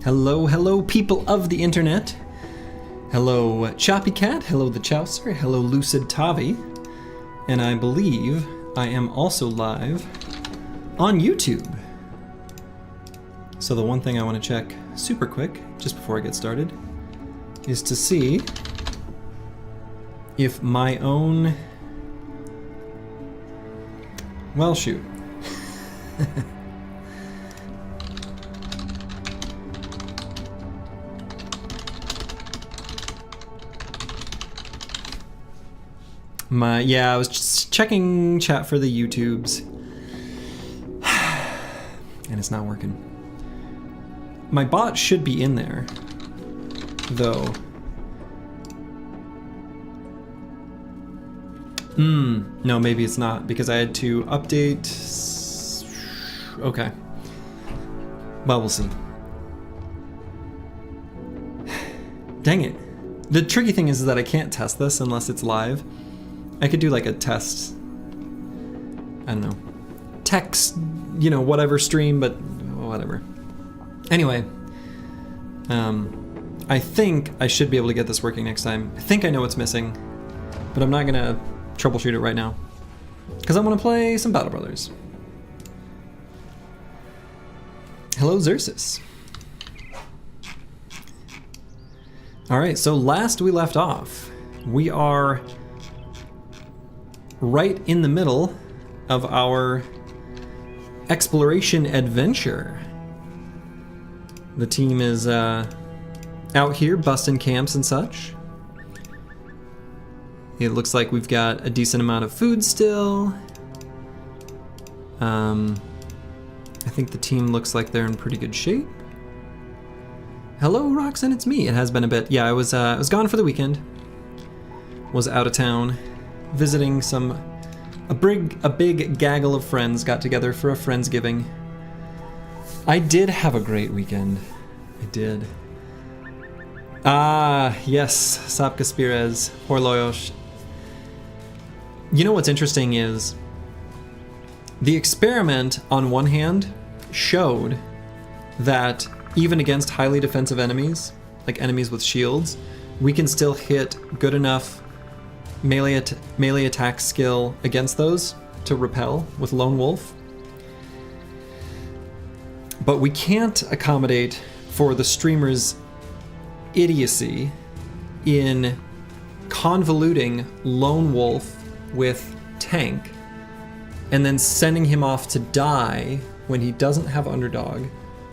Hello, people of the internet. Hello, Choppy Cat. Hello, the Chowser. Hello, Lucid Tavi. And I believe I am also live on YouTube. So the one thing I want to check super quick, just before I get started, is to see if my own... Well, shoot. Yeah, I was just checking chat for the YouTubes. And it's not working. My bot should be in there, though. No, maybe it's not, because I had to update. Okay. Well, we'll see. Dang it. The tricky thing is that I can't test this unless it's live. I could do like a test, I don't know, text, you know, whatever stream, but whatever. Anyway, I think I should be able to get this working next time. I think I know what's missing, but I'm not gonna troubleshoot it right now because I want to play some Battle Brothers. Hello, Xerxes. All right, so last we left off, we are right in the middle of our exploration adventure. The team is out here busting camps and such. It looks like we've got a decent amount of food still. I think the team looks like they're in pretty good shape. Hello, Roxanne, it's me. It has been a bit. Yeah, I was gone for the weekend. Was out of town, visiting a big gaggle of friends got together for a Friendsgiving. I did have a great weekend. I did. Ah, yes, Sapka Spirez, Horloyosh. You know what's interesting is the experiment, on one hand, showed that even against highly defensive enemies, like enemies with shields, we can still hit good enough melee attack skill against those to repel with Lone Wolf. But we can't accommodate for the streamer's idiocy in convoluting Lone Wolf with tank and then sending him off to die when he doesn't have underdog,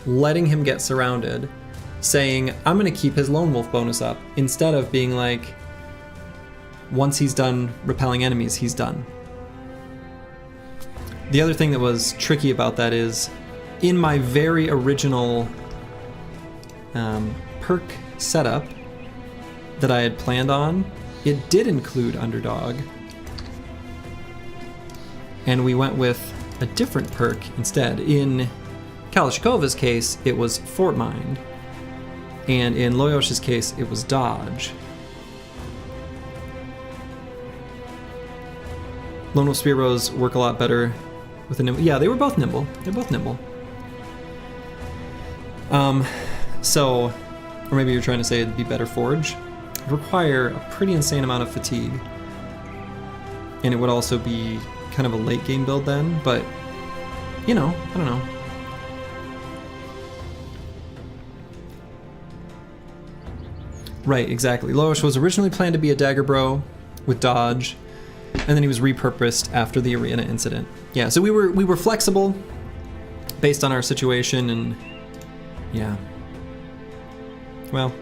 letting him get surrounded, saying, I'm gonna keep his Lone Wolf bonus up, instead of being like, once he's done repelling enemies, he's done. The other thing that was tricky about that is, in my very original perk setup that I had planned on, it did include underdog. And we went with a different perk instead. In Kalashkova's case, it was Fort Mind. And in Loyosh's case, it was dodge. Lone Wolf Spearbows work a lot better with a nimble. Yeah, they were both nimble. They're both nimble. So, or maybe you're trying to say it'd be better forge. It'd require a pretty insane amount of fatigue. And it would also be kind of a late game build then, but, you know, I don't know. Right, exactly. Loesch was originally planned to be a dagger bro with dodge, and then he was repurposed after the arena incident. Yeah, so we were flexible based on our situation, and yeah. Well,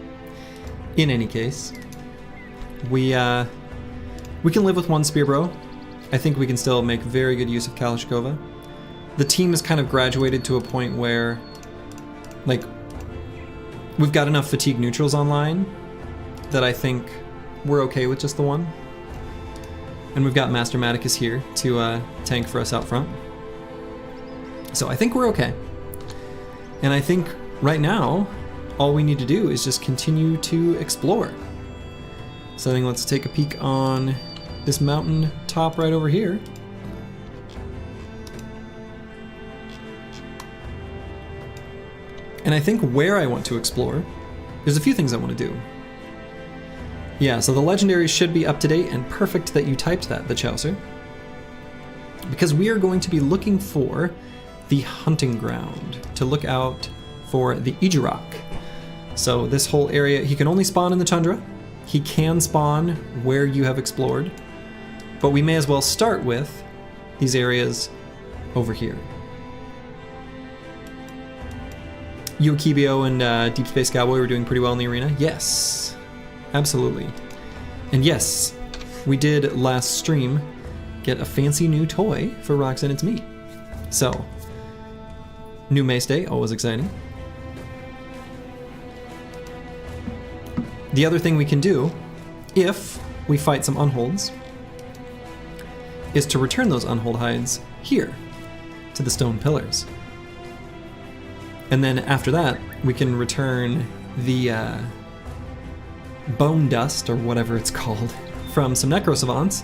in any case, we can live with one spear bro. I think we can still make very good use of Kalashkova. The team has kind of graduated to a point where, like, we've got enough fatigue neutrals online that I think we're okay with just the one. And we've got Master Maticus here to tank for us out front. So I think we're okay. And I think right now, all we need to do is just continue to explore. So I think let's take a peek on this mountain top right over here. And I think where I want to explore, there's a few things I want to do. Yeah, so the legendaries should be up to date, and perfect that you typed that, the Chaucer. Because we are going to be looking for the hunting ground, to look out for the Ijirak. So this whole area, he can only spawn in the tundra. He can spawn where you have explored, but we may as well start with these areas over here. Yukibio and Deep Space Cowboy were doing pretty well in the arena. Yes, absolutely. And yes, we did last stream get a fancy new toy for Rocks and It's Meat. So, new Mace Day, always exciting. The other thing we can do, if we fight some unholds, is to return those unhold hides here to the stone pillars. And then after that, we can return the bone dust, or whatever it's called, from some Necro Savants,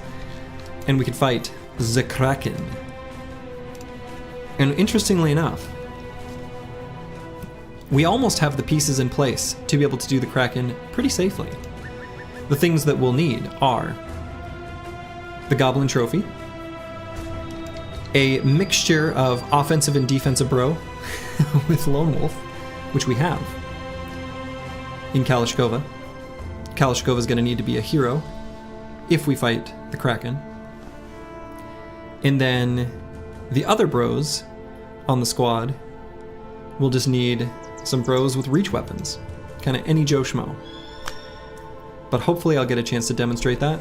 and we can fight the Kraken. And interestingly enough, we almost have the pieces in place to be able to do the Kraken pretty safely. The things that we'll need are the Goblin Trophy, a mixture of offensive and defensive bro with Lone Wolf, which we have in Kalashkova. Kalashkova is going to need to be a hero if we fight the Kraken. And then the other bros on the squad will just need some bros with reach weapons. Kind of any Joe Schmo. But hopefully I'll get a chance to demonstrate that.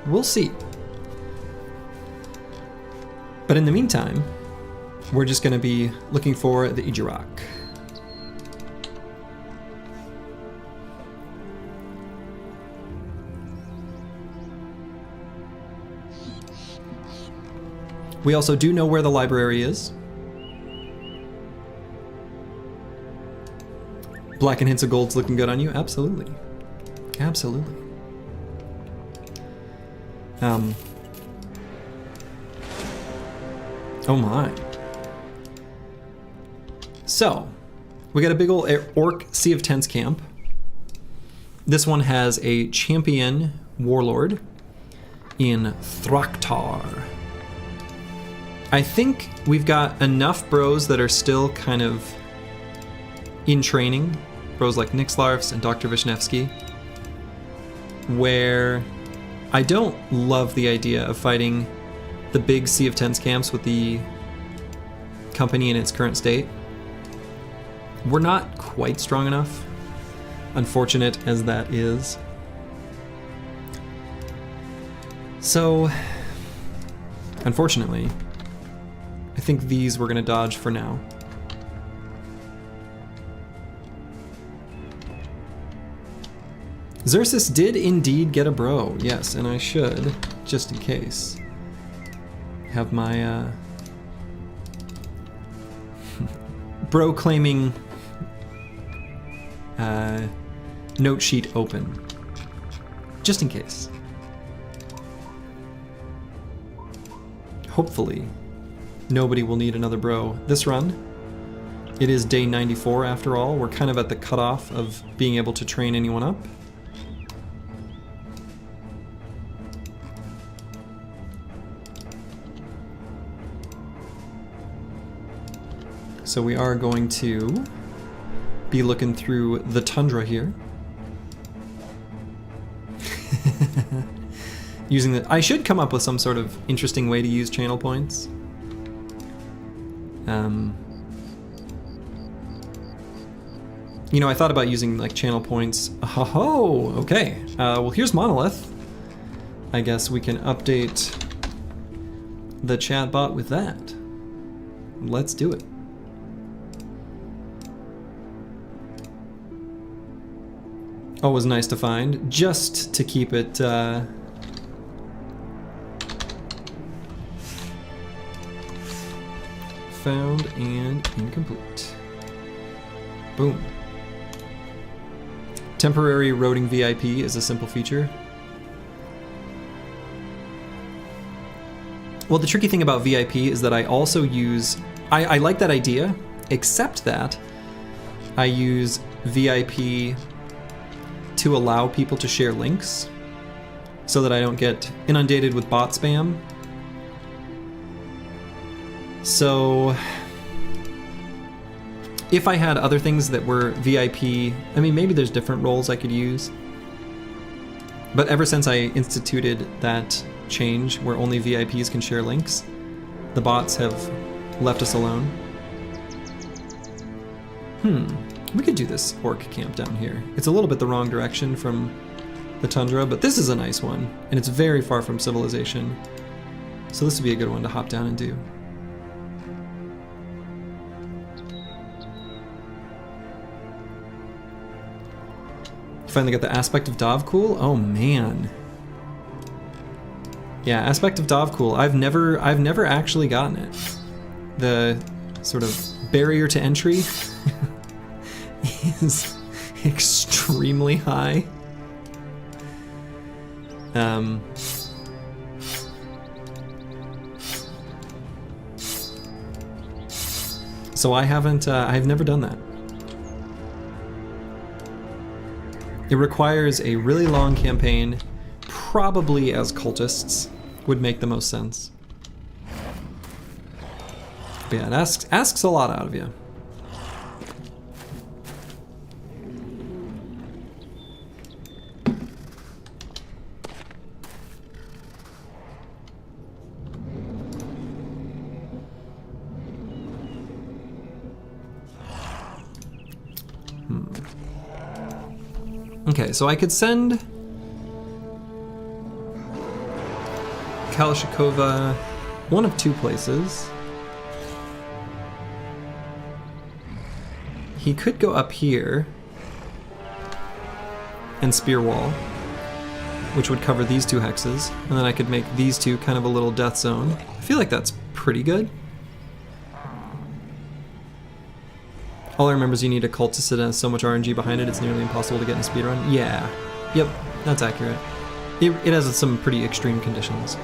We'll see. But in the meantime, we're just going to be looking for the Ijirak. We also do know where the library is. Black and Hints of Gold's looking good on you? Absolutely. Absolutely. Oh my. So, we got a big old Orc Sea of Tents camp. This one has a champion warlord in Thraktar. I think we've got enough bros that are still kind of in training, bros like Nixlarfs and Dr. Vishnevsky, where I don't love the idea of fighting the big Sea of Tents camps with the company in its current state. We're not quite strong enough, unfortunate as that is. So, unfortunately, I think these we're gonna dodge for now. Xerxes did indeed get a bro, yes, and I should, just in case, have my bro claiming note sheet open, just in case. Hopefully, nobody will need another bro this run. It is day 94 after all. We're kind of at the cutoff of being able to train anyone up. So we are going to be looking through the tundra here. Using the, I should come up with some sort of interesting way to use channel points. You know, I thought about using like channel points. Oh, okay. Well, here's Monolith. I guess we can update the chatbot with that. Let's do it. Always nice to find, just to keep it found and incomplete. Boom. Temporary roading VIP is a simple feature. Well, the tricky thing about VIP is that I also use, I like that idea, except that I use VIP to allow people to share links so that I don't get inundated with bot spam. So if I had other things that were VIP, I mean, maybe there's different roles I could use. But ever since I instituted that change where only VIPs can share links, the bots have left us alone. We could do this orc camp down here. It's a little bit the wrong direction from the tundra, but this is a nice one, and it's very far from civilization. So this would be a good one to hop down and do. Finally got the Aspect of Dovcool. Oh man. Yeah, Aspect of Dovcool. I've never actually gotten it. The sort of barrier to entry is extremely high. So I've never done that. It requires a really long campaign, probably as cultists would make the most sense. But yeah, it asks a lot out of you. Okay, so I could send Kalashnikova one of two places. He could go up here and spear wall, which would cover these two hexes, and then I could make these two kind of a little death zone. I feel like that's pretty good. All I remember is you need a cultist that has so much RNG behind it, it's nearly impossible to get in a speedrun. Yeah, yep, that's accurate. It has some pretty extreme conditions.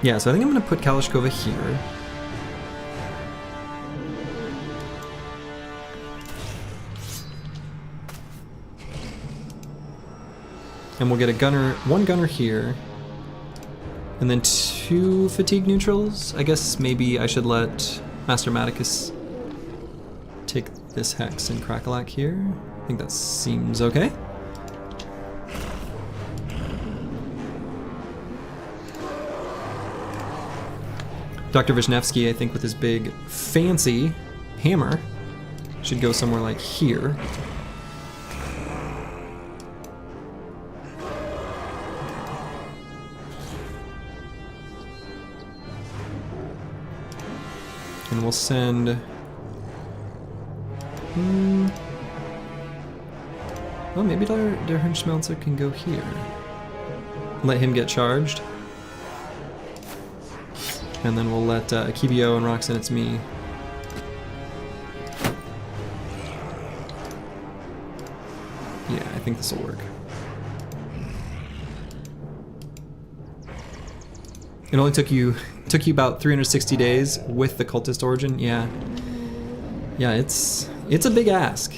Yeah, so I think I'm going to put Kalashnikova here. And we'll get one gunner here. And then 2 fatigue neutrals. I guess maybe I should let Master Maticus take this hex and Crackalack here. I think that seems okay. Dr. Vishnevsky, I think with his big fancy hammer, should go somewhere like here. And we'll send... Well, maybe Der Hirnschmelzer can go here. Let him get charged. And then we'll let Akibio and Roxanne, it's me. Yeah, I think this will work. It only took you about 360 days with the cultist origin. Yeah, it's a big ask.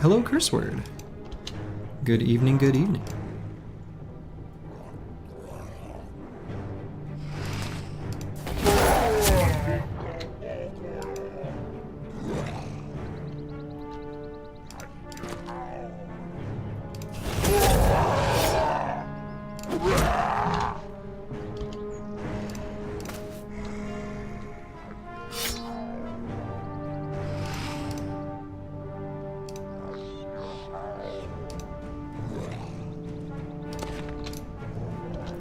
Hello, curse word. Good evening, good evening.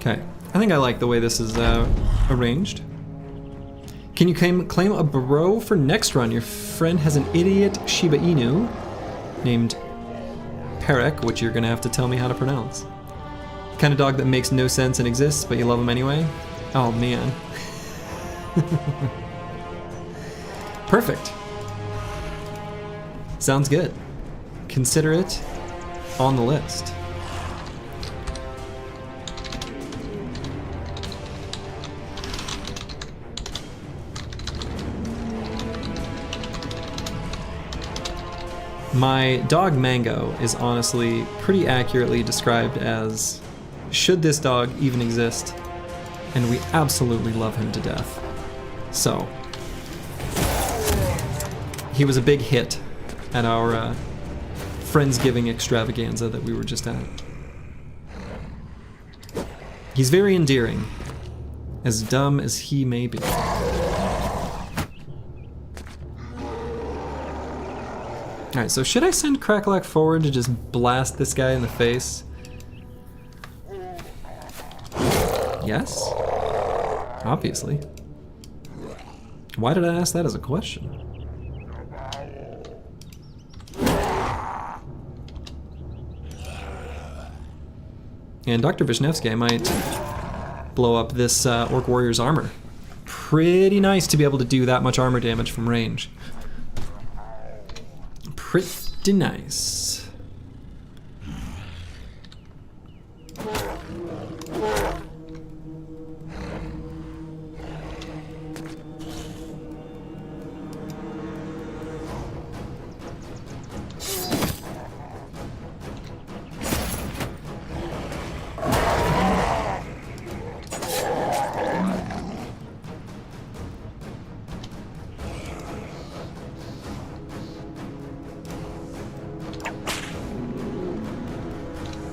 Okay, I think I like the way this is arranged. Can you claim a bro for next run? Your friend has an idiot Shiba Inu named Perek, which you're gonna have to tell me how to pronounce. The kind of dog that makes no sense and exists, but you love him anyway? Oh man. Perfect. Sounds good. Consider it on the list. My dog Mango is honestly pretty accurately described as, should this dog even exist? And we absolutely love him to death. So, he was a big hit at our Friendsgiving extravaganza that we were just at. He's very endearing, as dumb as he may be. Alright, so should I send Cracklock forward to just blast this guy in the face? Yes? Obviously. Why did I ask that as a question? And Dr. Vishnevsky, I might blow up this Orc Warrior's armor. Pretty nice to be able to do that much armor damage from range. Pretty nice.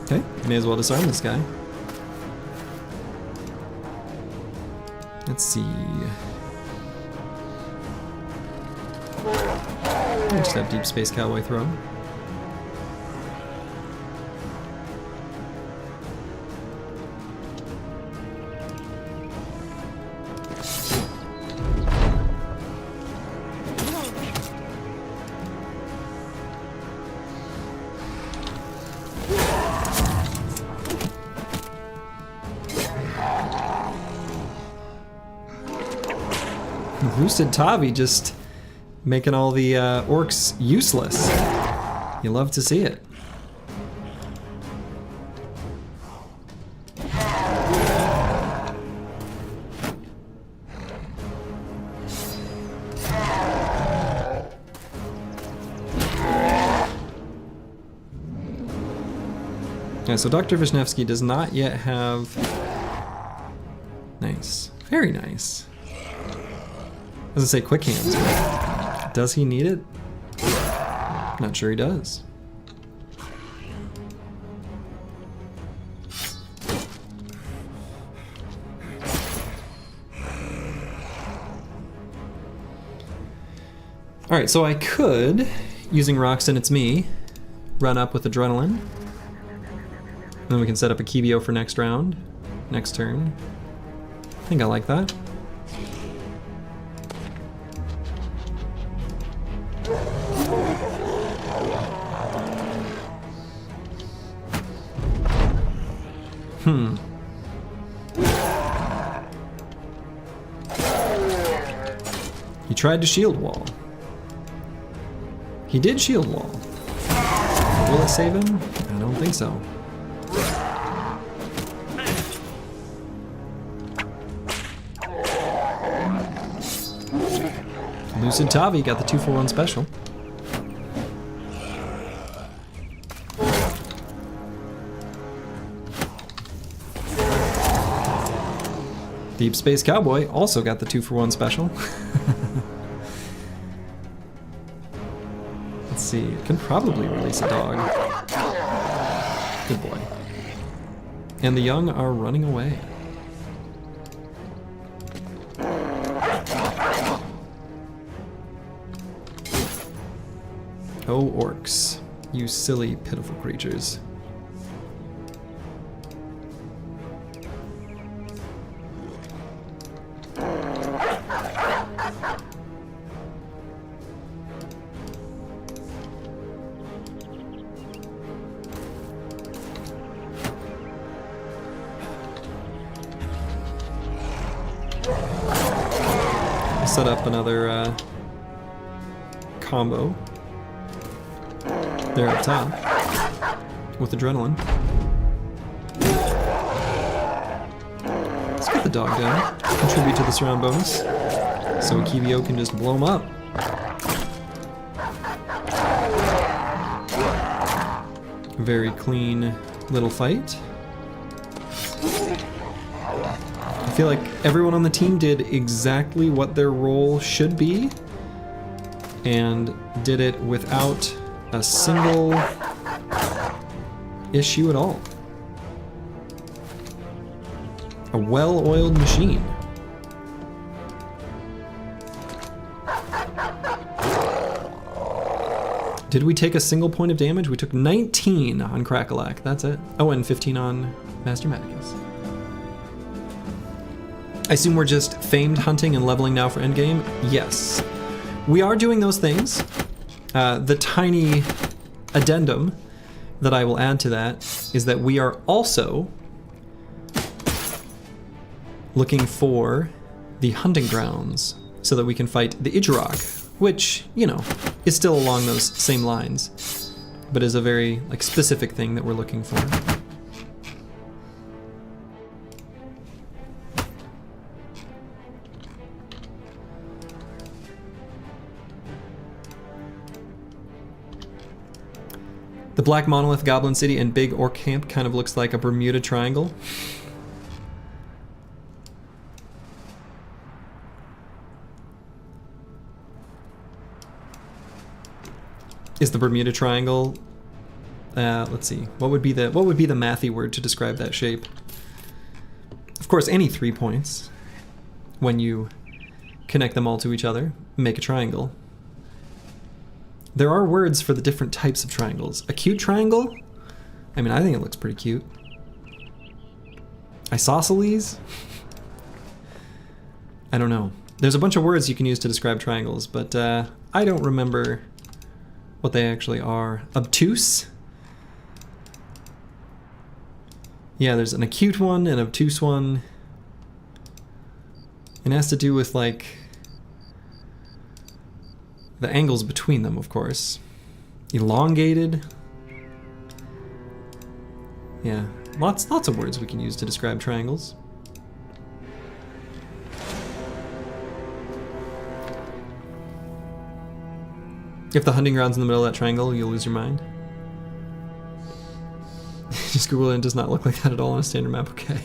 Okay, may as well disarm this guy. Let's see. I just have Deep Space Cowboy throw. Lucid Tavi just making all the orcs useless. You love to see it. Yeah, so Dr. Vishnevsky does not yet have... Nice. Very nice. Doesn't say quick hands, but does he need it? Not sure he does. Alright, so I could, using Roxton It's Me, run up with Adrenaline. Then we can set up a Kibio for next round, next turn. I think I like that. He tried to shield wall. He did shield wall. Will it save him? I don't think so. Lucid Tavi got the 2-for-1 special. Deep Space Cowboy also got the 2-for-1 special. Let's see, it can probably release a dog. Good boy. And the young are running away. Oh, orcs. You silly, pitiful creatures. Set up another combo there up top with Adrenaline. Let's get the dog down. Contribute to the surround bonus so Kibio can just blow him up. Very clean little fight. I feel like everyone on the team did exactly what their role should be, and did it without a single issue at all. A well-oiled machine. Did we take a single point of damage? We took 19 on Crackalack, that's it. Oh, and 15 on Master Maticus. I assume we're just famed hunting and leveling now for endgame? Yes. We are doing those things. The tiny addendum that I will add to that is that we are also looking for the hunting grounds so that we can fight the Idrok, which, you know, is still along those same lines, but is a very like specific thing that we're looking for. The Black Monolith, Goblin City, and Big Orc Camp kind of looks like a Bermuda Triangle. Is the Bermuda Triangle? Let's see. What would be the mathy word to describe that shape? Of course, any 3 points, when you connect them all to each other, make a triangle. There are words for the different types of triangles. A cute triangle? I mean, I think it looks pretty cute. Isosceles? I don't know. There's a bunch of words you can use to describe triangles, but I don't remember what they actually are. Obtuse? Yeah, there's an acute one, an obtuse one. It has to do with, like, the angles between them, of course. Elongated. Yeah, lots of words we can use to describe triangles. If the hunting ground's in the middle of that triangle, you'll lose your mind. Just Google it, and it does not look like that at all on a standard map, okay.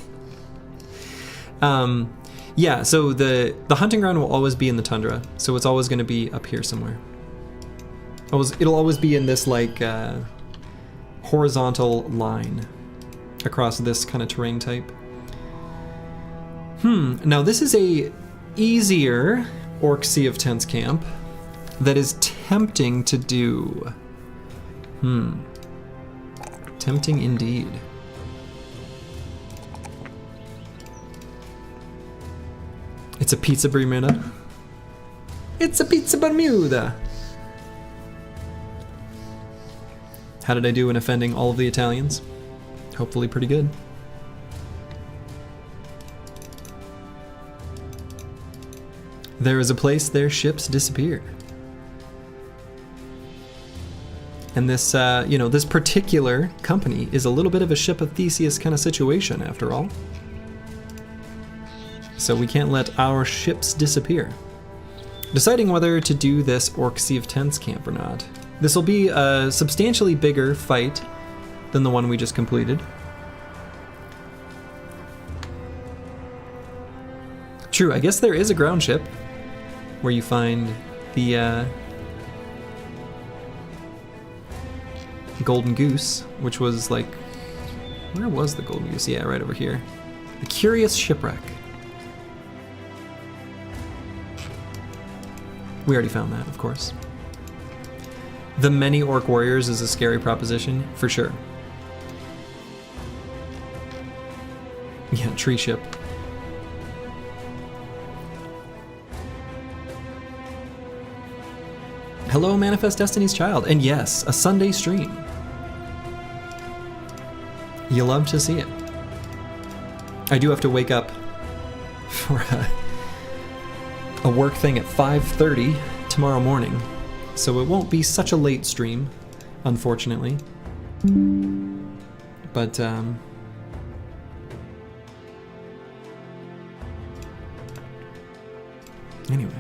Yeah, so the hunting ground will always be in the tundra, so it's always going to be up here somewhere. It'll always be in this, like, horizontal line across this kind of terrain type. Now this is a easier Orc Sea of Tents camp that is tempting to do. Tempting indeed. It's a pizza Bermuda. It's a pizza Bermuda. How did I do in offending all of the Italians? Hopefully pretty good. There is a place their ships disappear. And this, you know, this particular company is a little bit of a Ship of Theseus kind of situation, after all. So we can't let our ships disappear. Deciding whether to do this Orc Sea of Tents camp or not. This will be a substantially bigger fight than the one we just completed. True, I guess there is a ground ship where you find the Golden Goose, which was like, where was the Golden Goose? Yeah, right over here. The Curious Shipwreck. We already found that, of course. The many orc warriors is a scary proposition, for sure. Yeah, tree ship. Hello, Manifest Destiny's Child, and yes, a Sunday stream. You love to see it. I do have to wake up for a work thing at 5:30 tomorrow morning, so it won't be such a late stream, unfortunately. But anyway.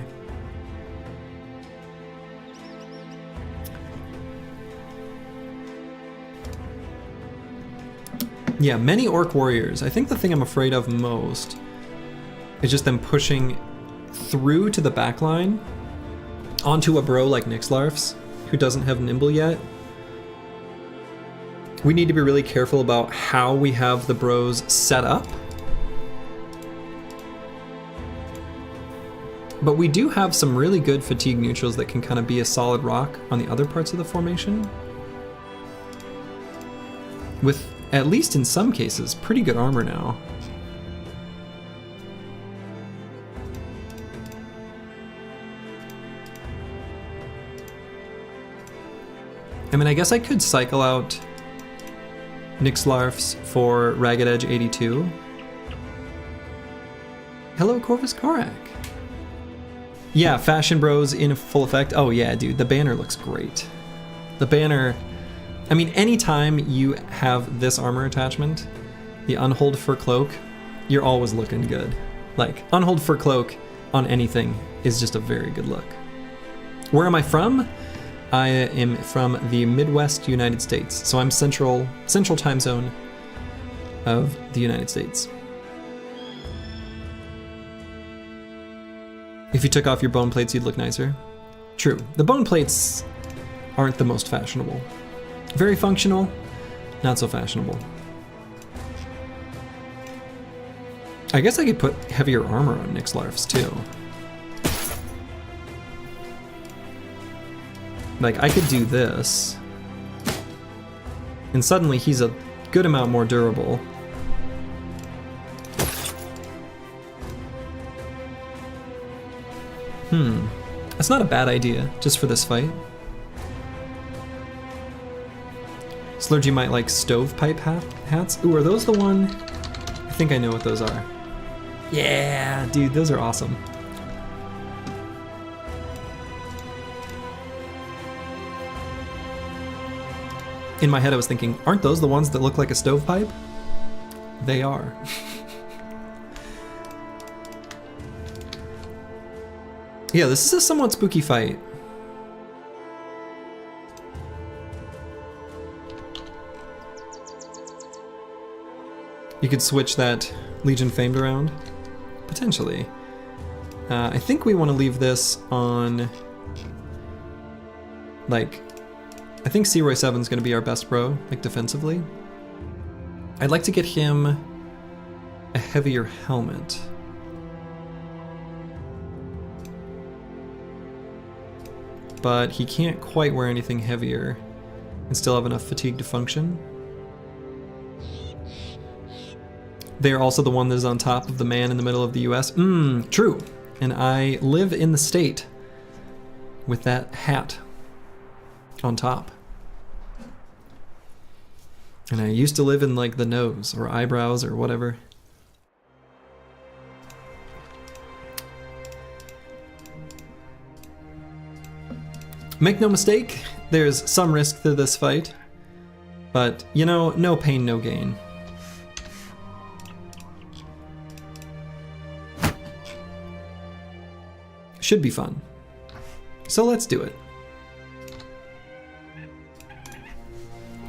Yeah, many orc warriors. I think the thing I'm afraid of most is just them pushing through to the back line onto a bro like Nixlarf's, who doesn't have Nimble yet, we need to be really careful about how we have the bros set up. But we do have some really good fatigue neutrals that can kind of be a solid rock on the other parts of the formation. With, at least in some cases, pretty good armor now. I mean, I guess I could cycle out Nixlarf's for Ragged Edge 82. Hello, Corvus Korak. Yeah, Fashion Bros in full effect. Oh yeah, dude, the banner looks great. The banner, I mean, anytime you have this armor attachment, the Unhold Fur Cloak, you're always looking good. Like, Unhold Fur Cloak on anything is just a very good look. Where am I from? I am from the Midwest United States, so I'm central time zone of the United States. If you took off your bone plates, you'd look nicer. True. The bone plates aren't the most fashionable. Very functional, not so fashionable. I guess I could put heavier armor on Nixlarf's too. Like, I could do this, and suddenly he's a good amount more durable. That's not a bad idea, just for this fight. Slurgi might like stovepipe hats. Ooh, are those the one? I think I know what those are. Yeah, dude, those are awesome. In my head I was thinking, aren't those the ones that look like a stovepipe? They are. Yeah, this is a somewhat spooky fight. You could switch that Legion Famed around, potentially. I think we want to leave this on, like, I think Searoy 7's going to be our best bro, like defensively. I'd like to get him a heavier helmet. But he can't quite wear anything heavier and still have enough fatigue to function. They're also the one that is on top of the man in the middle of the US. True. And I live in the state with that hat on top. And I used to live in like the nose or eyebrows or whatever. Make no mistake, there's some risk to this fight, but you know, no pain, no gain. Should be fun. So let's do it.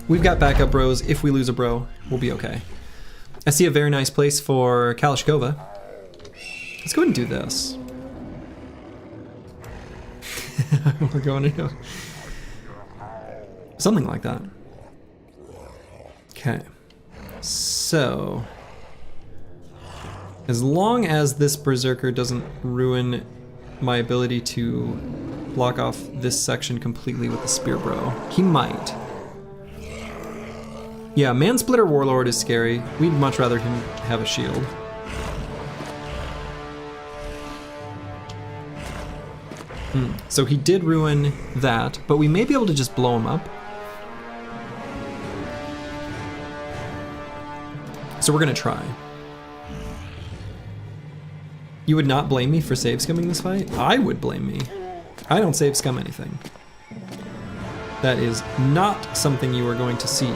We've got backup bros. If we lose a bro, we'll be okay. I see a very nice place for Kalashkova. Let's go ahead and do this. We're going to do something like that. Okay. So, as long as this Berserker doesn't ruin my ability to block off this section completely with the Spear Bro, he might. Yeah, Mansplitter Warlord is scary. We'd much rather him have a shield. So he did ruin that, but we may be able to just blow him up. So we're gonna try. You would not blame me for save scumming this fight? I would blame me. I don't save scum anything. That is not something you are going to see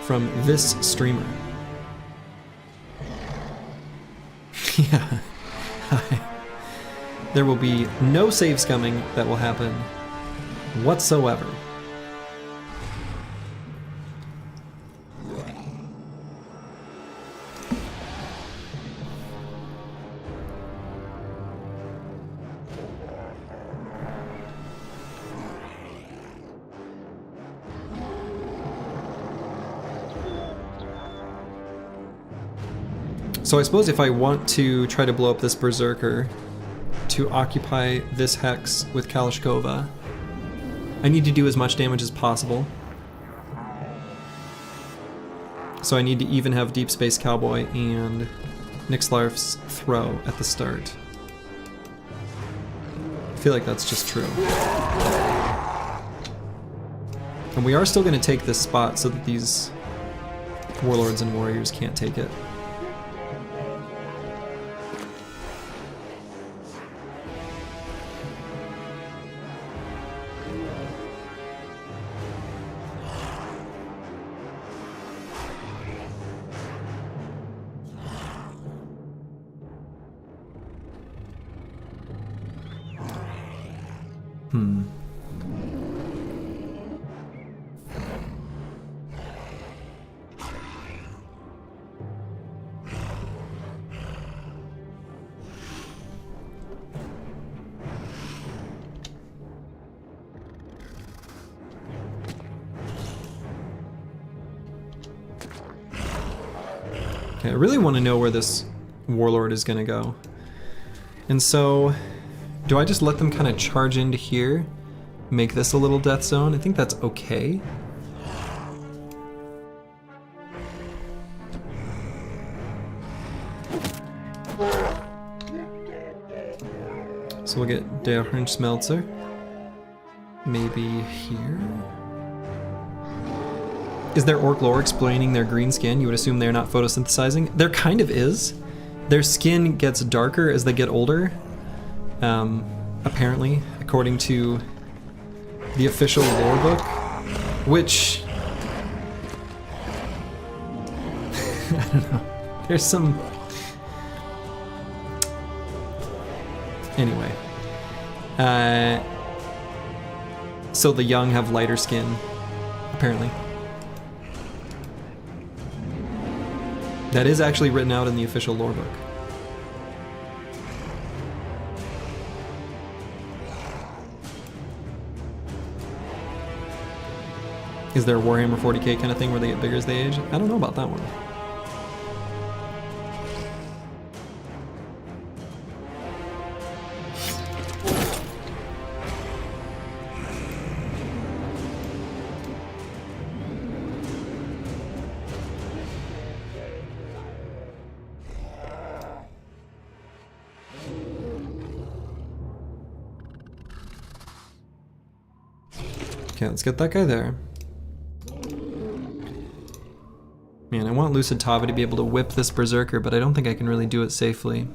from this streamer. Yeah. There will be no save scumming that will happen whatsoever. So I suppose if I want to try to blow up this Berserker to occupy this hex with Kalashkova, I need to do as much damage as possible. So I need to even have Deep Space Cowboy and Nixlarf's throw at the start. I feel like that's just true. And we are still going to take this spot so that these warlords and warriors can't take it. Okay, I really want to know where this warlord is going to go. And so, do I just let them kind of charge into here? Make this a little death zone? I think that's okay. So we'll get Der Hirnschmelzer. Maybe here? Is their orc lore explaining their green skin? You would assume they're not photosynthesizing. There kind of is. Their skin gets darker as they get older. Apparently, according to the official lore book, which I don't know. There's some. Anyway, so the young have lighter skin, apparently. That is actually written out in the official lore book. Is there a Warhammer 40k kind of thing where they get bigger as they age? I don't know about that one. Okay, let's get that guy there. Man, I want Lucid Tava to be able to whip this Berserker, but I don't think I can really do it safely.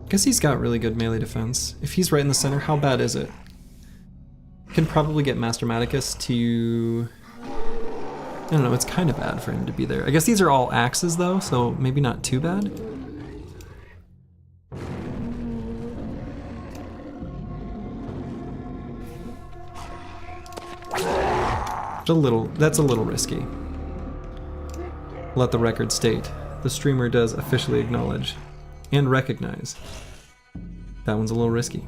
Guess he's got really good melee defense. If he's right in the center, how bad is it? Can probably get Master Maticus to... I don't know, it's kind of bad for him to be there. I guess these are all axes though, so maybe not too bad. That's a little risky. Let the record state, the streamer does officially acknowledge and recognize that one's a little risky.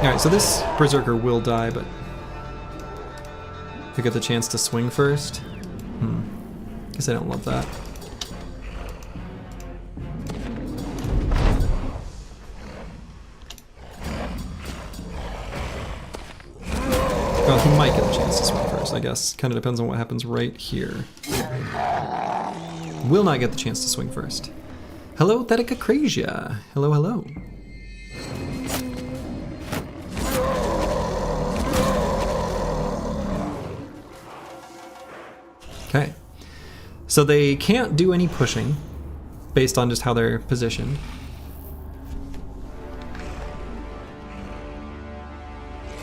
Alright, so this Berserker will die, but if I get the chance to swing first, guess I don't love that. Well, he might get a chance to swing first, I guess. Kind of depends on what happens right here. Will not get the chance to swing first. Hello, Thetica Crazia. Hello, hello. Okay, so they can't do any pushing based on just how they're positioned.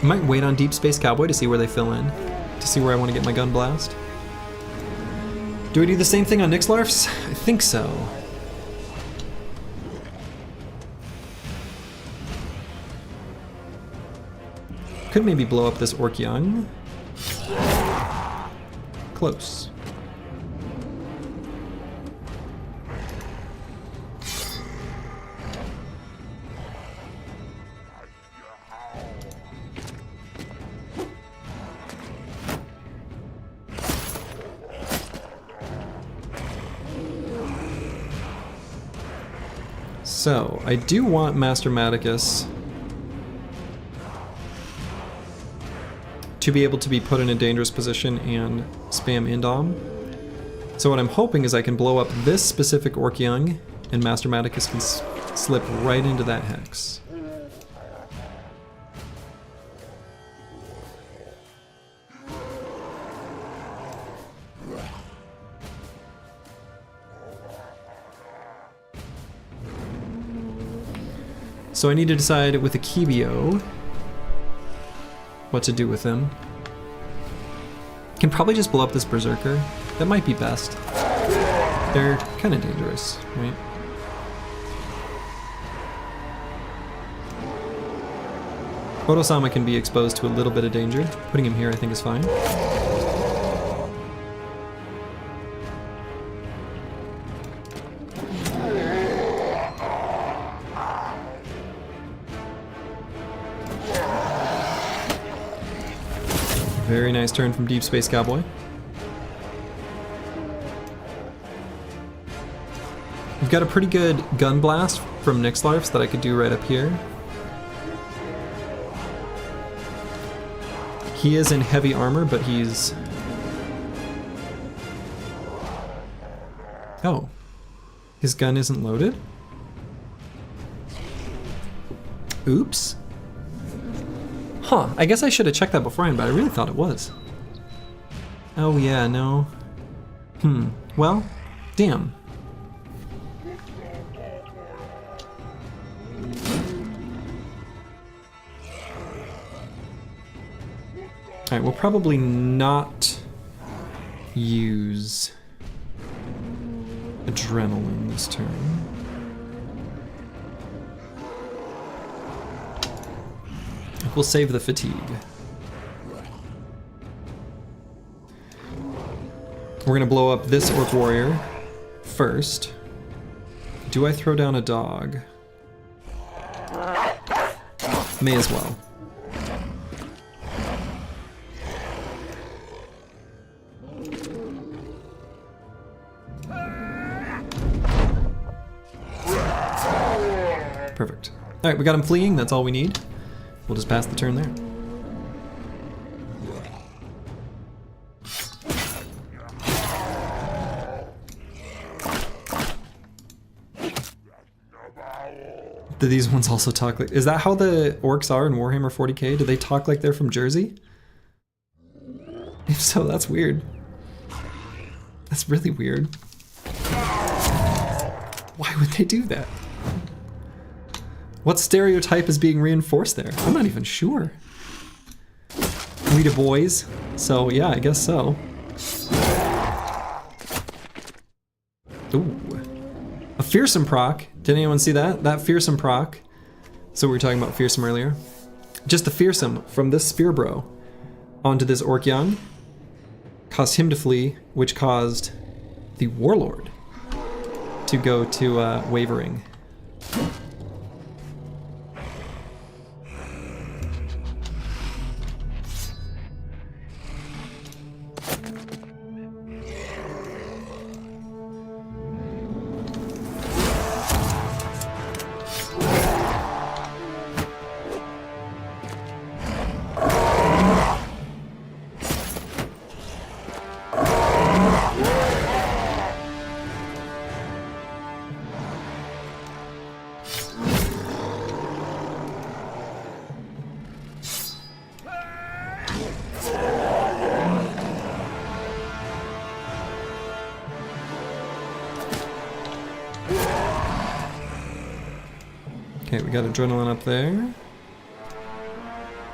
I might wait on Deep Space Cowboy to see where they fill in, to see where I want to get my gun blast. Do I do the same thing on Nixlarfs? I think so. Could maybe blow up this Orc Young. Close. So, I do want Master Maticus to be able to be put in a dangerous position and spam Indom. So what I'm hoping is I can blow up this specific Orc Young, and Master Maticus can slip right into that Hex. So I need to decide with Akibio what to do with him. Can probably just blow up this Berserker. That might be best. They're kind of dangerous, right? Oto-sama can be exposed to a little bit of danger. Putting him here I think is fine. Very nice turn from Deep Space Cowboy. We've got a pretty good gun blast from Nixlarfs that I could do right up here. He is in heavy armor, but he's... Oh. His gun isn't loaded? Oops. Huh, I guess I should have checked that beforehand, but I really thought it was. Oh yeah, no. Well, damn. Alright, we'll probably not use Adrenaline this turn. We'll save the fatigue. We're gonna blow up this Orc Warrior first. Do I throw down a dog? May as well. Perfect. Alright, we got him fleeing, that's all we need. We'll just pass the turn there. Do these ones also talk like... Is that how the orcs are in Warhammer 40k? Do they talk like they're from Jersey? If so, that's weird. That's really weird. Why would they do that? What stereotype is being reinforced there? I'm not even sure. We the boys, so yeah, I guess so. Ooh. A fearsome proc. Did anyone see that? That fearsome proc. So we were talking about fearsome earlier. Just the fearsome from this spear bro onto this Orc Young caused him to flee, which caused the Warlord to go to Wavering. Okay, we got Adrenaline up there.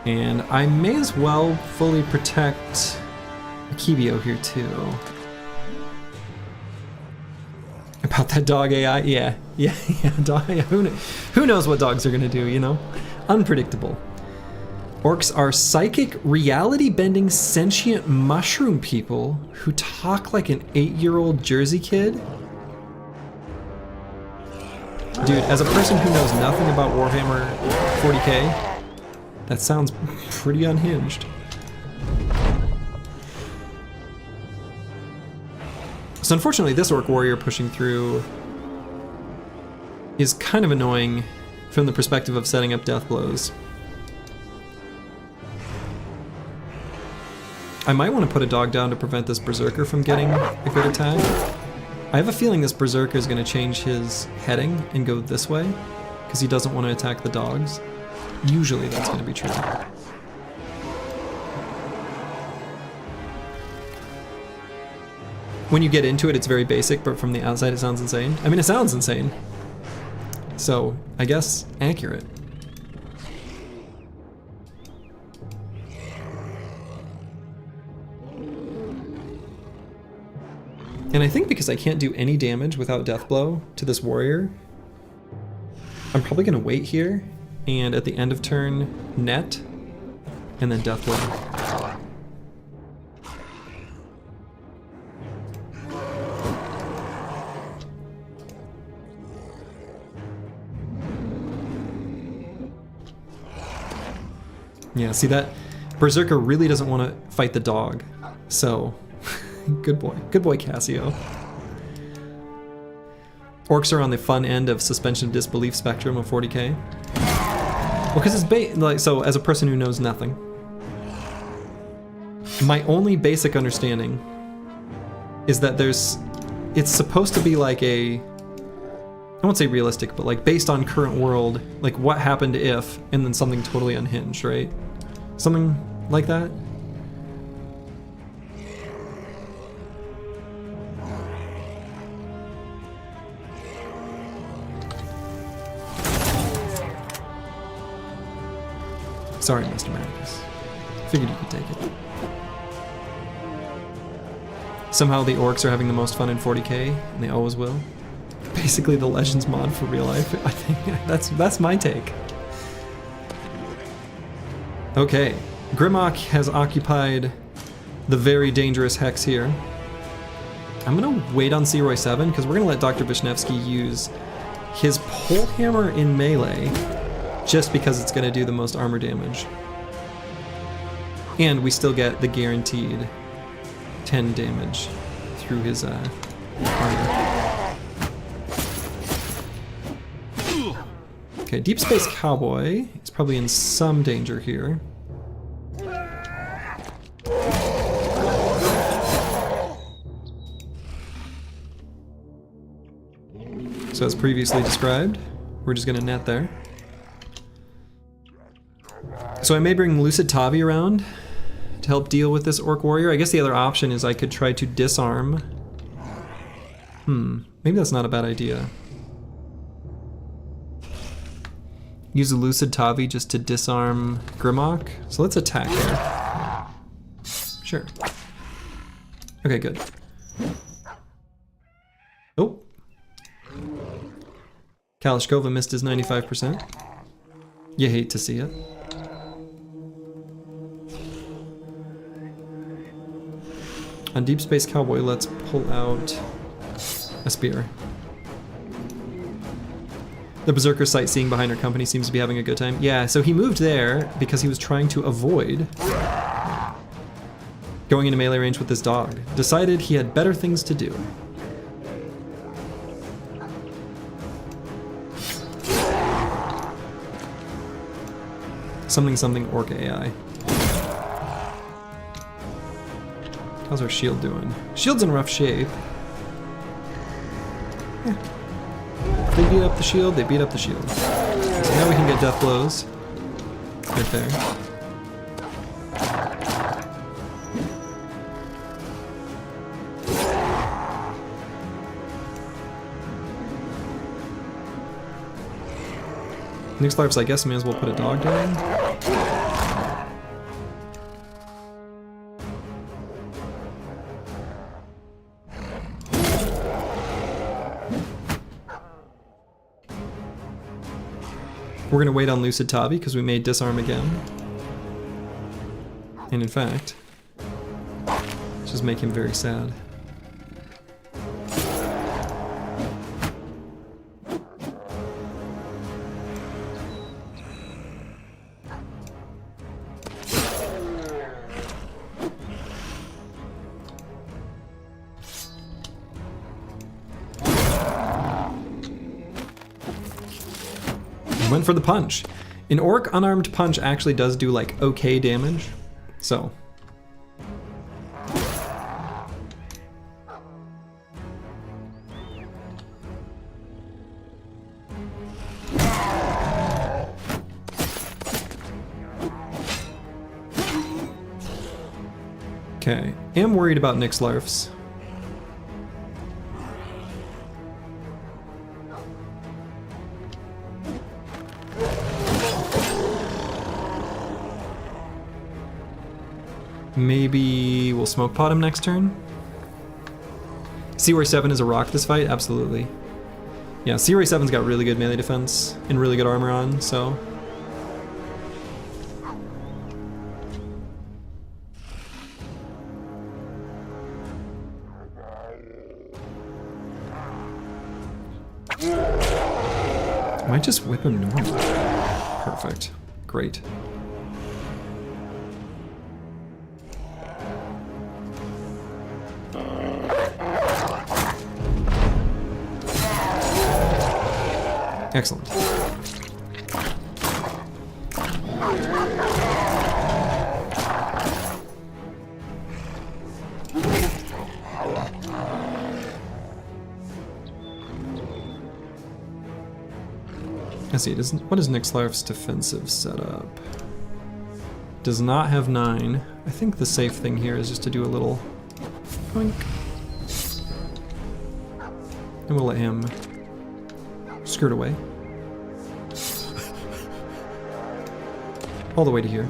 And I may as well fully protect Akibio here too. About that dog AI? Yeah. Dog AI. Who knows what dogs are gonna do, you know? Unpredictable. Orcs are psychic, reality-bending, sentient mushroom people who talk like an 8-year-old Jersey kid. Dude, as a person who knows nothing about Warhammer 40k, that sounds pretty unhinged. So unfortunately, this orc warrior pushing through is kind of annoying from the perspective of setting up death blows. I might want to put a dog down to prevent this berserker from getting a good attack. I have a feeling this berserker is going to change his heading and go this way, because he doesn't want to attack the dogs. Usually that's going to be true. When you get into it, it's very basic, but from the outside it sounds insane. I mean, it sounds insane. So, I guess, accurate. And I think because I can't do any damage without Deathblow to this warrior, I'm probably going to wait here, and at the end of turn, net, and then Deathblow. Yeah, see that? Berserker really doesn't want to fight the dog, so good boy Cassio. Orcs are on the fun end of suspension of disbelief spectrum of 40k. Well, because it's like, so as a person who knows nothing, my only basic understanding is that it's supposed to be like I won't say realistic, but like based on current world, like what happened if, and then something totally unhinged, right? Something like that. Sorry, Mr. Marcus. Figured you could take it. Somehow the orcs are having the most fun in 40k, and they always will. Basically the Legends mod for real life. I think that's my take. Okay, Grimlock has occupied the very dangerous hex here. I'm gonna wait on Searoy 7 because we're gonna let Dr. Vishnevsky use his pole hammer in melee just because it's gonna do the most armor damage. And we still get the guaranteed 10 damage through his armor. Okay, Deep Space Cowboy is probably in some danger here. So as previously described, we're just gonna net there. So I may bring Lucid Tavi around to help deal with this Orc Warrior. I guess the other option is I could try to disarm. Maybe that's not a bad idea. Use a Lucid Tavi just to disarm Grimlock. So let's attack here. Sure. Okay, good. Oh. Kalashkova missed his 95%. You hate to see it. On Deep Space Cowboy, let's pull out a spear. The Berserker sightseeing behind our company seems to be having a good time. Yeah, so he moved there because he was trying to avoid going into melee range with this dog. Decided he had better things to do. Something orc AI. How's our shield doing? Shield's in rough shape. Yeah. If they beat up the shield, they beat up the shield. So now we can get death blows. Right there. Next larps, I guess, may as well put a dog down. We're gonna wait on Lucid Tavi because we may disarm again. And in fact, just make him very sad. Went for the punch. An orc unarmed punch actually does do like okay damage, so. Okay, am worried about Nyx larfs. Maybe we'll smoke pot him next turn. Seaway 7 is a rock this fight? Absolutely. Yeah, Seaway 7's got really good melee defense and really good armor on, so. Might just whip him normal. Perfect. Great. Excellent. Let's see, what is Nyx larf's defensive setup? Does not have 9. I think the safe thing here is just to do a little boink. And we'll let him skirt away. All the way to here.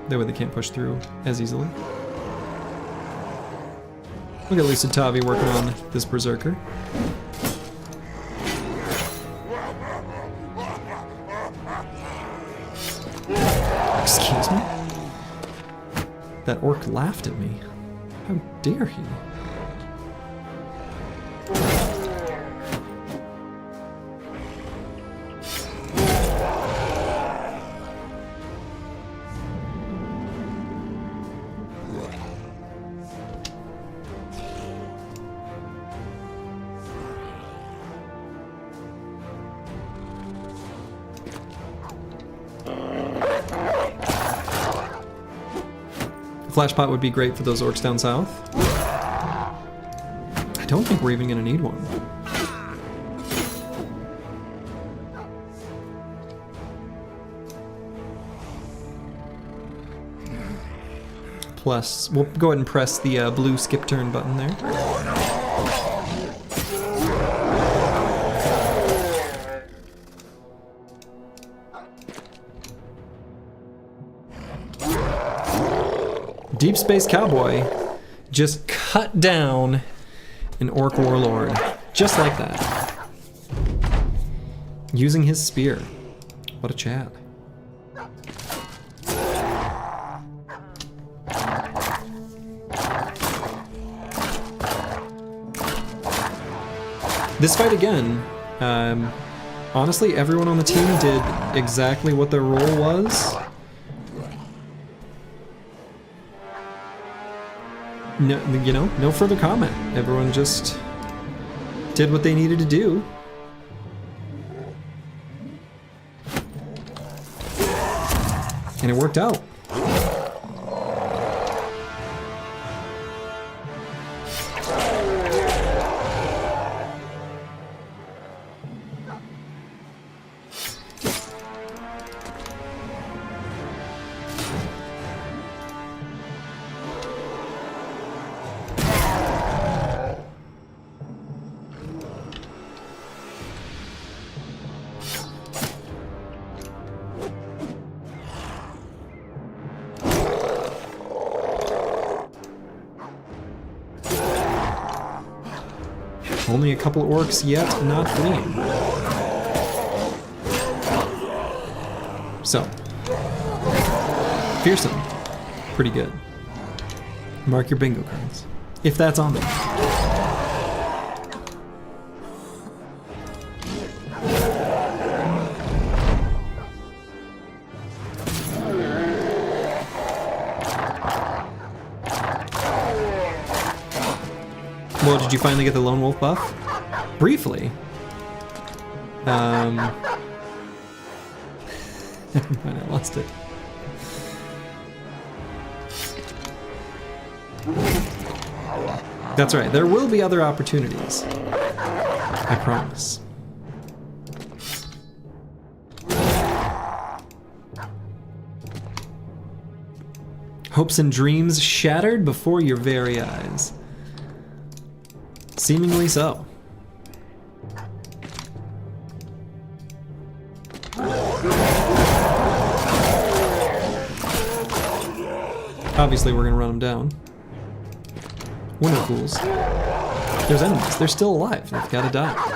That way they can't push through as easily. Look at Lucid Tavi working on this Berserker. Excuse me? That orc laughed at me. How dare he? Flashpot would be great for those orcs down south. I don't think we're even gonna need one. Plus, we'll go ahead and press the blue skip turn button there. Deep Space Cowboy just cut down an orc warlord, just like that. Using his spear. What a Chad. This fight again, honestly, everyone on the team did exactly what their role was. No, you know, no further comment. Everyone just did what they needed to do. And it worked out. Only a couple orcs yet not fleeing. So, fearsome, pretty good. Mark your bingo cards, if that's on there. Well, did you finally get the Lone Wolf buff? Briefly. Never mind, I lost it. That's right, there will be other opportunities. I promise. Hopes and dreams shattered before your very eyes. Seemingly so. Obviously, we're gonna run them down. Winter fools. There's enemies. They're still alive. They've gotta die.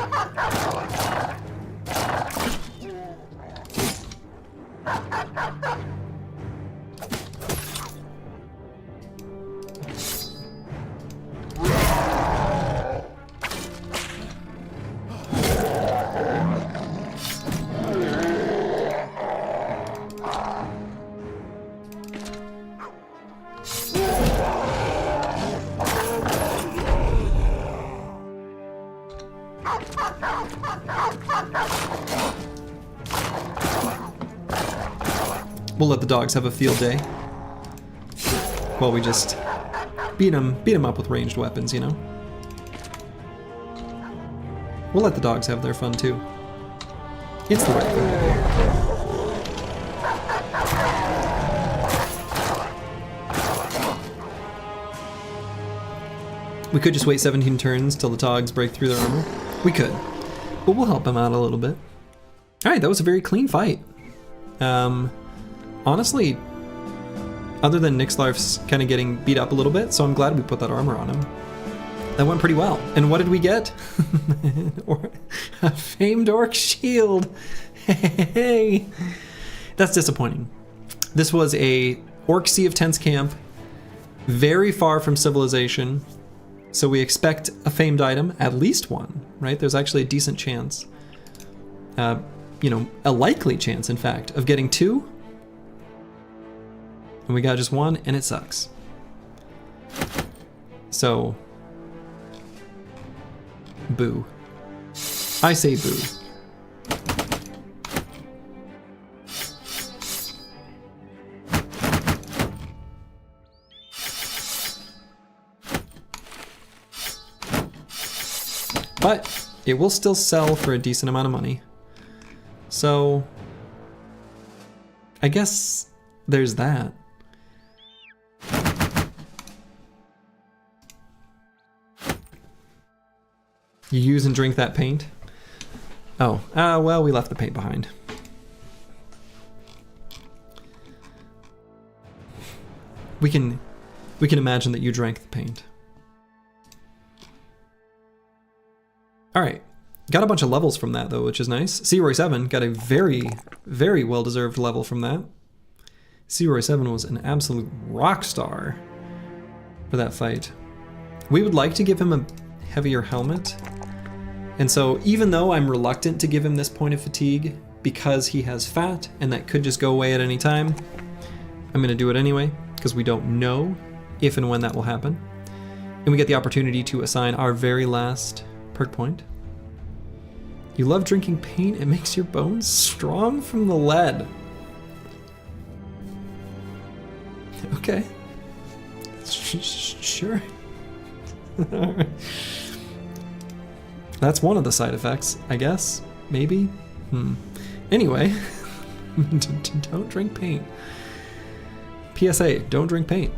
We'll let the dogs have a field day. While we just beat them up with ranged weapons, you know? We'll let the dogs have their fun too. It's the right thing to do. We could just wait 17 turns till the dogs break through their armor. We could. But we'll help them out a little bit. Alright, that was a very clean fight. Honestly, other than Nixlarf's kind of getting beat up a little bit, so I'm glad we put that armor on him. That went pretty well. And what did we get? A famed orc shield. Hey, that's disappointing. This was a orc Sea of Tents camp, very far from civilization, so we expect a famed item, at least one, right? There's actually a decent chance, you know, a likely chance, in fact, of getting two. And we got just one, and it sucks. So, boo. I say boo. But it will still sell for a decent amount of money. So, I guess there's that. You use and drink that paint? Oh, well, we left the paint behind. We can imagine that you drank the paint. All right, got a bunch of levels from that though, which is nice. Searoy 7 got a very, very well-deserved level from that. Searoy 7 was an absolute rock star for that fight. We would like to give him a heavier helmet. And so even though I'm reluctant to give him this point of fatigue because he has fat and that could just go away at any time, I'm gonna do it anyway because we don't know if and when that will happen. And we get the opportunity to assign our very last perk point. You love drinking paint, it makes your bones strong from the lead. Okay. Sure. That's one of the side effects, I guess. Maybe? Anyway, don't drink paint. PSA, don't drink paint.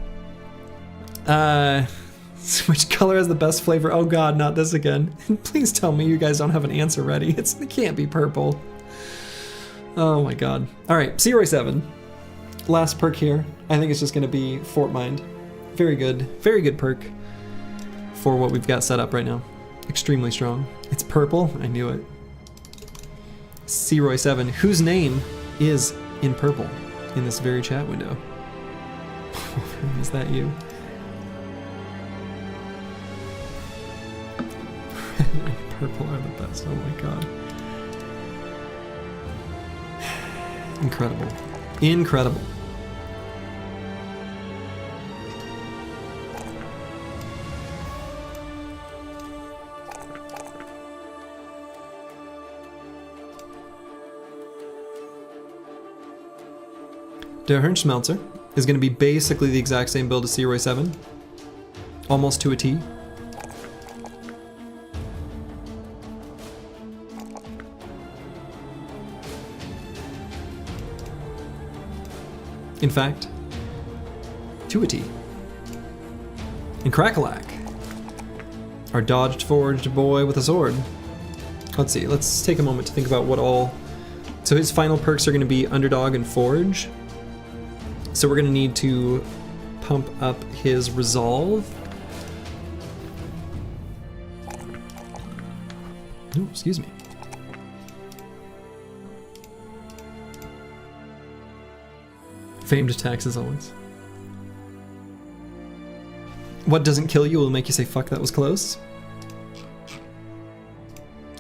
Which color has the best flavor? Oh god, not this again. Please tell me you guys don't have an answer ready. It can't be purple. Oh my god. Alright, Searoy 7. Last perk here. I think it's just gonna be Fort Mind. Very good perk for what we've got set up right now. Extremely strong. It's purple, I knew it. Searoy 7, whose name is in purple in this very chat window. Is that you? Red and purple are the best. Oh my god. Incredible. Incredible. Der Hirnschmelzer is going to be basically the exact same build as Searoy 7. Almost to a T. In fact, to a T. And Crackalack, our dodged forged boy with a sword. Let's see, let's take a moment to think about what all... So his final perks are going to be Underdog and Forge. So we're going to need to pump up his Resolve. Oh, excuse me. Famed attacks as always. What doesn't kill you will make you say, fuck, that was close.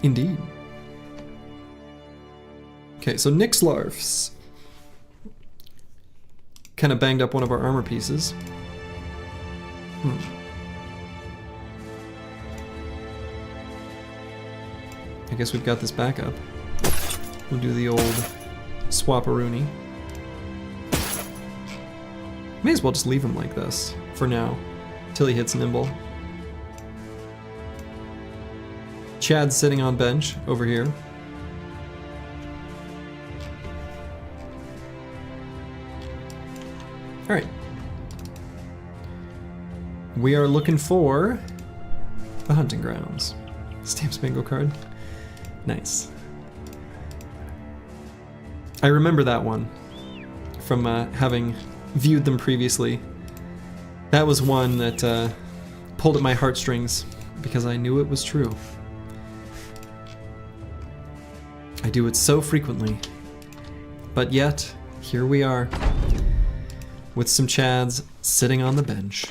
Indeed. Okay, so Nixlarfs kind of banged up one of our armor pieces. I guess we've got this backup. We'll do the old swap-a-rooney. May as well just leave him like this for now, till he hits Nimble. Chad's sitting on bench over here. All right. We are looking for the hunting grounds. Stamps bingo card. Nice. I remember that one from having viewed them previously. That was one that pulled at my heartstrings because I knew it was true. I do it so frequently. But yet, here we are. With some Chads sitting on the bench.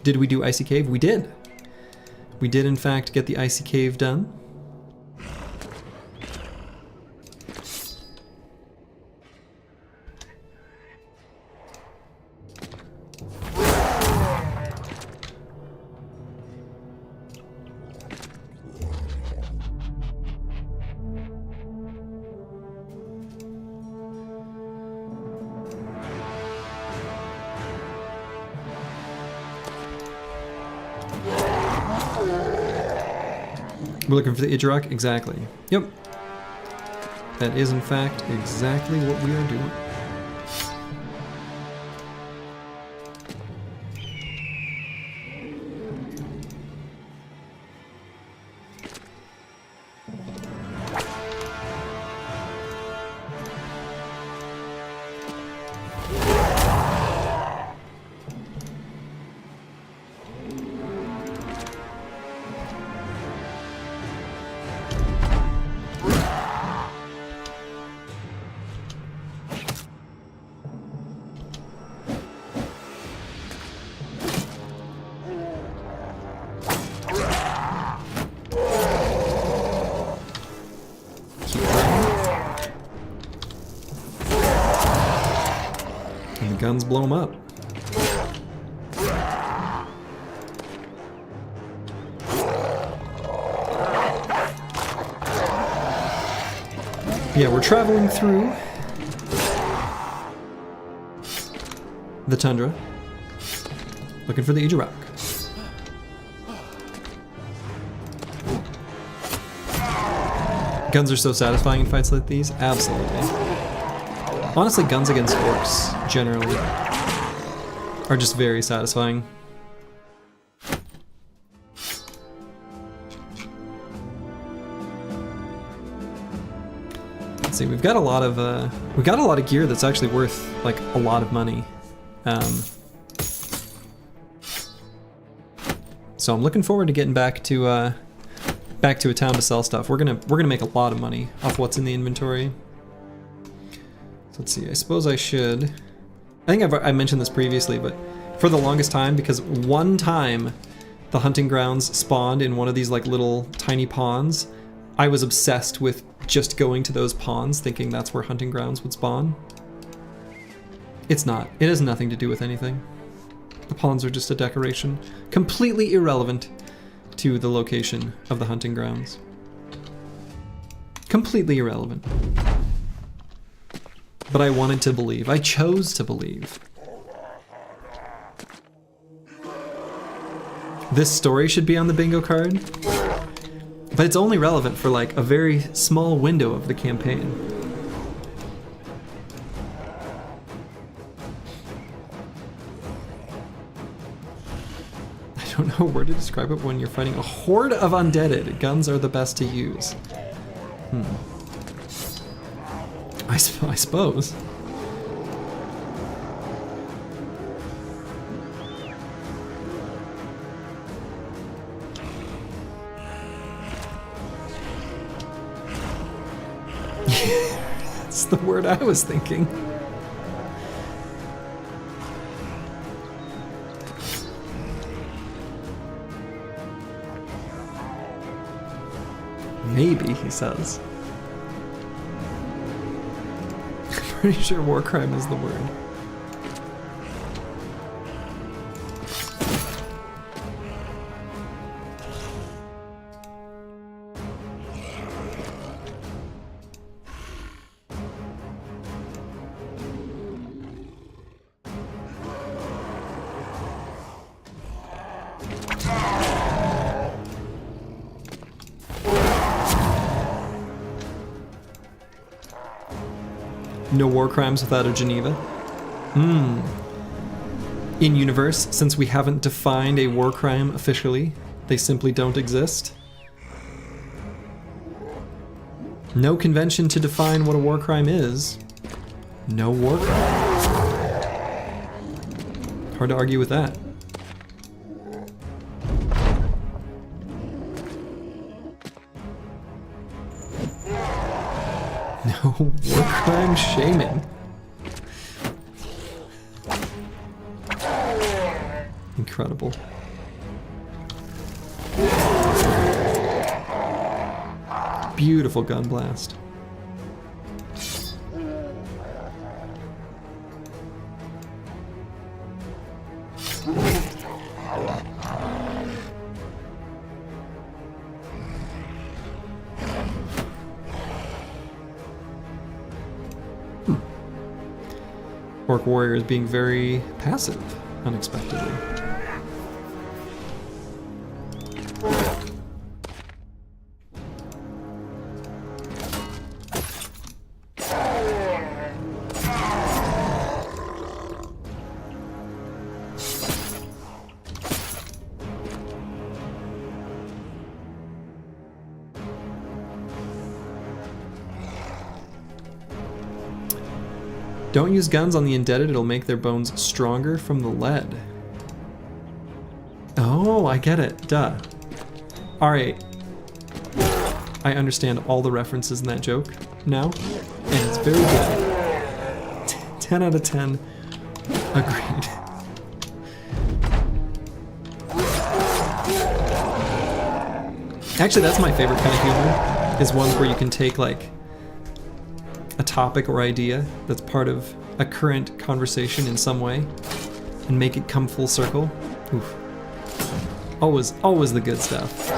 Did we do Icy Cave? We did. We did in fact get the Icy Cave done. We're looking for the Idrak? Exactly. Yep. That is, in fact, exactly what we are doing. Guns blow them up. Yeah, we're traveling through the tundra, looking for the Idrak. Guns are so satisfying in fights like these. Absolutely. Honestly, guns against orcs, generally, are just very satisfying. Let's see, we've got a lot of gear that's actually worth like a lot of money. So I'm looking forward to getting back to back to a town to sell stuff. We're gonna make a lot of money off what's in the inventory. So let's see. I suppose I should. I think I mentioned this previously, but for the longest time, because one time the hunting grounds spawned in one of these like little tiny ponds, I was obsessed with just going to those ponds, thinking that's where hunting grounds would spawn. It's not. It has nothing to do with anything. The ponds are just a decoration, completely irrelevant to the location of the hunting grounds. Completely irrelevant. But I wanted to believe. I chose to believe. This story should be on the bingo card, but it's only relevant for like a very small window of the campaign. I don't know where to describe it when you're fighting a horde of undeaded. Guns are the best to use. I suppose. That's the word I was thinking. Maybe, he says. I'm pretty sure war crime is the word. No war crimes without a Geneva. In universe, since we haven't defined a war crime officially, they simply don't exist. No convention to define what a war crime is. No war crime. Hard to argue with that. No war crime shaming. Incredible. Beautiful gun blast. Orc warrior is being very passive, unexpectedly. Don't use guns on the indebted, it'll make their bones stronger from the lead. Oh, I get it. Duh. Alright. I understand all the references in that joke now, and it's very good. 10 out of 10. Agreed. Actually, that's my favorite kind of humor, is ones where you can take like a topic or idea that's part of a current conversation in some way and make it come full circle. Oof. Always the good stuff.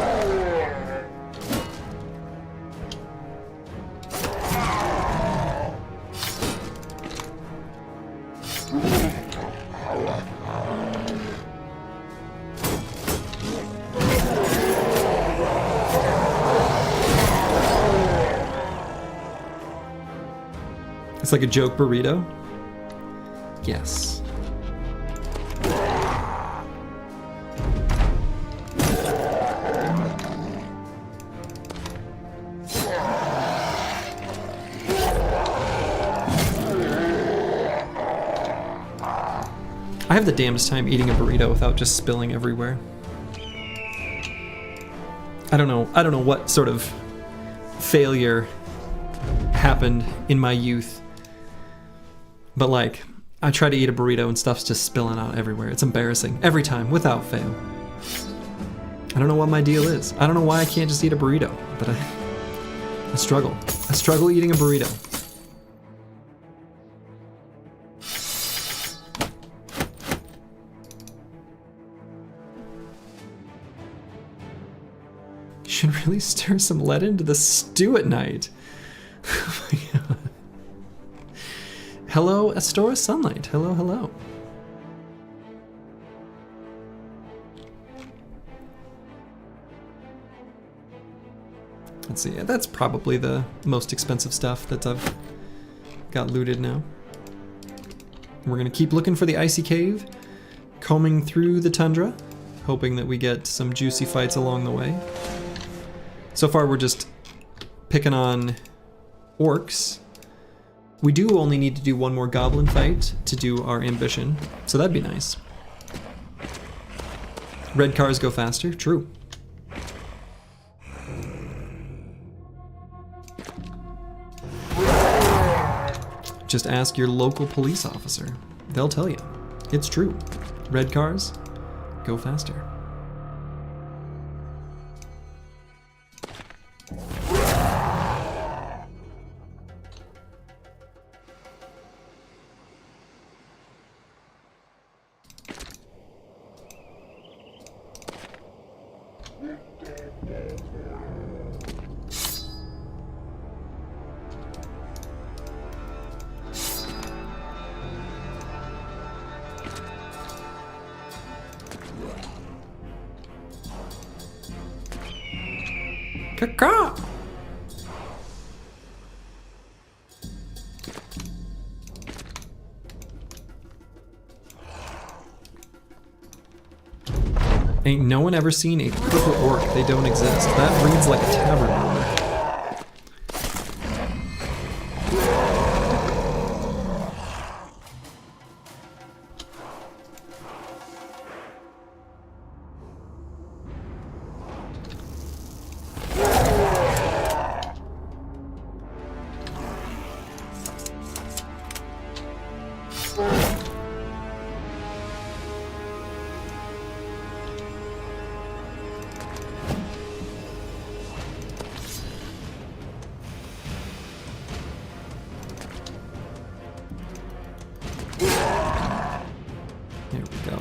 It's like a joke burrito? Yes. I have the damnedest time eating a burrito without just spilling everywhere. I don't know what sort of failure happened in my youth, but like, I try to eat a burrito and stuff's just spilling out everywhere. It's embarrassing every time, without fail. I don't know what my deal is. I don't know why I can't just eat a burrito, but I struggle. I struggle eating a burrito. Should really stir some lead into the stew at night. Oh my god. Hello, Astora Sunlight. Hello, hello. Let's see. That's probably the most expensive stuff that I've got looted now. We're gonna keep looking for the icy cave, combing through the tundra, hoping that we get some juicy fights along the way. So far, we're just picking on orcs. We do only need to do one more goblin fight to do our ambition, so that'd be nice. Red cars go faster, true. Just ask your local police officer. They'll tell you. It's true. Red cars go faster. Caw. Ain't no one ever seen a purple orc. They don't exist. That reads like a tavern owner. There we go.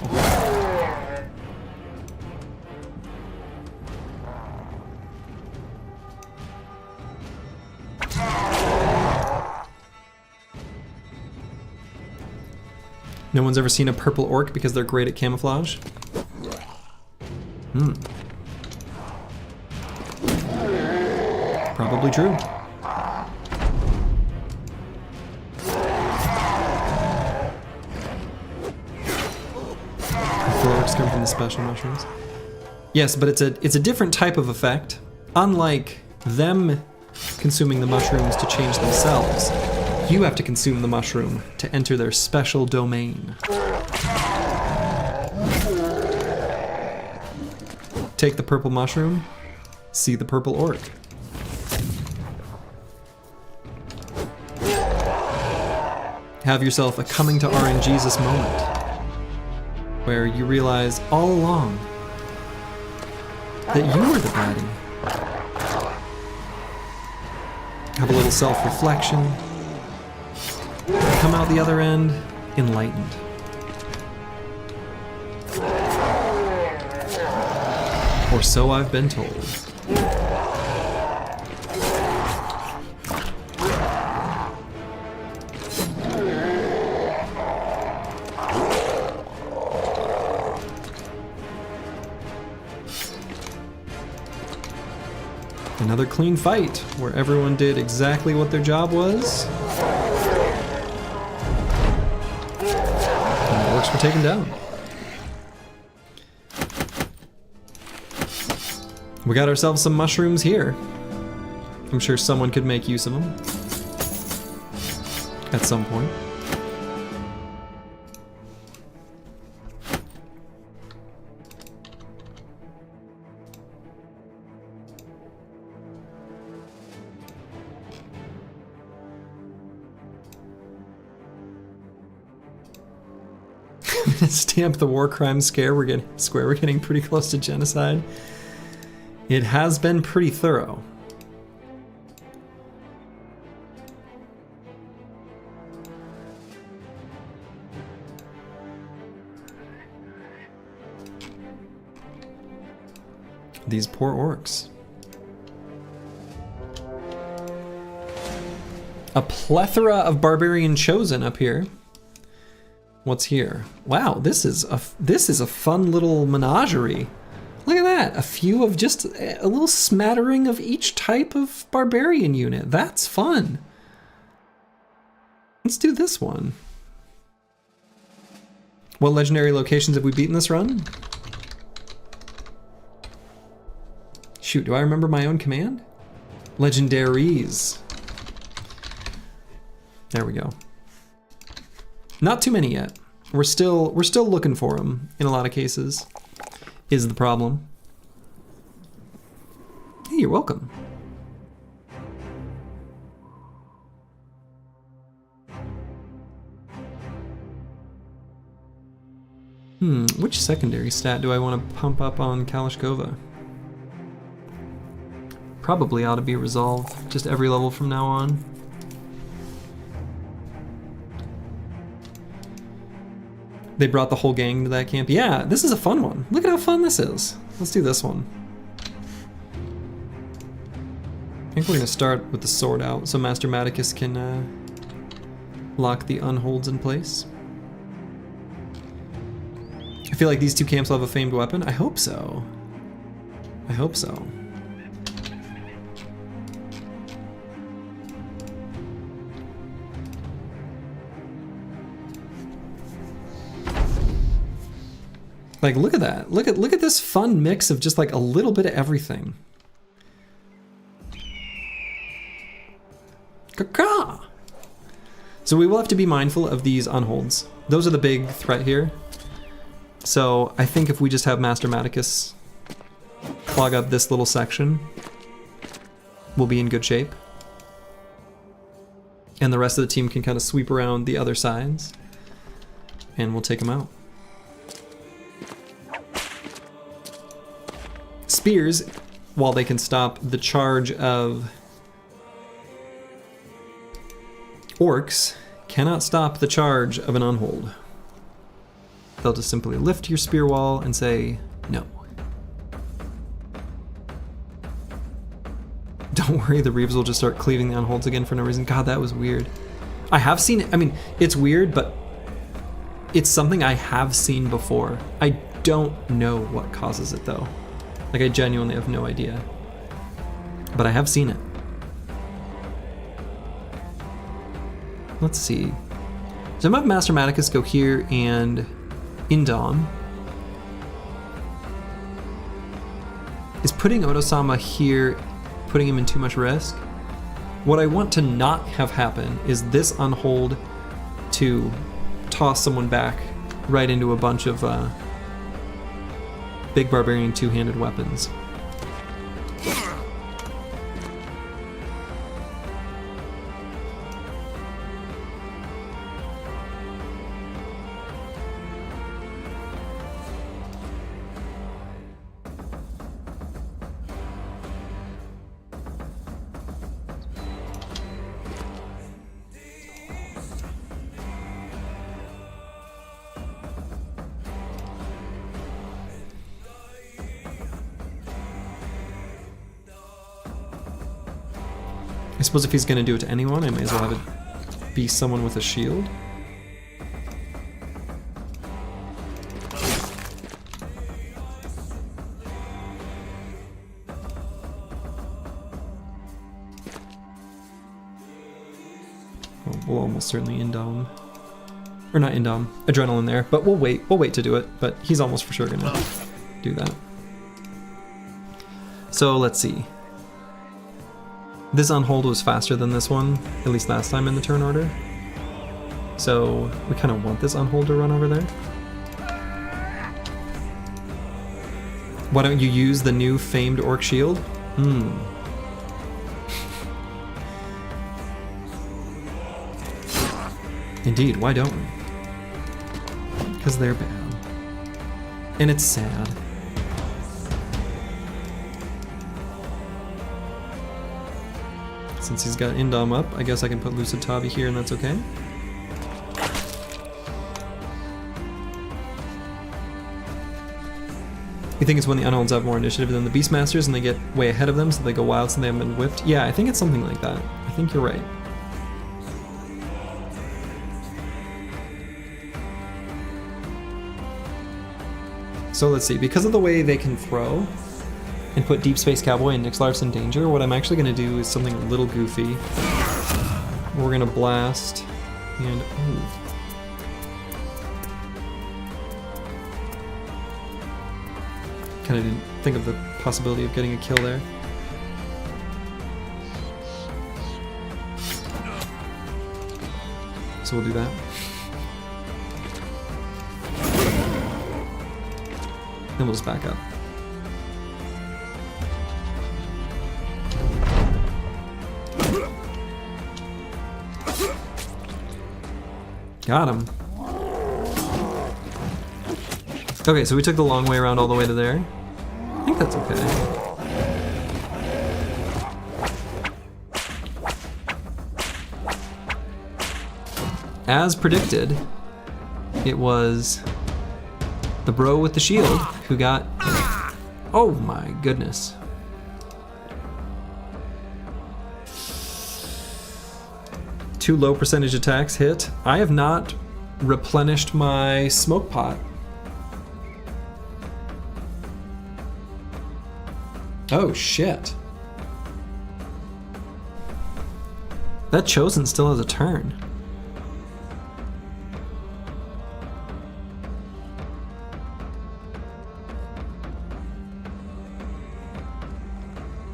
No one's ever seen a purple orc because they're great at camouflage? Probably true. Come from the special mushrooms. Yes, but it's a different type of effect. Unlike them consuming the mushrooms to change themselves, you have to consume the mushroom to enter their special domain. Take the purple mushroom, see the purple orc. Have yourself a coming to RNGesus moment, where you realize all along that you were the baddie. Have a little self-reflection, come out the other end enlightened. Or so I've been told. Another clean fight, where everyone did exactly what their job was. And the orcs were taken down. We got ourselves some mushrooms here. I'm sure someone could make use of them at some point. I'm gonna stamp the war crime scare. We're getting pretty close to genocide. It has been pretty thorough. These poor orcs. A plethora of barbarian chosen up here. What's here? Wow, this is a fun little menagerie. Look at that, a few of just a little smattering of each type of barbarian unit. That's fun. Let's do this one. What legendary locations have we beaten this run? Shoot, do I remember my own command? Legendaries. There we go. Not too many yet. We're still looking for them in a lot of cases. Is the problem. Hey, you're welcome. Which secondary stat do I want to pump up on Kalashkova? Probably ought to be resolved just every level from now on. They brought the whole gang to that camp. Yeah, this is a fun one. Look at how fun this is. Let's do this one. I think we're gonna start with the sword out so Master Maticus can lock the unholds in place. I feel like these two camps will have a famed weapon. I hope so. I hope so. Like, look at that. Look at this fun mix of just like a little bit of everything. Caca! So we will have to be mindful of these unholds. Those are the big threat here. So I think if we just have Master Maticus clog up this little section, we'll be in good shape. And the rest of the team can kind of sweep around the other sides, and we'll take them out. Spears, while they can stop the charge of orcs, cannot stop the charge of an unhold. They'll just simply lift your spear wall and say, no. Don't worry, the Reeves will just start cleaving the unholds again for no reason. God, that was weird. I have seen it. I mean, it's weird, but it's something I have seen before. I don't know what causes it though. Like, I genuinely have no idea. But I have seen it. Let's see. So I'm gonna have Master Maticus go here and Indom. Is putting Odo-sama here putting him in too much risk? What I want to not have happen is this unhold to toss someone back right into a bunch of big barbarian two-handed weapons. I suppose if he's gonna do it to anyone, I may as well have it be someone with a shield. Well, we'll almost certainly Indom. Or not Indom, Adrenaline there, but we'll wait to do it, but he's almost for sure gonna do that. So let's see. This unhold was faster than this one, at least last time in the turn order. So we kind of want this unhold to run over there. Why don't you use the new famed orc shield? Indeed, why don't we? Because they're bad. And it's sad. Since he's got Indom up, I guess I can put Lucid Tavi here and that's okay. You think it's when the Unholds have more initiative than the Beastmasters and they get way ahead of them so they go wild so they haven't been whipped? Yeah, I think it's something like that. I think you're right. So let's see, because of the way they can throw and put Deep Space Cowboy and Nixlarf's in danger, what I'm actually going to do is something a little goofy. We're going to blast and... Ooh. Kind of didn't think of the possibility of getting a kill there. So we'll do that. Then we'll just back up. Got him. Okay, so we took the long way around all the way to there. I think that's okay. As predicted, it was the bro with the shield who got... Oh my goodness. Two low percentage attacks hit. I have not replenished my smoke pot. Oh shit. That Chosen still has a turn.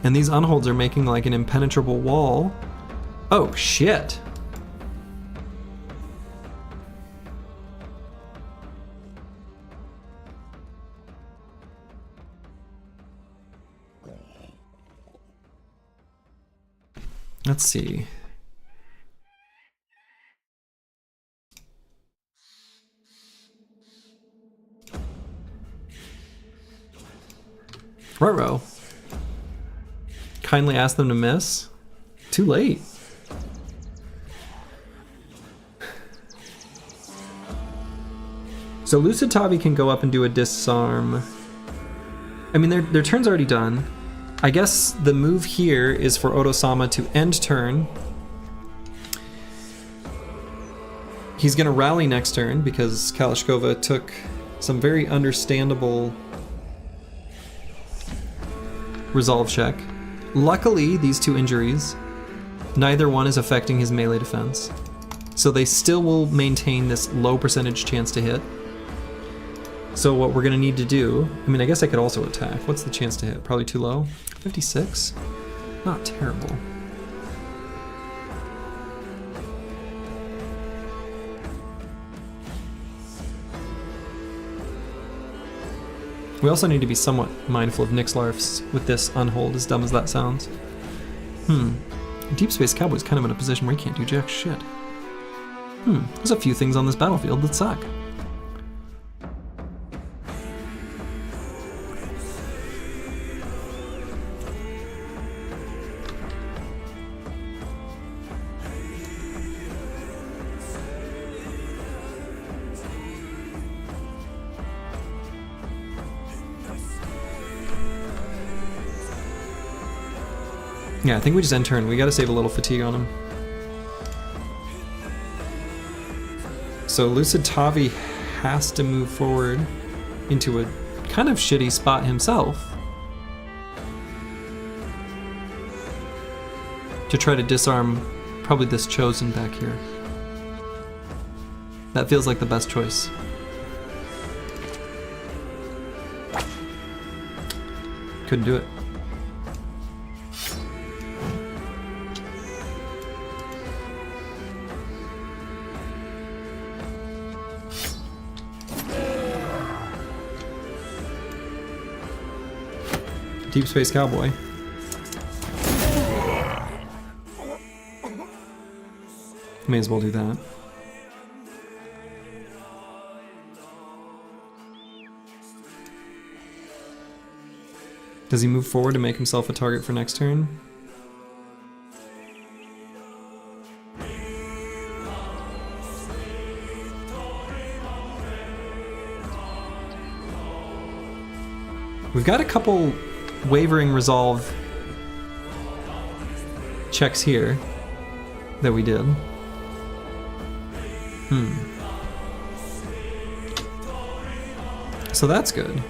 And these Unholds are making like an impenetrable wall. Oh shit. Let's see. Ruh-roh. Kindly ask them to miss. Too late. So Lucid Tavi can go up and do a disarm. I mean, their turn's already done. I guess the move here is for Oto-sama to end turn. He's gonna rally next turn because Kalashkova took some very understandable resolve check. Luckily, these two injuries, neither one is affecting his melee defense. So they still will maintain this low percentage chance to hit. So what we're gonna need to do, I mean, I guess I could also attack. What's the chance to hit? Probably too low? 56? Not terrible. We also need to be somewhat mindful of Nixlarfs with this Unhold, as dumb as that sounds. Deep Space Cowboy's kind of in a position where he can't do jack shit. There's a few things on this battlefield that suck. Yeah, I think we just end turn. We gotta save a little fatigue on him. So Lucid Tavi has to move forward into a kind of shitty spot himself to try to disarm probably this Chosen back here. That feels like the best choice. Couldn't do it. Deep Space Cowboy. May as well do that. Does he move forward to make himself a target for next turn? We've got a couple wavering resolve checks here that we did. So that's good.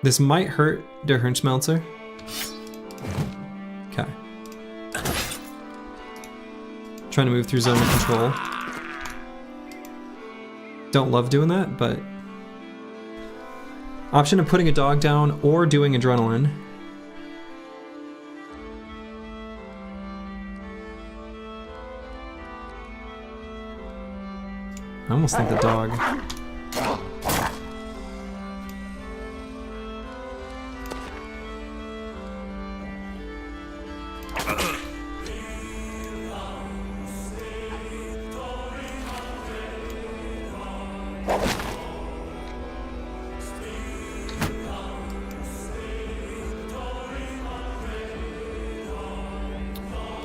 This might hurt der Hirnschmelzer. Okay. Trying to move through zone of control. Don't love doing that, but... Option of putting a dog down or doing adrenaline. I almost think the dog...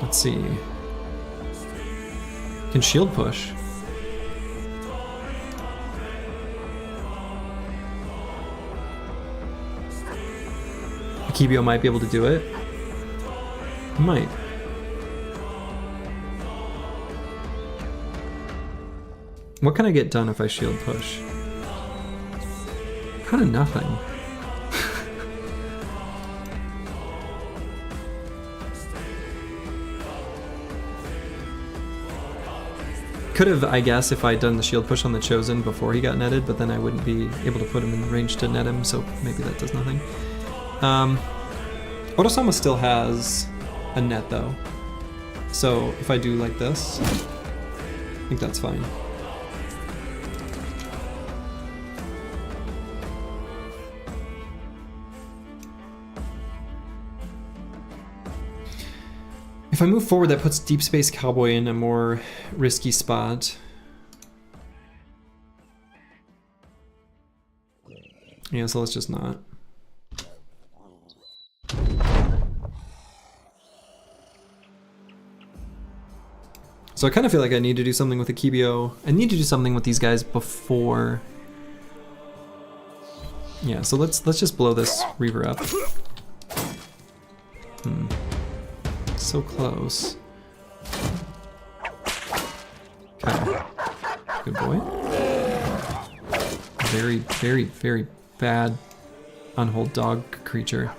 Let's see. Can shield push. Akibio might be able to do it. Might. What can I get done if I shield push? Kind of nothing. Could have, I guess, if I'd done the shield push on the Chosen before he got netted, but then I wouldn't be able to put him in range to net him, so maybe that does nothing. Otosama still has a net though, so if I do like this, I think that's fine. If I move forward, that puts Deep Space Cowboy in a more risky spot. Yeah, so let's just not. So I kind of feel like I need to do something with Akibio. I need to do something with these guys before... Yeah, so let's just blow this Reaver up. So close. Okay. Good boy. Very, very, very bad unhold dog creature.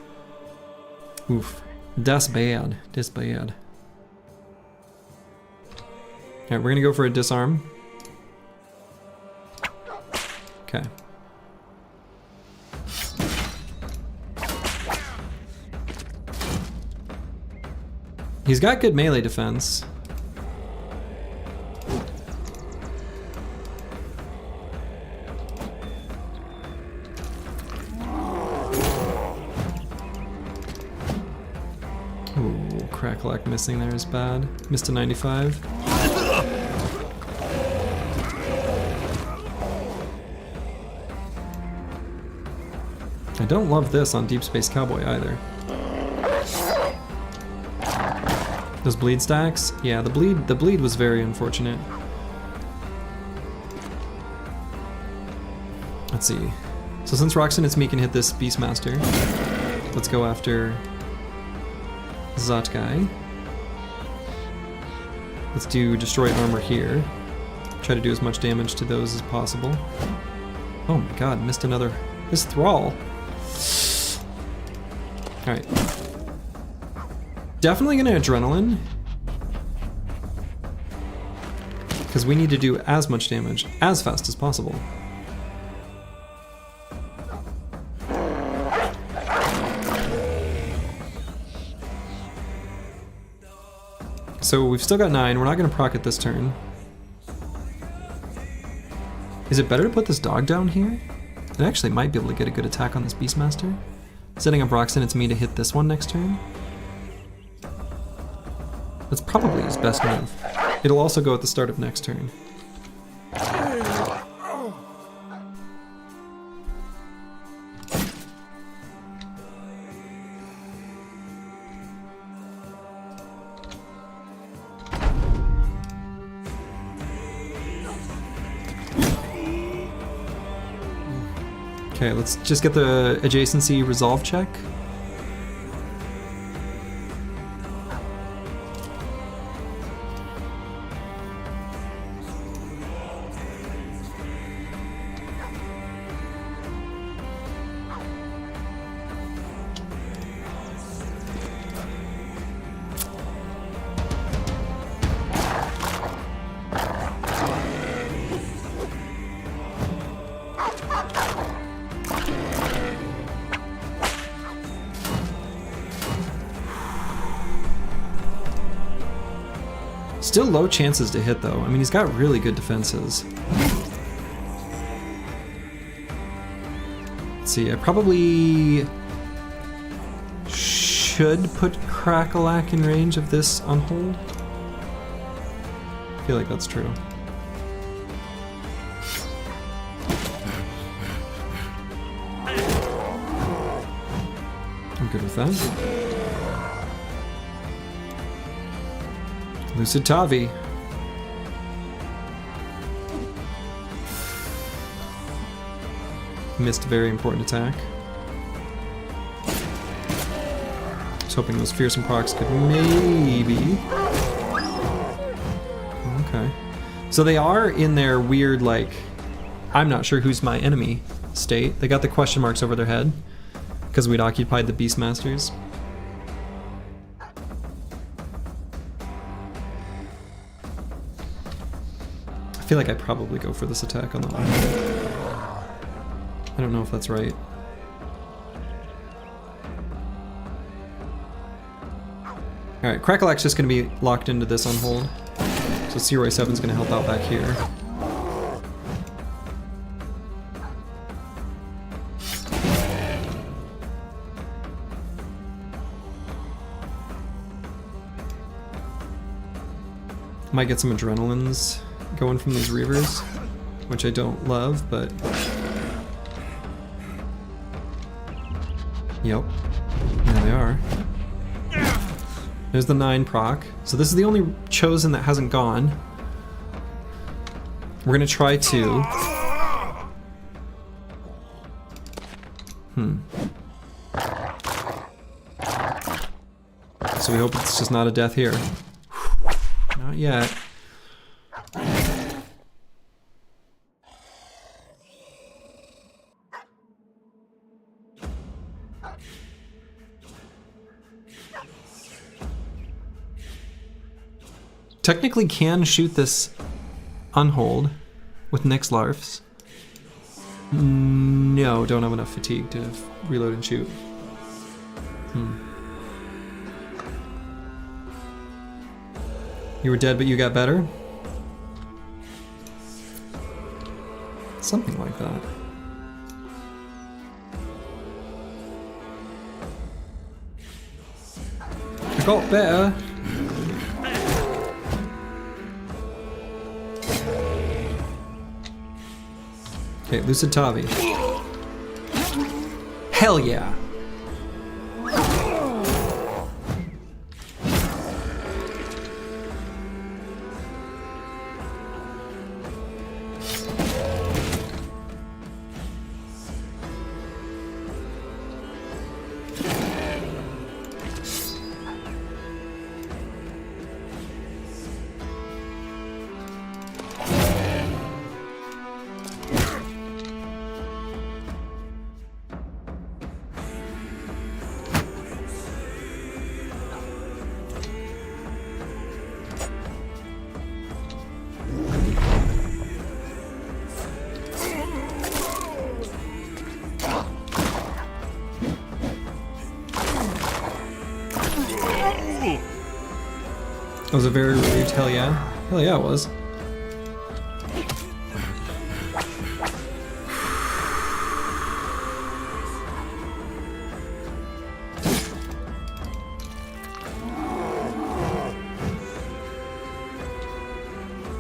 Oof. Das bad. Das bad. Alright, we're gonna go for a disarm. Okay. He's got good melee defense. Ooh, Cracklock missing there is bad. Missed a 95. I don't love this on Deep Space Cowboy either. Those bleed stacks? Yeah, the bleed was very unfortunate. Let's see. So since Roxanne and me can hit this Beastmaster, let's go after Zot guy. Let's do Destroy Armor here. Try to do as much damage to those as possible. Oh my god, missed another. This Thrall. Alright. Definitely gonna Adrenaline. Because we need to do as much damage as fast as possible. So we've still got 9, we're not gonna proc it this turn. Is it better to put this dog down here? It actually might be able to get a good attack on this Beastmaster. Setting up Roxanne, it's me to hit this one next turn. That's probably his best move. It'll also go at the start of next turn. Okay, let's just get the adjacency resolve check. Still low chances to hit though. I mean, he's got really good defenses. Let's see, I probably should put Crackalack in range of this on hold. I feel like that's true. I'm good with that. Lucid Tavi. Missed a very important attack. I was hoping those fearsome procs could maybe... Okay. So they are in their weird, like, I'm not sure who's my enemy state. They got the question marks over their head because we'd occupied the Beastmasters. I feel like I probably go for this attack on the one. I don't know if that's right. Alright, Crackalack's just going to be locked into this on hold. So Searoy 7's going to help out back here. Might get some adrenalines going from these Reavers, which I don't love, but... Yep. There they are. There's the 9 proc. So this is the only chosen that hasn't gone. We're gonna try to... So we hope it's just not a death here. Not yet. Technically can shoot this unhold with Nyx Larfs. No, don't have enough fatigue to reload and shoot. You were dead but you got better? Something like that. I got better. Okay, Lucid Tavi. Hell yeah! That was a very rude hell yeah. Hell yeah, it was.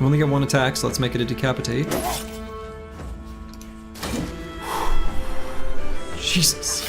We only get one attack, so let's make it a decapitate. Jesus.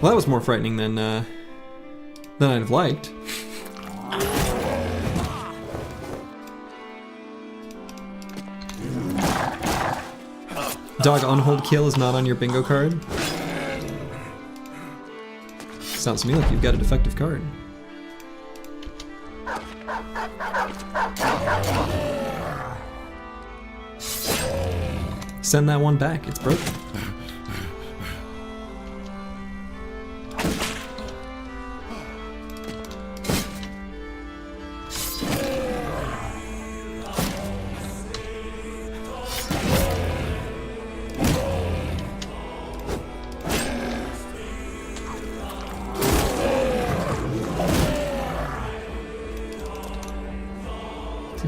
Well, that was more frightening than I'd have liked. Dog on hold kill is not on your bingo card. Sounds to me like you've got a defective card. Send that one back, it's broken.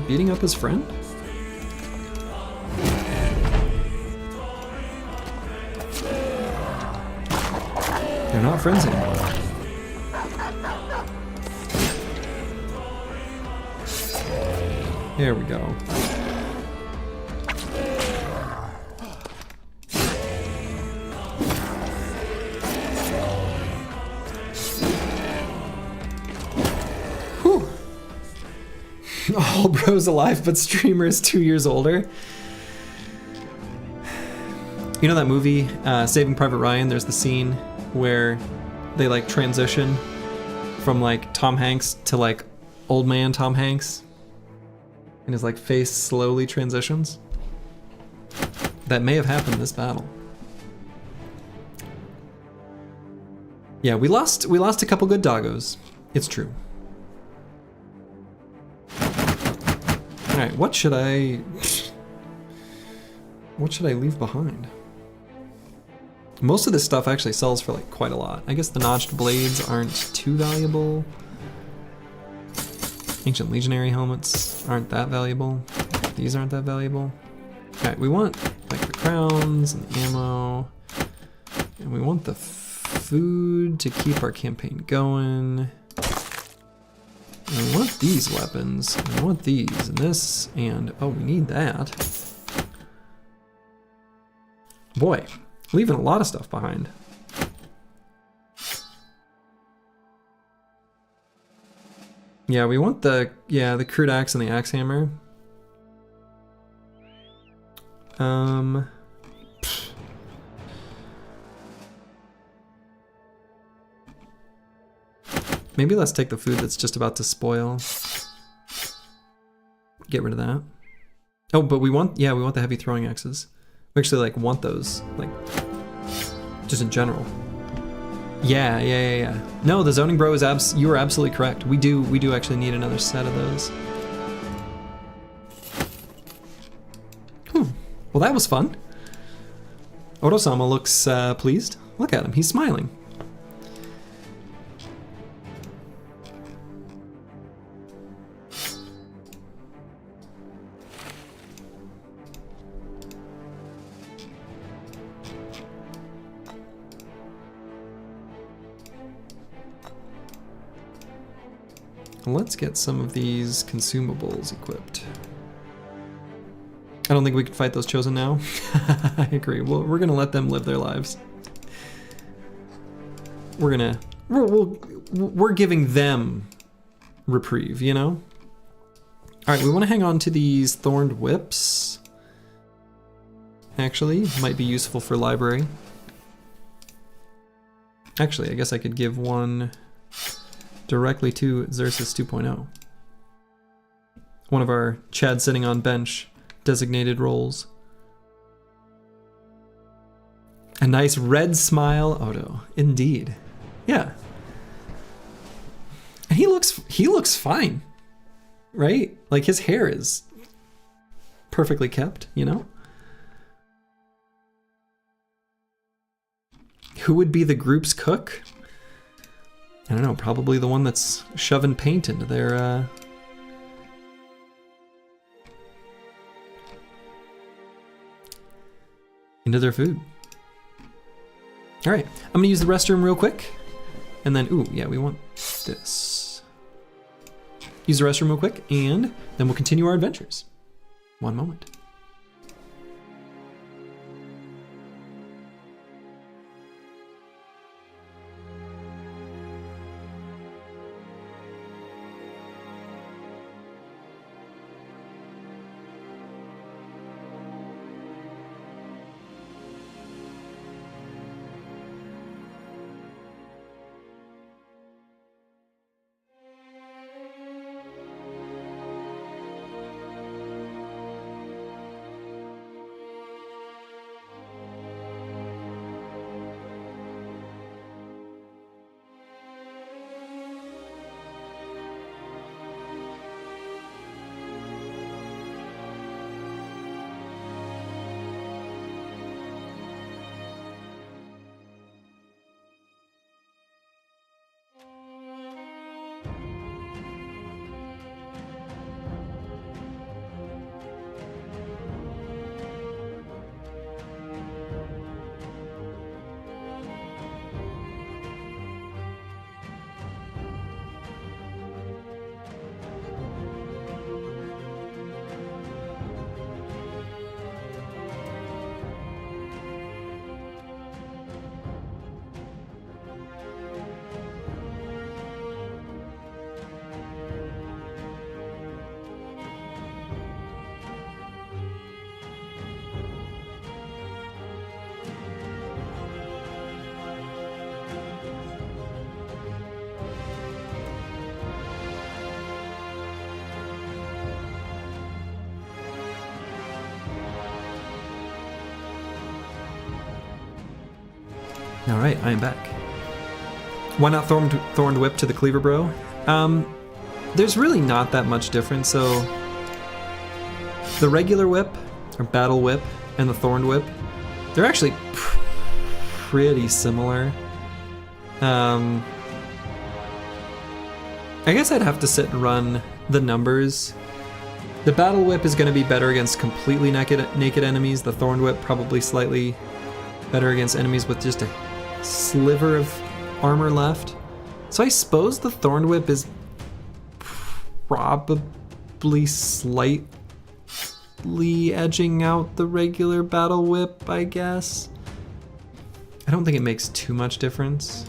Beating up his friend? They're not friends anymore. There we go. All bro's alive, but streamer is 2 years older. You know that movie, Saving Private Ryan? There's the scene where they like transition from like Tom Hanks to like old man Tom Hanks, and his like face slowly transitions. That may have happened in this battle. Yeah, we lost a couple good doggos. It's true. Alright, what should I leave behind? Most of this stuff actually sells for like quite a lot. I guess the notched blades aren't too valuable. Ancient Legionary helmets aren't that valuable. These aren't that valuable. Alright, we want like the crowns and the ammo. And we want the food to keep our campaign going. And we want these weapons, and we want these, and this, and oh, we need that. Boy, leaving a lot of stuff behind. Yeah, we want the crude axe and the axe hammer. Maybe let's take the food that's just about to spoil. Get rid of that. Oh, but we want the heavy throwing axes. We actually like want those, like, just in general. Yeah. No, the zoning bro is you are absolutely correct. We do actually need another set of those. Well, that was fun. Oto-sama looks pleased. Look at him, he's smiling. let's get some of these consumables equipped. I don't think we can fight those chosen now. I agree. Well, we're gonna let them live their lives. We're giving them reprieve, you know? All right, we want to hang on to these thorned whips. Actually, might be useful for library. Actually, I guess I could give one directly to Xerxes 2.0. One of our Chad sitting on bench designated roles. A nice red smile, Odo. Indeed. Yeah. And he looks fine. Right? Like his hair is perfectly kept, you know? Who would be the group's cook? I don't know, probably the one that's shoving paint into their food. All right, I'm gonna use the restroom real quick. And then, ooh, yeah, we want this. Use the restroom real quick, and then we'll continue our adventures. One moment. All right, I am back. Why not Thorned Whip to the Cleaver Bro? There's really not that much difference. So the regular whip, or battle whip, and the Thorned Whip, they're actually pretty similar. I guess I'd have to sit and run the numbers. The battle whip is going to be better against completely naked enemies. The Thorned Whip probably slightly better against enemies with just a sliver of armor left. So I suppose the Thorned Whip is probably slightly edging out the regular battle whip, I guess. I don't think it makes too much difference.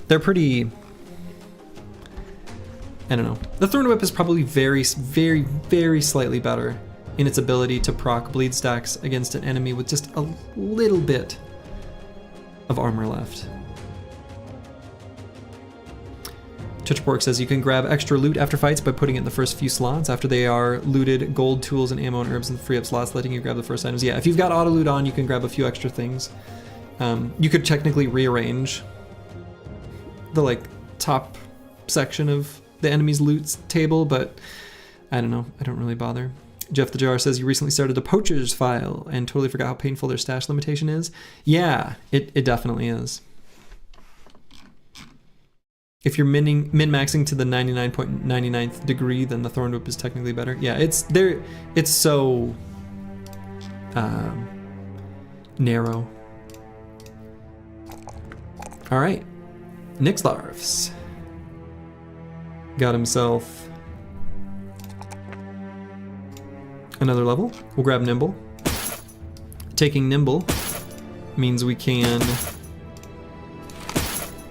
They're pretty, I don't know. The Thorned Whip is probably very, very, very slightly better in its ability to proc bleed stacks against an enemy with just a little bit of armor left. Chichborg says you can grab extra loot after fights by putting it in the first few slots. After they are looted, gold, tools, and ammo and herbs and free up slots, letting you grab the first items. Yeah, if you've got auto loot on, you can grab a few extra things. You could technically rearrange the top section of the enemy's loot table, but I don't know. I don't really bother. Jeff the Jar says you recently started a poacher's file and totally forgot how painful their stash limitation is. Yeah, it definitely is. If you're min-maxing to the 99.99th degree, then the Thorned Whip is technically better. Yeah, it's so narrow. All right, Nixlarfs got himself another level. We'll grab Nimble. Taking Nimble means we can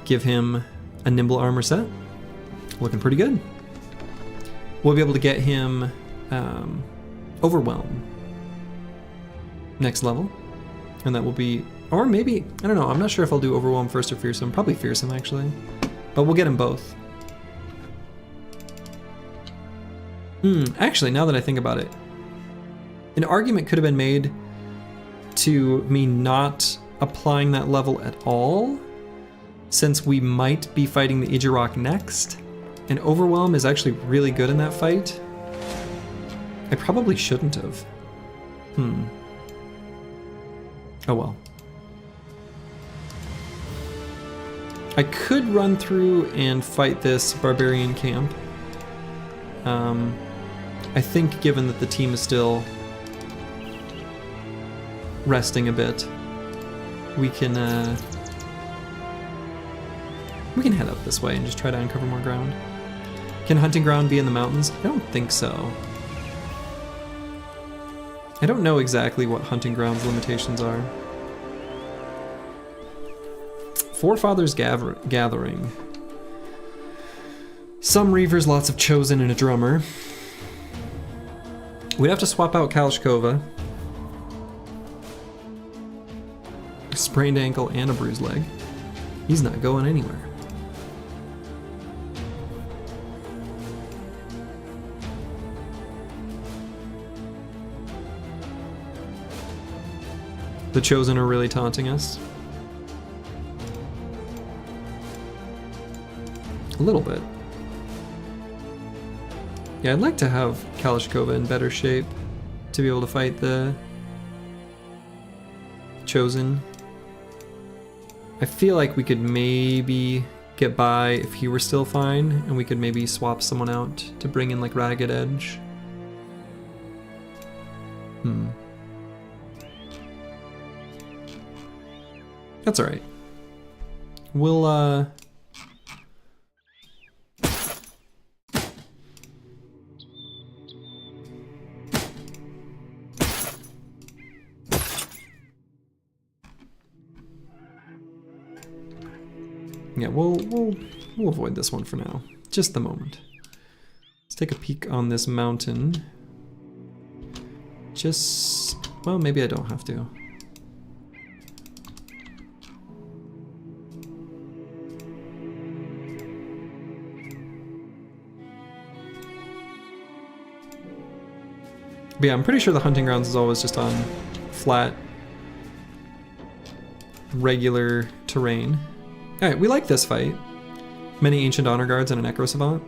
give him a Nimble armor set. Looking pretty good. We'll be able to get him Overwhelm next level. And that will be, or maybe, I don't know, I'm not sure if I'll do Overwhelm first or Fearsome. Probably Fearsome, actually. But we'll get them both. Actually, now that I think about it, an argument could have been made to me not applying that level at all, since we might be fighting the Ijirok next, and Overwhelm is actually really good in that fight. I probably shouldn't have. Oh well. I could run through and fight this barbarian camp. I think given that the team is still resting a bit, we can head up this way and just try to uncover more ground. Can hunting ground be in the mountains? I don't think so. I don't know exactly what hunting ground's limitations are. Forefathers Gathering. Some Reavers, lots of Chosen, and a Drummer. We'd have to swap out Kalashkova. Sprained ankle and a bruised leg. He's not going anywhere. The Chosen are really taunting us. A little bit. Yeah, I'd like to have Kalashkova in better shape to be able to fight the Chosen. I feel like we could maybe get by if he were still fine, and we could maybe swap someone out to bring in like Ragged Edge. That's alright. We'll yeah, we'll avoid this one for now. Just the moment. Let's take a peek on this mountain. Just, well, maybe I don't have to. But yeah, I'm pretty sure the hunting grounds is always just on flat, regular terrain. Alright, we like this fight. Many Ancient Honor Guards and an Necro Savant.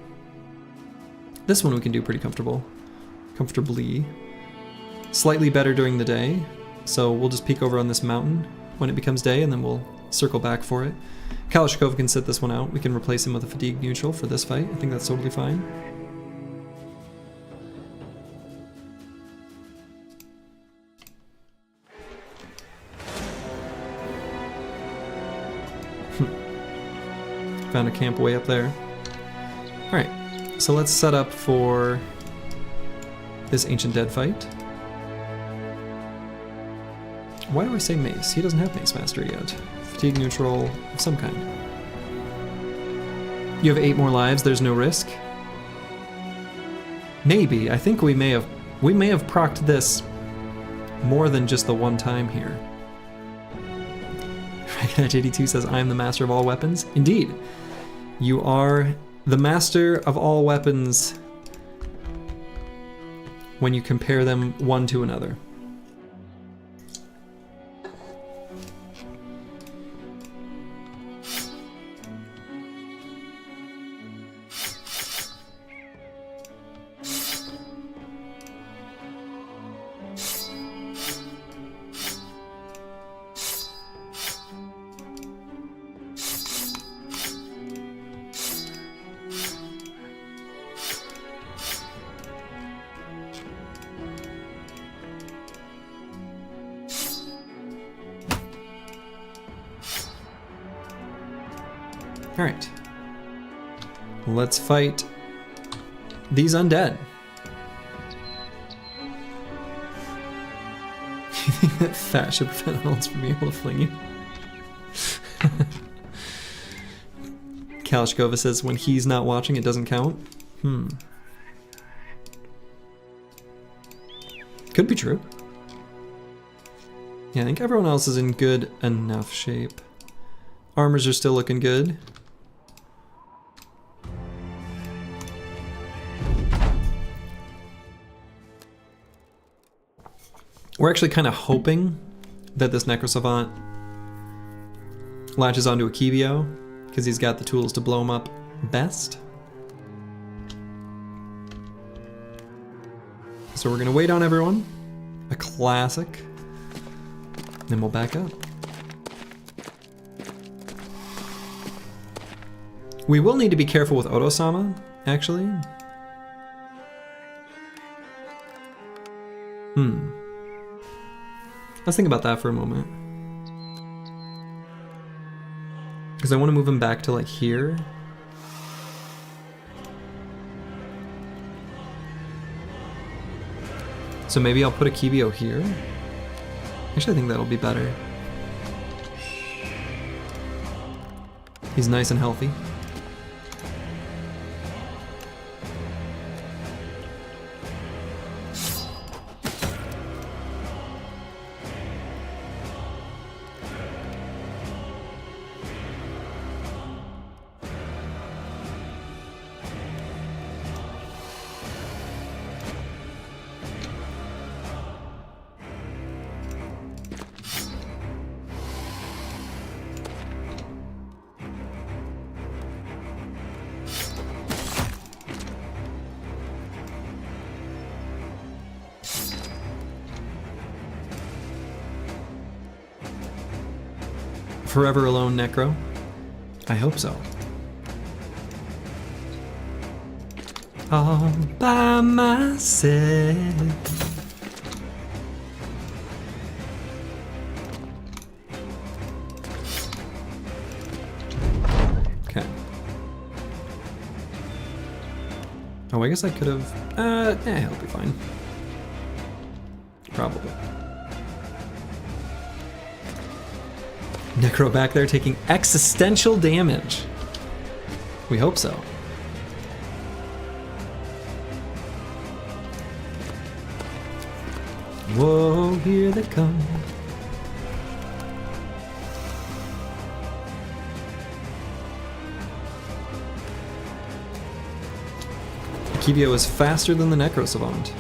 This one we can do pretty comfortably. Slightly better during the day, so we'll just peek over on this mountain when it becomes day, and then we'll circle back for it. Kalashkov can sit this one out. We can replace him with a fatigue neutral for this fight. I think that's totally fine. Found a camp way up there. Alright, so let's set up for this Ancient Dead fight. Why do I say Mace? He doesn't have Mace Mastery yet. Fatigue neutral of some kind. You have 8 more lives, there's no risk. Maybe. I think we may have procced this more than just the one time here. JD2 says, I am the master of all weapons. Indeed. You are the master of all weapons when you compare them one to another. Alright. Let's fight these undead. You think that fat should prevent Reynolds from being able to fling you? Kalashkova says when he's not watching, it doesn't count. Could be true. Yeah, I think everyone else is in good enough shape. Armors are still looking good. We're actually kind of hoping that this Necrosavant latches onto a Kibio, because he's got the tools to blow him up best. So we're gonna wait on everyone. A classic. Then we'll back up. We will need to be careful with Oto-sama, actually. Let's think about that for a moment. Because I want to move him back to like here. So maybe I'll put a Kibio here. Actually, I think that'll be better. He's nice and healthy. Forever alone, Necro? I hope so. All by myself. Okay. Oh, I guess I could have... it'll be fine. Probably. Necro back there taking existential damage. We hope so. Whoa, here they come. Kibio is faster than the Necrosavant.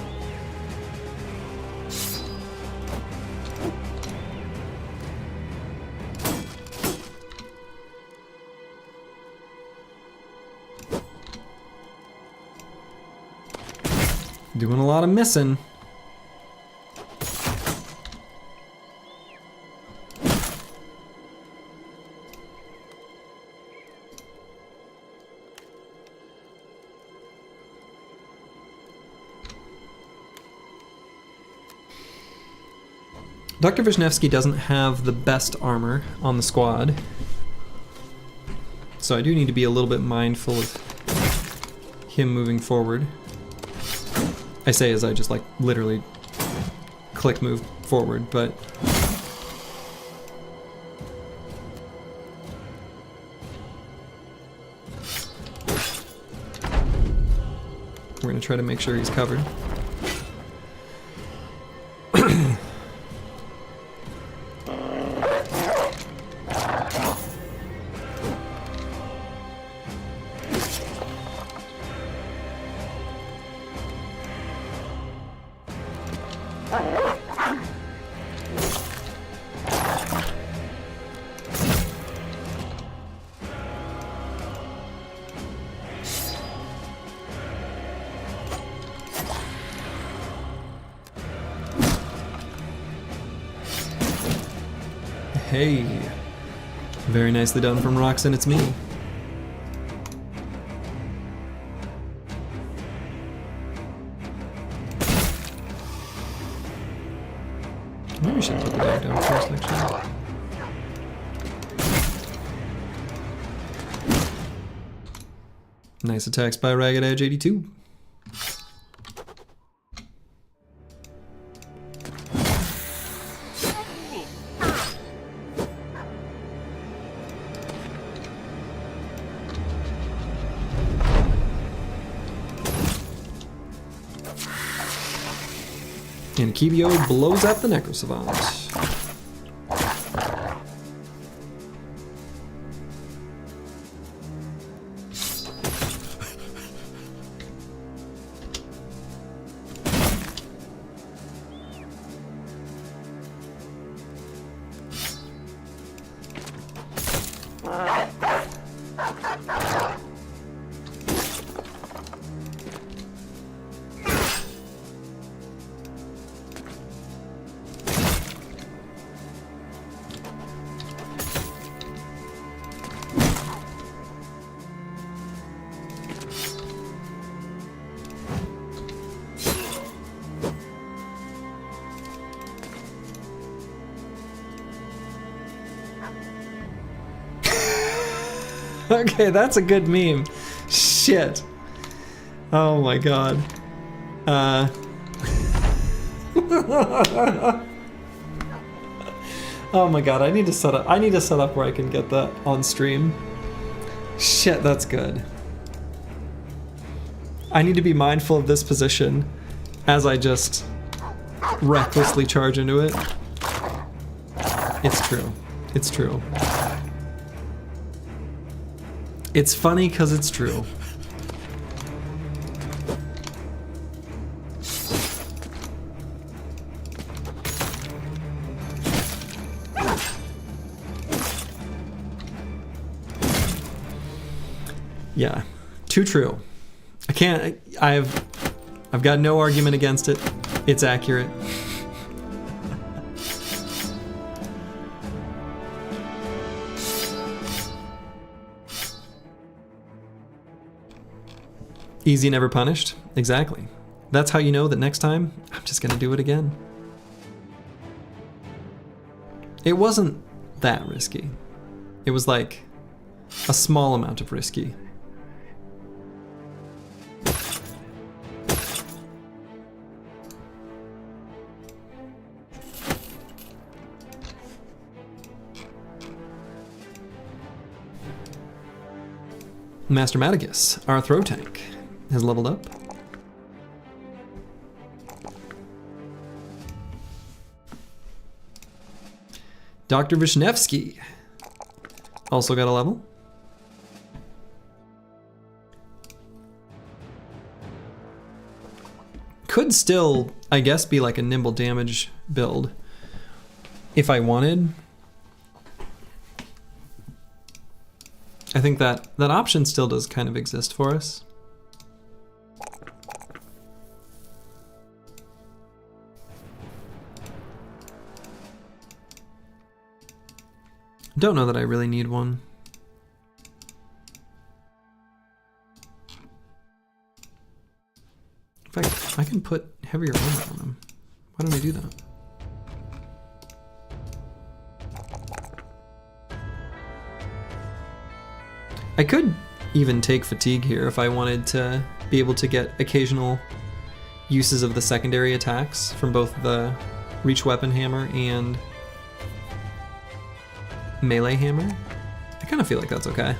Doing a lot of missing. Dr. Wisniewski doesn't have the best armor on the squad, so I do need to be a little bit mindful of him moving forward. I say as I just like literally click move forward, but we're gonna try to make sure he's covered. Hey, very nicely done from Roxanne, it's me. Maybe we should put the dog down first, actually. Nice attacks by Ragged Edge 82. And Kibio blows up the Necrosavant. Okay, that's a good meme. Shit. Oh my god. Oh my god, I need to set up where I can get that on stream. Shit, that's good. I need to be mindful of this position as I just recklessly charge into it. It's true. It's true. It's funny because it's true. Yeah, too true. I can't, I've got no argument against it. It's accurate. Easy, never punished. Exactly. That's how you know that next time, I'm just gonna do it again. It wasn't that risky. It was like a small amount of risky. Master Matagus, our throw tank, has leveled up. Dr. Vishnevsky also got a level. Could still, I guess, be like a nimble damage build if I wanted. I think that option still does kind of exist for us. Don't know that I really need one. In fact, I can put heavier armor on him. Why don't I do that? I could even take fatigue here if I wanted to be able to get occasional uses of the secondary attacks from both the reach weapon hammer and melee hammer. I kind of feel like that's okay.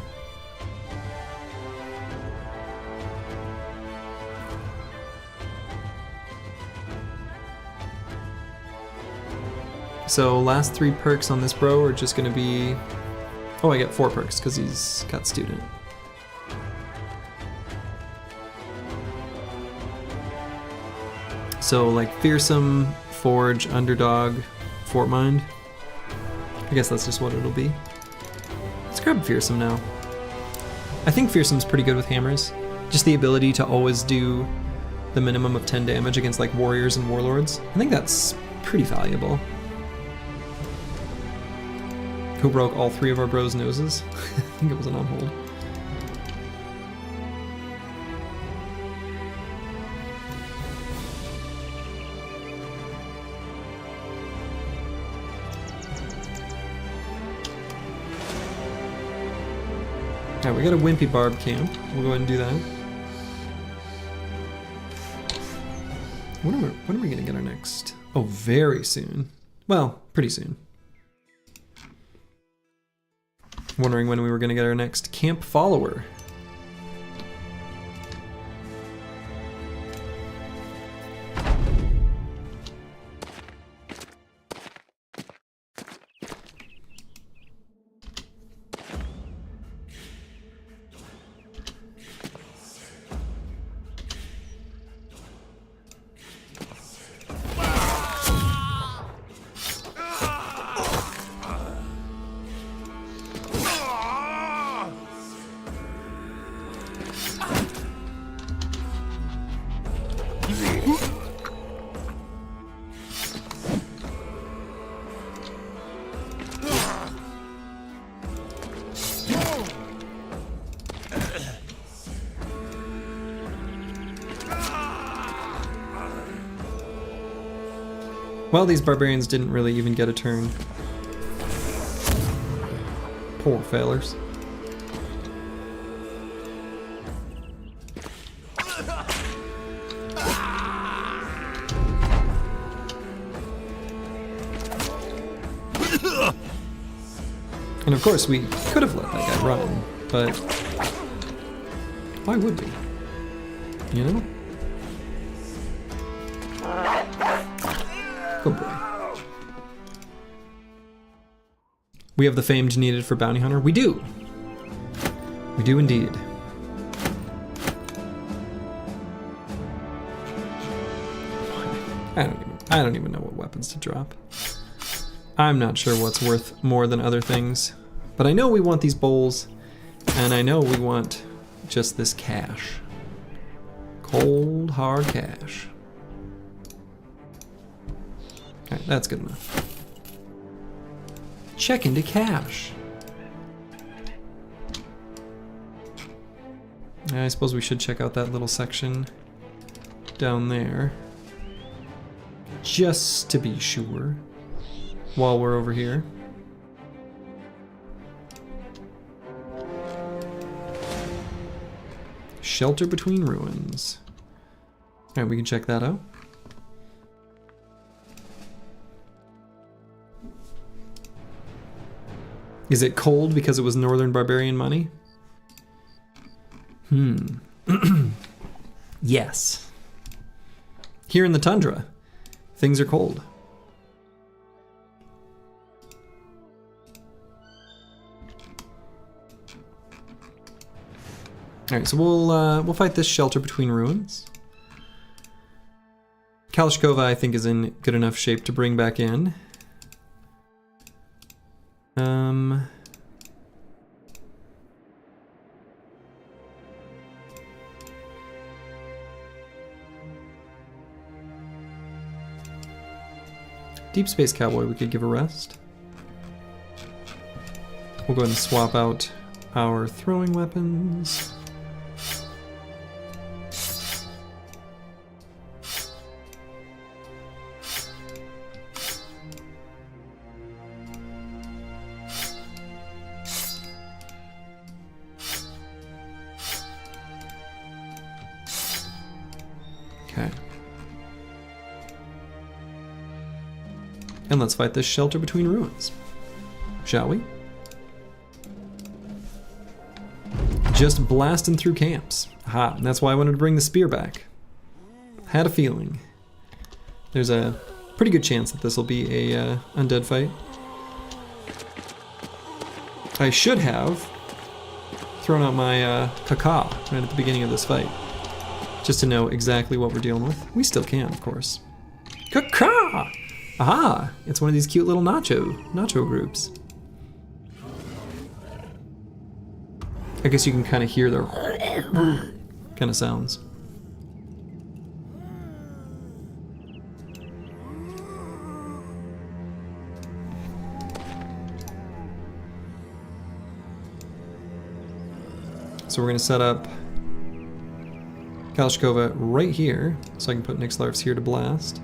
So last 3 perks on this bro are just gonna be, oh, I get 4 perks because he's got student. So like fearsome, forge, underdog, fort mind. I guess that's just what it'll be. Let's grab fearsome now. I think fearsome's pretty good with hammers. Just the ability to always do the minimum of 10 damage against like warriors and warlords. I think that's pretty valuable. Who broke all 3 of our bros' noses? I think it was an on hold. Alright, we got a Wimpy Barb camp. We'll go ahead and do that. When are we gonna get our next? Oh, very soon. Well, pretty soon. Wondering when we were gonna get our next camp follower. Well, these barbarians didn't really even get a turn. Poor failers. And of course, we could have let that guy run, but why would we? You know? Good boy. We have the famed needed for bounty hunter. We do. We do indeed. I don't even know what weapons to drop. I'm not sure what's worth more than other things, but I know we want these bowls, and I know we want just this cash. Cold, hard cash. Alright, that's good enough. Check into cash. I suppose we should check out that little section down there, just to be sure, while we're over here. Shelter between ruins. Alright, we can check that out. Is it cold because it was Northern Barbarian money? Yes. Here in the tundra, things are cold. All right, so we'll fight this shelter between ruins. Kalashkova, I think, is in good enough shape to bring back in. Deep Space Cowboy we could give a rest. We'll go ahead and swap out our throwing weapons. Okay. And let's fight this shelter between ruins, shall we? Just blasting through camps. Aha, and that's why I wanted to bring the spear back. Had a feeling. There's a pretty good chance that this will be a undead fight. I should have thrown out my caca right at the beginning of this fight, just to know exactly what we're dealing with. We still can, of course. Caca! Aha! It's one of these cute little nacho groups. I guess you can kind of hear their kind of sounds. So we're going to set up Kalashkova right here, so I can put Nixlarfs here to blast.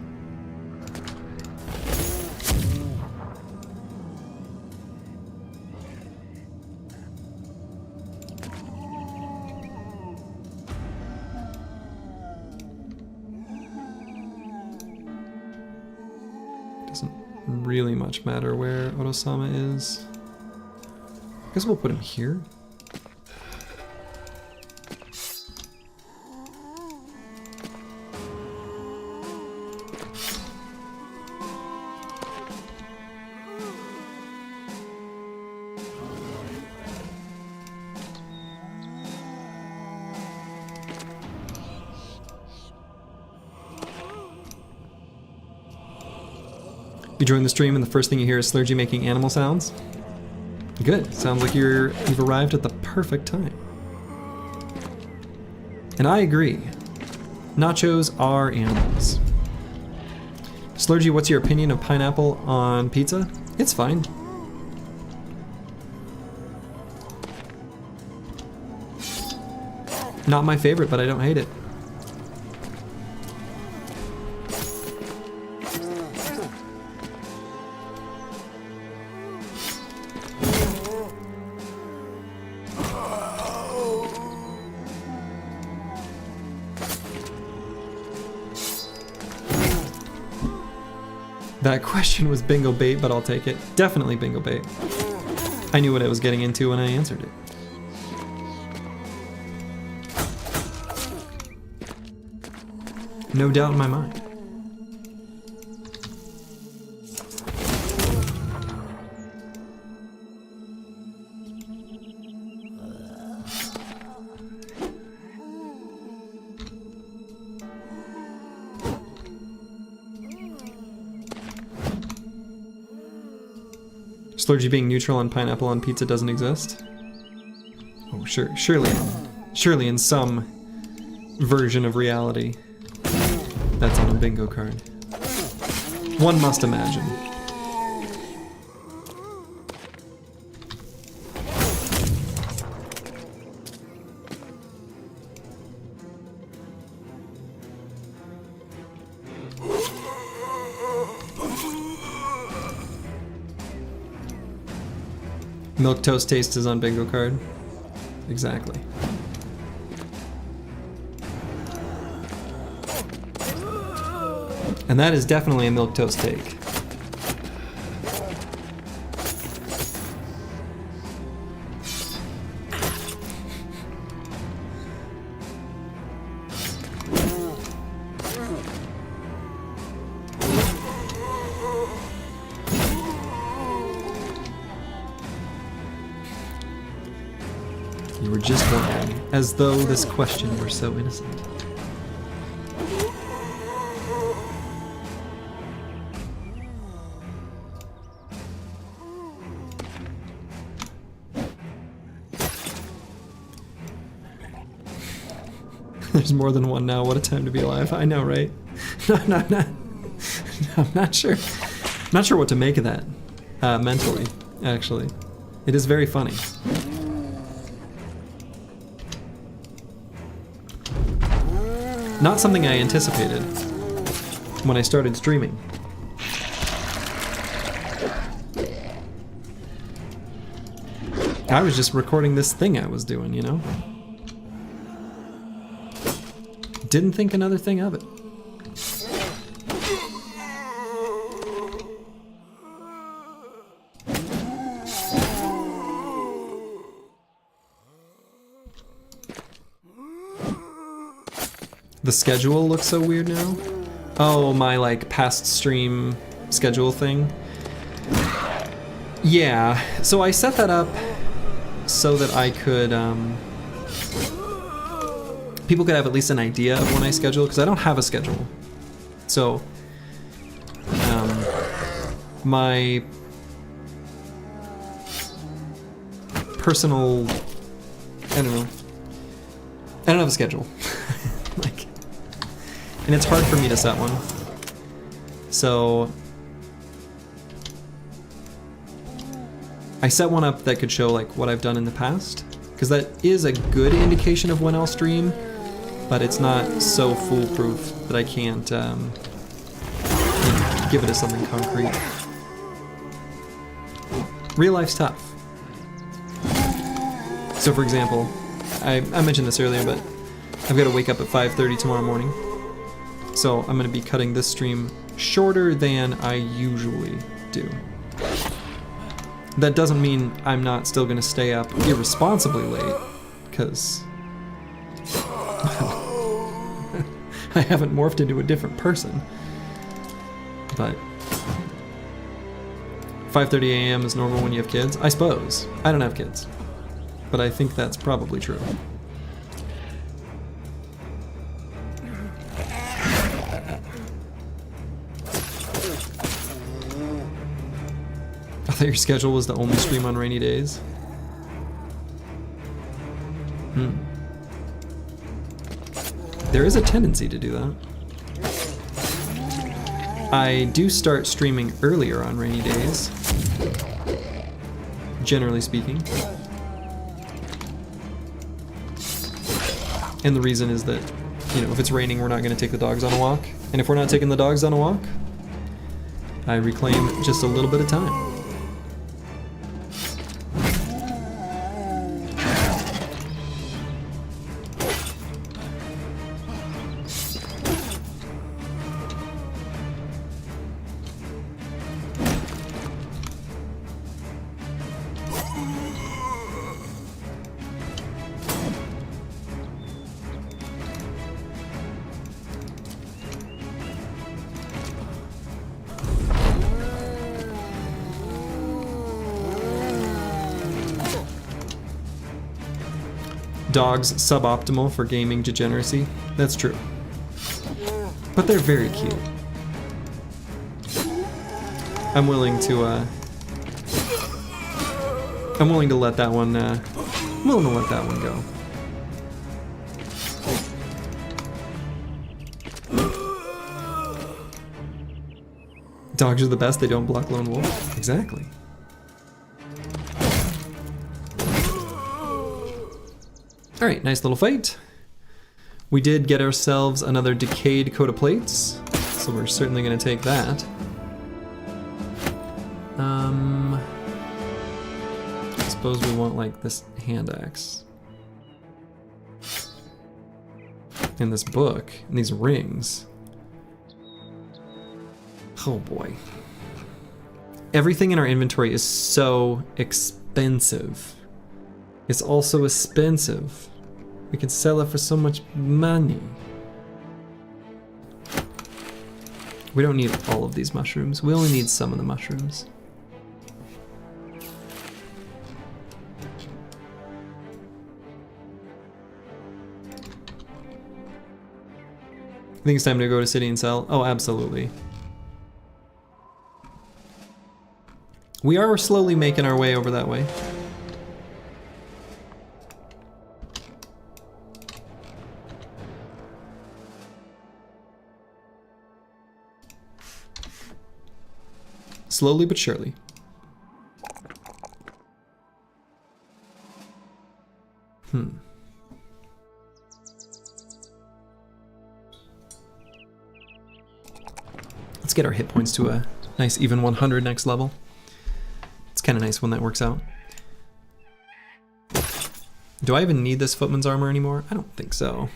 really much matter where Otosama is. I guess we'll put him here. You join the stream and the first thing you hear is Slurgi making animal sounds. Good. Sounds like you've arrived at the perfect time. And I agree. Nachos are animals. Slurgi, what's your opinion of pineapple on pizza? It's fine. Not my favorite, but I don't hate it. That question was bingo bait, but I'll take it. Definitely bingo bait. I knew what I was getting into when I answered it. No doubt in my mind. Slurgi being neutral on pineapple on pizza doesn't exist? Oh, sure. Surely in some version of reality, that's on a bingo card. One must imagine. Milk toast taste is on bingo card. Exactly. And that is definitely a milk toast take. You were just wondering, as though this question were so innocent. There's more than one now. What a time to be alive. I know, right? No, I'm not sure. Not sure what to make of that, mentally, actually. It is very funny. Not something I anticipated when I started streaming. I was just recording this thing I was doing, you know? Didn't think another thing of it. The schedule looks so weird now. Oh, my like past stream schedule thing. Yeah, so I set that up so that I could, people could have at least an idea of when I schedule, because I don't have a schedule. So, my personal, I don't have a schedule. Like, and it's hard for me to set one. So, I set one up that could show like what I've done in the past, because that is a good indication of when I'll stream, but it's not so foolproof that I can't give it as something concrete. Real life's tough. So for example, I mentioned this earlier, but I've got to wake up at 5:30 tomorrow morning. So I'm going to be cutting this stream shorter than I usually to. That doesn't mean I'm not still going to stay up irresponsibly late, because I haven't morphed into a different person. But 5:30 a.m. is normal when you have kids? I suppose. I don't have kids. But I think that's probably true. I thought your schedule was to only stream on rainy days. There is a tendency to do that. I do start streaming earlier on rainy days, generally speaking. And the reason is that, you know, if it's raining, we're not going to take the dogs on a walk. And if we're not taking the dogs on a walk, I reclaim just a little bit of time. Dogs suboptimal for gaming degeneracy. That's true. But they're very cute. I'm willing to let that one go. Dogs are the best, they don't block lone wolf. Exactly. Alright, nice little fight. We did get ourselves another decayed coat of plates, so we're certainly going to take that. I suppose we want like this hand axe. And this book, and these rings. Oh boy. Everything in our inventory is so expensive. It's also expensive. We can sell it for so much money. We don't need all of these mushrooms. We only need some of the mushrooms. I think it's time to go to city and sell. Oh, absolutely. We are slowly making our way over that way. Slowly but surely. Let's get our hit points to a nice even 100 next level. It's kind of nice when that works out. Do I even need this footman's armor anymore? I don't think so.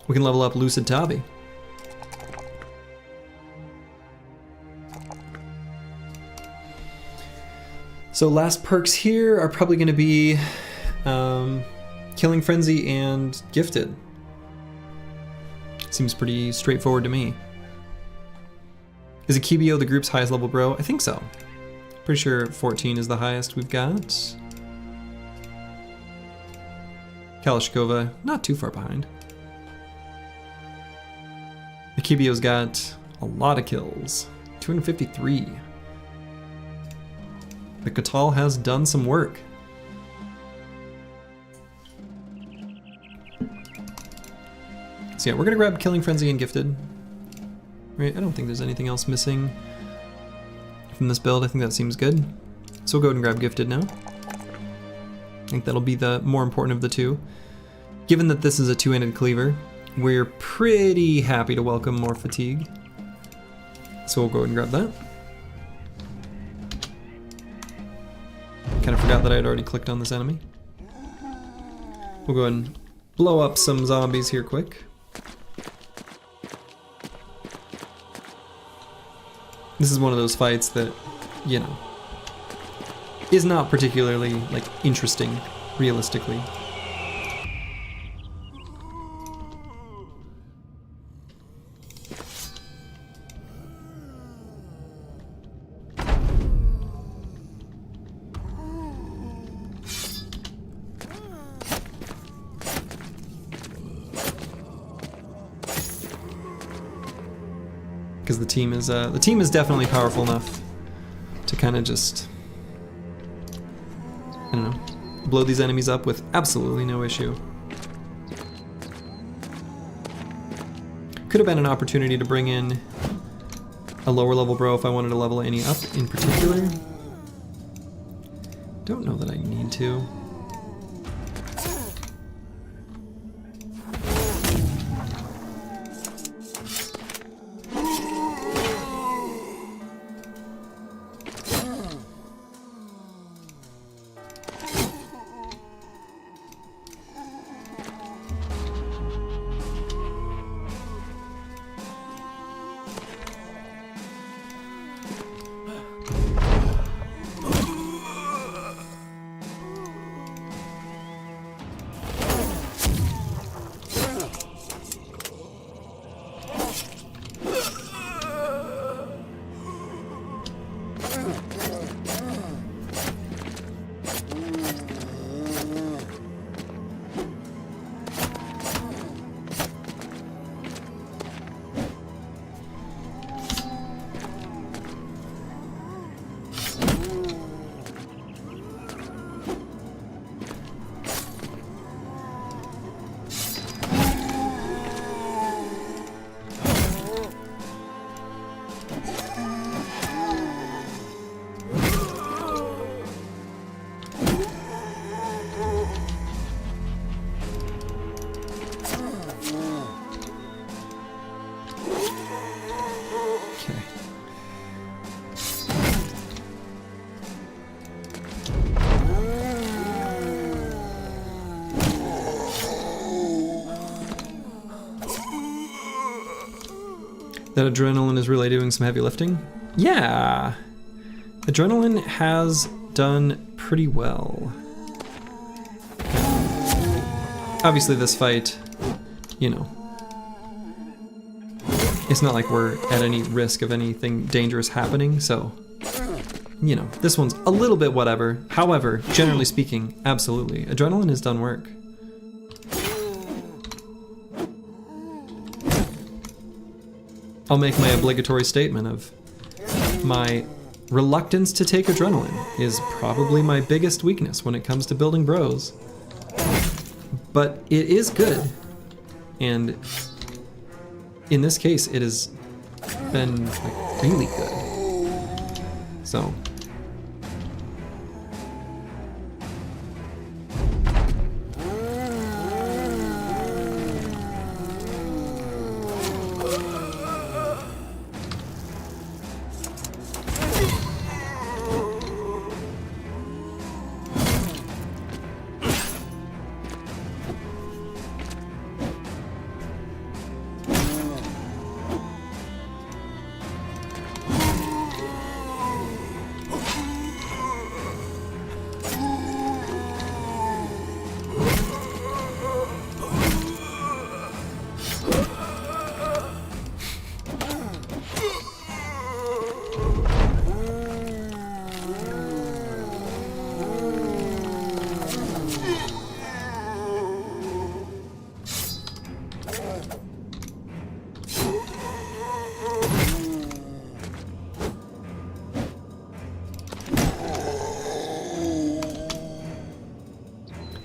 We can level up Lucid Tavi. So last perks here are probably going to be Killing Frenzy and Gifted. Seems pretty straightforward to me. Is Akibio the group's highest level bro? I think so. Pretty sure 14 is the highest we've got. Kalashnikova, not too far behind. Akibio's got a lot of kills. 253. The Katal has done some work. So yeah, we're gonna grab Killing Frenzy and Gifted. Right, I don't think there's anything else missing from this build. I think that seems good. So we'll go ahead and grab Gifted now. I think that'll be the more important of the two. Given that this is a two-handed cleaver, we're pretty happy to welcome more fatigue. So we'll go ahead and grab that. Kind of forgot that I had already clicked on this enemy. We'll go ahead and blow up some zombies here quick. This is one of those fights that, you know, is not particularly, like, interesting, realistically. Because the team is definitely powerful enough to kind of just, I don't know, blow these enemies up with absolutely no issue. Could have been an opportunity to bring in a lower level bro if I wanted to level any up in particular. Don't know that I need to. That adrenaline is really doing some heavy lifting? Yeah! Adrenaline has done pretty well. Obviously this fight, you know, it's not like we're at any risk of anything dangerous happening, so, you know, this one's a little bit whatever. However, generally speaking, absolutely. Adrenaline has done work. I'll make my obligatory statement of my reluctance to take adrenaline is probably my biggest weakness when it comes to building bros. But it is good. And in this case, it has been like really good. So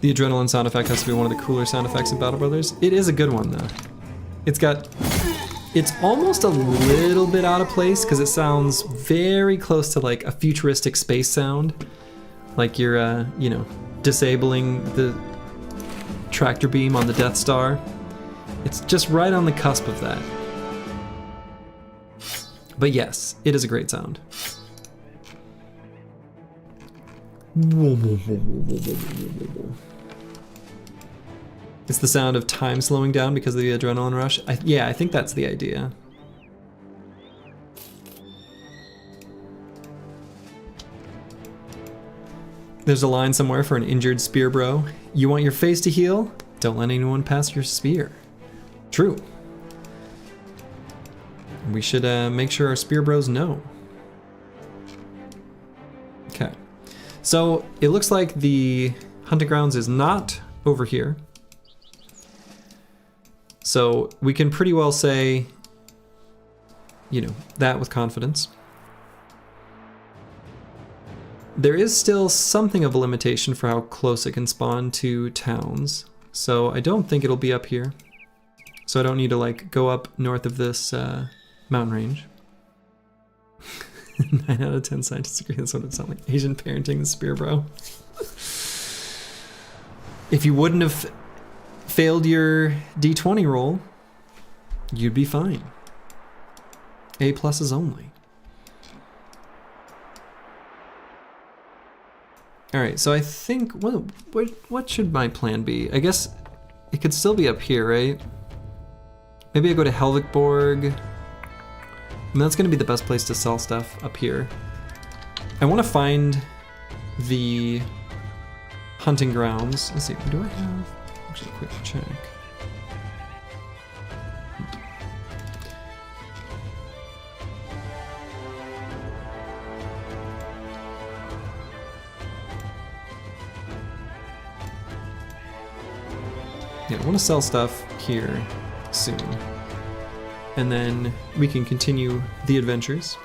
the adrenaline sound effect has to be one of the cooler sound effects in Battle Brothers. It is a good one though. It's almost a little bit out of place because it sounds very close to like a futuristic space sound. Like you're, you know, disabling the tractor beam on the Death Star. It's just right on the cusp of that. But yes, it is a great sound. It's the sound of time slowing down because of the adrenaline rush. Yeah, I think that's the idea. There's a line somewhere for an injured spear bro. You want your face to heal? Don't let anyone pass your spear. True. We should make sure our spear bros know. Okay. So it looks like the hunting grounds is not over here. So we can pretty well say, you know, that with confidence. There is still something of a limitation for how close it can spawn to towns. So I don't think it'll be up here. So I don't need to like go up north of this mountain range. 9 out of 10 scientists agree that's what it sounds like. Asian parenting the spear bro. If you wouldn't have failed your D20 roll, you'd be fine. A pluses only. All right, so I think, what should my plan be? I guess it could still be up here, right? Maybe I go to Helvikborg. And that's gonna be the best place to sell stuff, up here. I wanna find the hunting grounds. Let's see, do I have, actually quick check. Yeah, I want to sell stuff here soon. And then we can continue the adventures.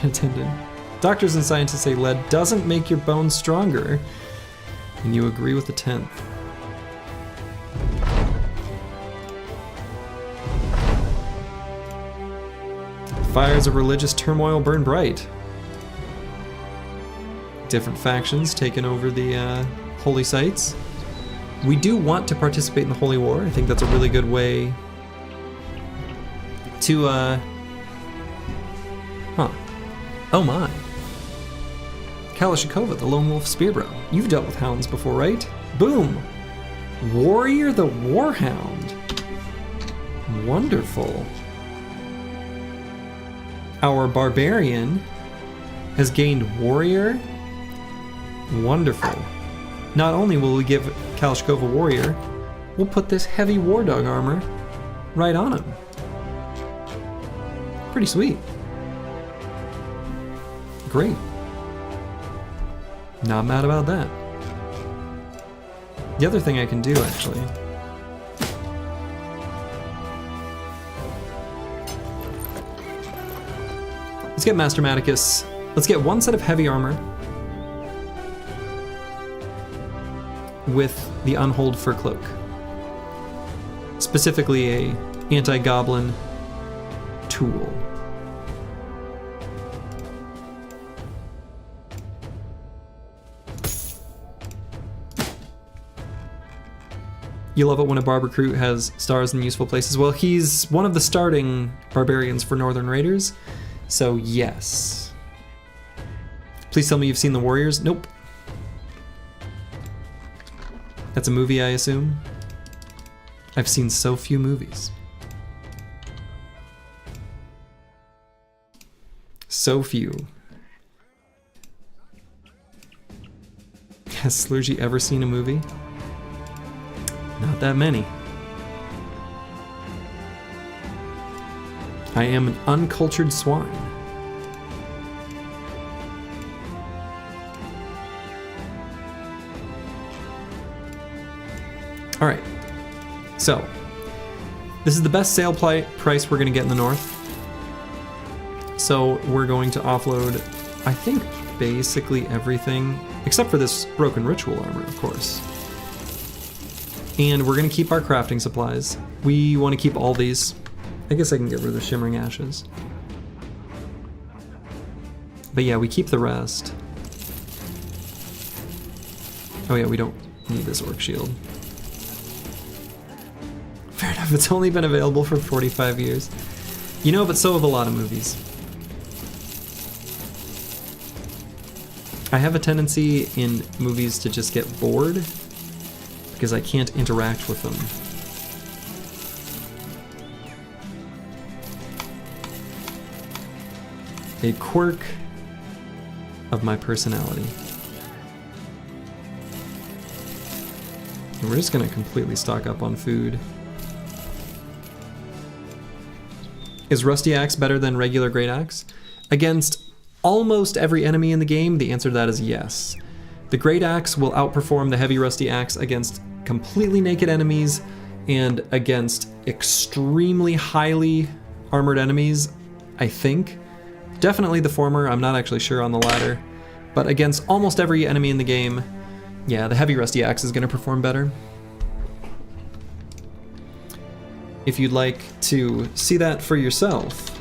Attendant. Doctors and scientists say lead doesn't make your bones stronger. And you agree with the 10th. Fires of religious turmoil burn bright. Different factions taking over the holy sites. We do want to participate in the Holy War. I think that's a really good way to, Oh my. Kalashnikova, the Lone Wolf Spearbro. You've dealt with hounds before, right? Boom! Warrior the Warhound. Wonderful. Our Barbarian has gained Warrior. Wonderful. Not only will we give Kalashnikova Warrior, we'll put this heavy War Dog armor right on him. Pretty sweet. Great. Not mad about that. The other thing I can do, actually, let's get Master Maticus. Let's get one set of heavy armor with the Unhold Fur Cloak. Specifically a anti-goblin tool. You love it when a barb recruit has stars in useful places. Well, he's one of the starting barbarians for Northern Raiders, so yes. Please tell me you've seen The Warriors. Nope. That's a movie, I assume? I've seen so few movies. So few. Has Slurgi ever seen a movie? Not that many. I am an uncultured swine. All right, so this is the best sale price we're gonna get in the north. So we're going to offload, I think, basically everything, except for this broken ritual armor, of course. And we're gonna keep our crafting supplies. We wanna keep all these. I guess I can get rid of the shimmering ashes. But yeah, we keep the rest. Oh yeah, we don't need this orc shield. Fair enough, it's only been available for 45 years. You know, but so have a lot of movies. I have a tendency in movies to just get bored because I can't interact with them. A quirk of my personality. We're just gonna completely stock up on food. Is Rusty Axe better than regular Great Axe? Against almost every enemy in the game, the answer to that is yes. The Great Axe will outperform the Heavy Rusty Axe against completely naked enemies and against extremely highly armored enemies, I think. Definitely the former, I'm not actually sure on the latter. But against almost every enemy in the game, yeah, the Heavy Rusty Axe is going to perform better. If you'd like to see that for yourself,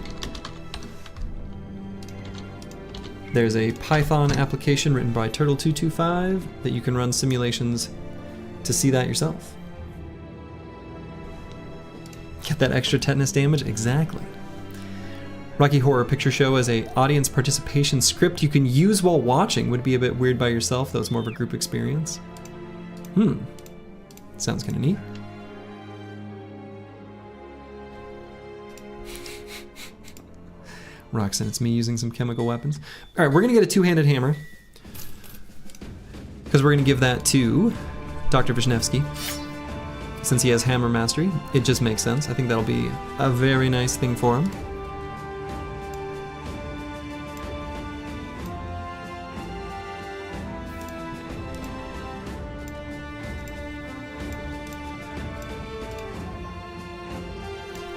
there's a Python application written by Turtle225 that you can run simulations to see that yourself. Get that extra tetanus damage? Exactly. Rocky Horror Picture Show as a audience participation script you can use while watching. Would be a bit weird by yourself, though it's more of a group experience. Sounds kind of neat. Roxanne, it's me using some chemical weapons. All right, we're gonna get a two-handed hammer because we're gonna give that to Dr. Vishnevsky. Since he has hammer mastery, it just makes sense. I think that'll be a very nice thing for him.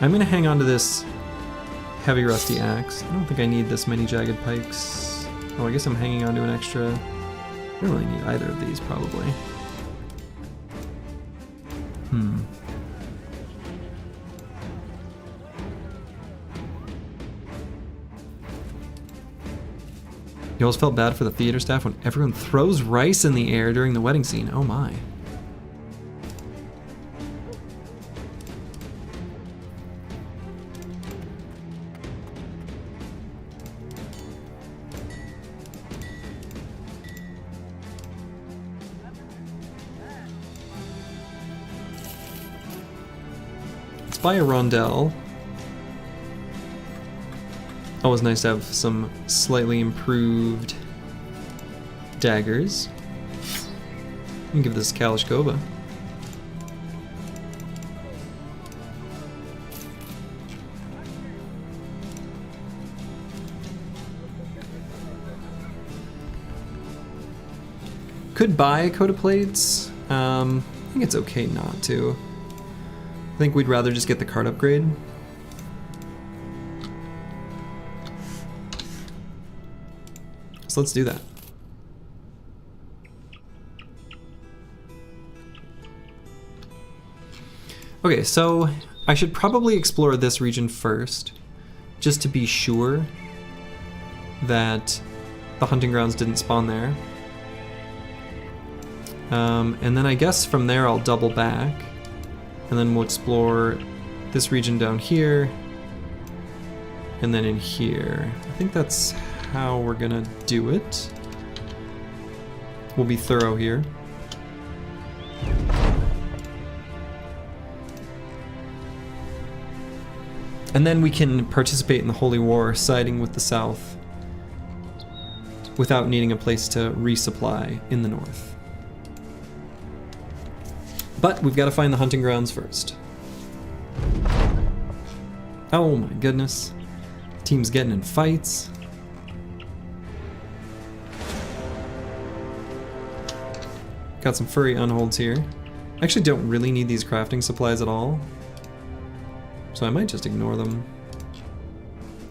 I'm gonna hang on to this Heavy Rusty Axe. I don't think I need this many jagged pikes. Oh, I guess I'm hanging on to an extra. I don't really need either of these, probably. You always felt bad for the theater staff when everyone throws rice in the air during the wedding scene. Oh my. Buy a rondelle. Always nice to have some slightly improved daggers. I can give this Kalashkova. Could buy a coat of plates. I think it's okay not to. I think we'd rather just get the card upgrade. So let's do that. Okay, so I should probably explore this region first, just to be sure that the hunting grounds didn't spawn there. And then I guess from there I'll double back. And then we'll explore this region down here, and then in here. I think that's how we're gonna do it. We'll be thorough here. And then we can participate in the Holy War, siding with the South, without needing a place to resupply in the North. But we've got to find the hunting grounds first. Oh my goodness. Team's getting in fights. Got some furry unholds here. I actually don't really need these crafting supplies at all, so I might just ignore them.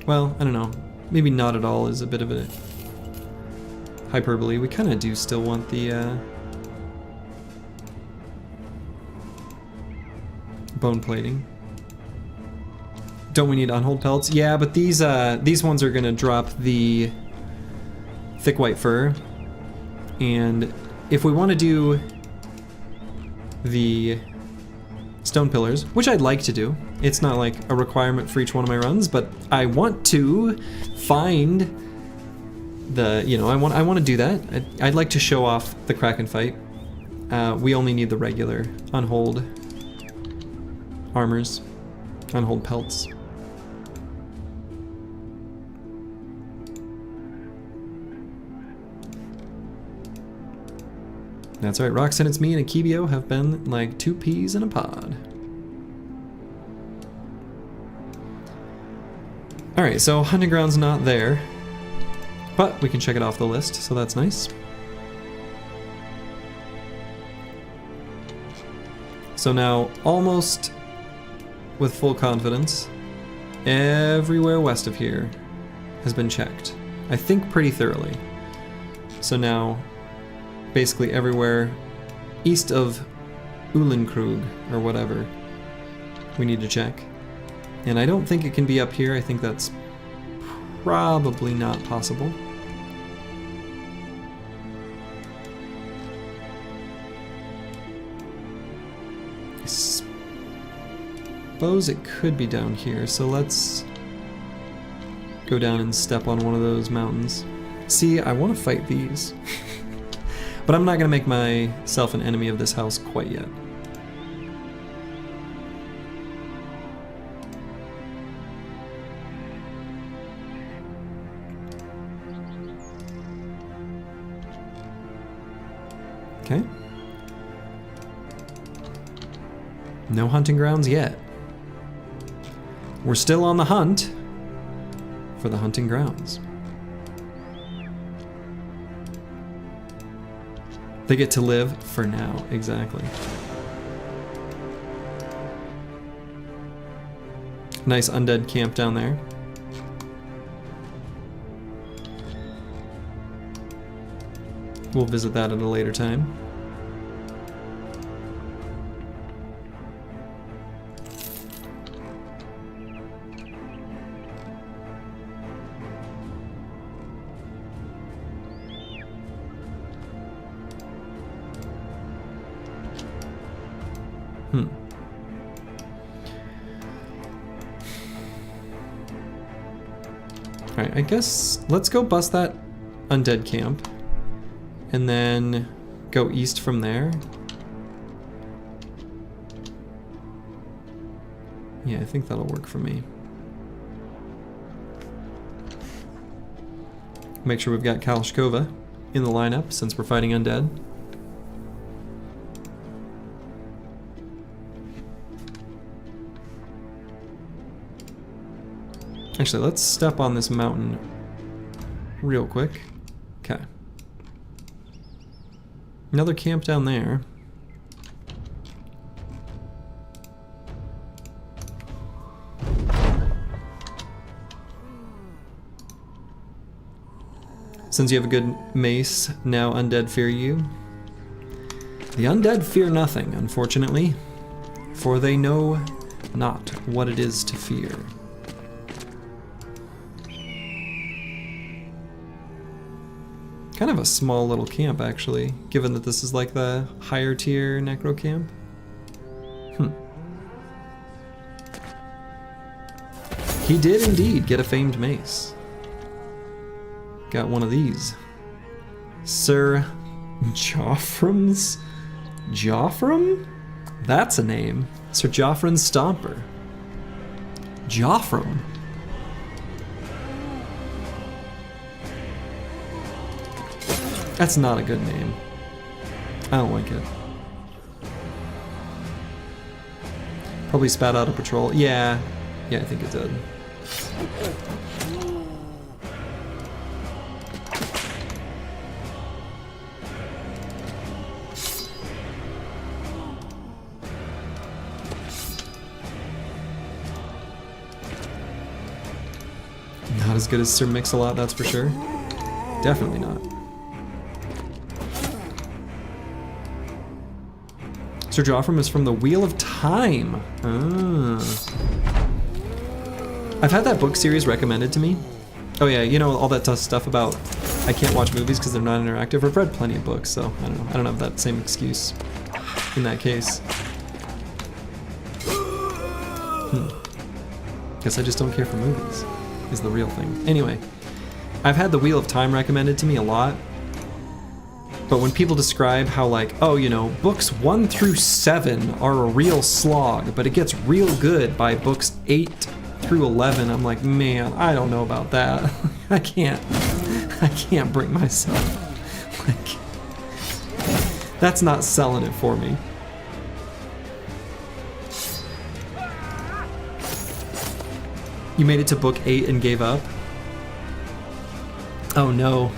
Well, I don't know. Maybe not at all is a bit of a hyperbole. We kind of do still want the bone plating. Don't we need unhold pelts? Yeah, but these ones are gonna drop the thick white fur, and if we want to do the stone pillars, which I'd like to do, it's not like a requirement for each one of my runs, but I want to find the, you know, I want to do that. I'd like to show off the Kraken fight. We only need the regular unhold armors, unhold pelts. That's right, Roxanne, it's me and Akibio have been like 2 peas in a pod. Alright, so hunting ground's not there, but we can check it off the list, so that's nice. So now, almost with full confidence, everywhere west of here has been checked. I think pretty thoroughly. So now, basically everywhere east of Uhlenkrug, or whatever, we need to check. And I don't think it can be up here. I think that's probably not possible. I suppose it could be down here, so let's go down and step on one of those mountains. See, I want to fight these. But I'm not going to make myself an enemy of this house quite yet. Okay. No hunting grounds yet. We're still on the hunt for the hunting grounds. They get to live for now, exactly. Nice undead camp down there. We'll visit that at a later time. Alright, I guess let's go bust that undead camp and then go east from there. Yeah, I think that'll work for me. Make sure we've got Kalashkova in the lineup since we're fighting undead. Actually, let's step on this mountain real quick. Okay. Another camp down there. Since you have a good mace, now undead fear you. The undead fear nothing, unfortunately, for they know not what it is to fear. Kind of a small little camp, actually, given that this is like the higher tier necro camp. He did indeed get a famed mace. Got one of these. Sir Joffrum's... Joffrum? That's a name. Sir Joffrin's Stomper. Joffrum. That's not a good name. I don't like it. Probably spat out a patrol. Yeah, I think it did. Not as good as Sir Mix-a-Lot, that's for sure. Definitely not. Sir Joffrum is from the Wheel of Time. I've had that book series recommended to me. Oh yeah, you know all that tough stuff about I can't watch movies because they're not interactive. I've read plenty of books, so I don't know. I don't have that same excuse in that case. Guess I just don't care for movies, is the real thing. Anyway, I've had the Wheel of Time recommended to me a lot. But when people describe how, like, oh, you know, books 1 through 7 are a real slog, but it gets real good by books 8 through 11, I'm like, man, I don't know about that. I can't bring myself. Like, That's not selling it for me. You made it to book 8 and gave up? Oh no.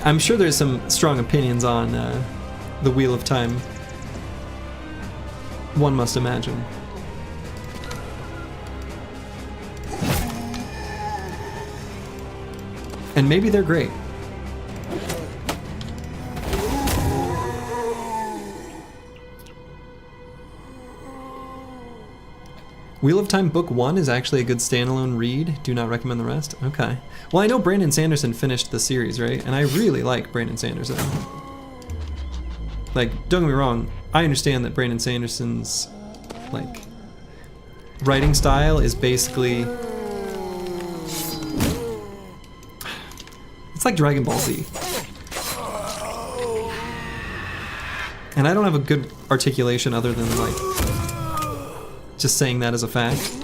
I'm sure there's some strong opinions on the Wheel of Time. One must imagine. And maybe they're great. Wheel of Time Book 1 is actually a good standalone read. Do not recommend the rest? Okay. Well, I know Brandon Sanderson finished the series, right? And I really like Brandon Sanderson. Like, don't get me wrong, I understand that Brandon Sanderson's, like, writing style is basically... It's like Dragon Ball Z. And I don't have a good articulation other than, like, just saying that as a fact.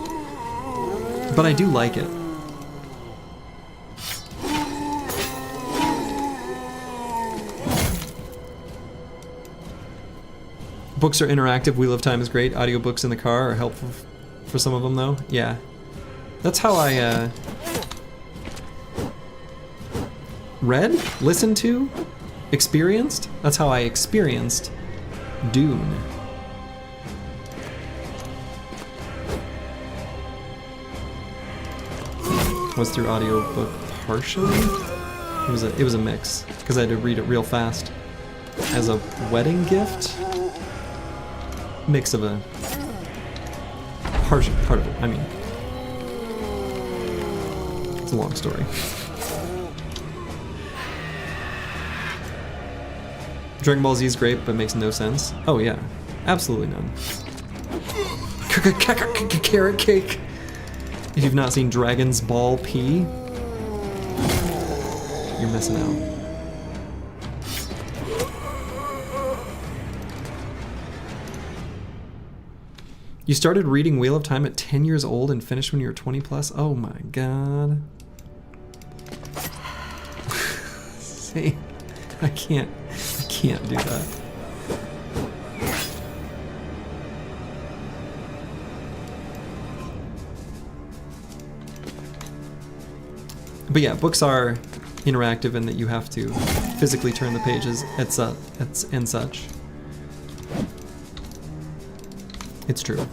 But I do like it. Books are interactive. Wheel of Time is great. Audiobooks in the car are helpful for some of them, though. Yeah. That's how I, read, listened to, experienced. That's how I experienced Dune. Was through audiobook partially. It was a mix because I had to read it real fast as a wedding gift. Mix of a part of it. I mean, it's a long story. Dragon Ball Z is great, but makes no sense. Oh yeah, absolutely none. Carrot cake. If you've not seen Dragon's Ball P, you're missing out. You started reading Wheel of Time at 10 years old and finished when you were 20 plus? Oh my god. See, I can't do that. But yeah, books are interactive in that you have to physically turn the pages and such. It's true.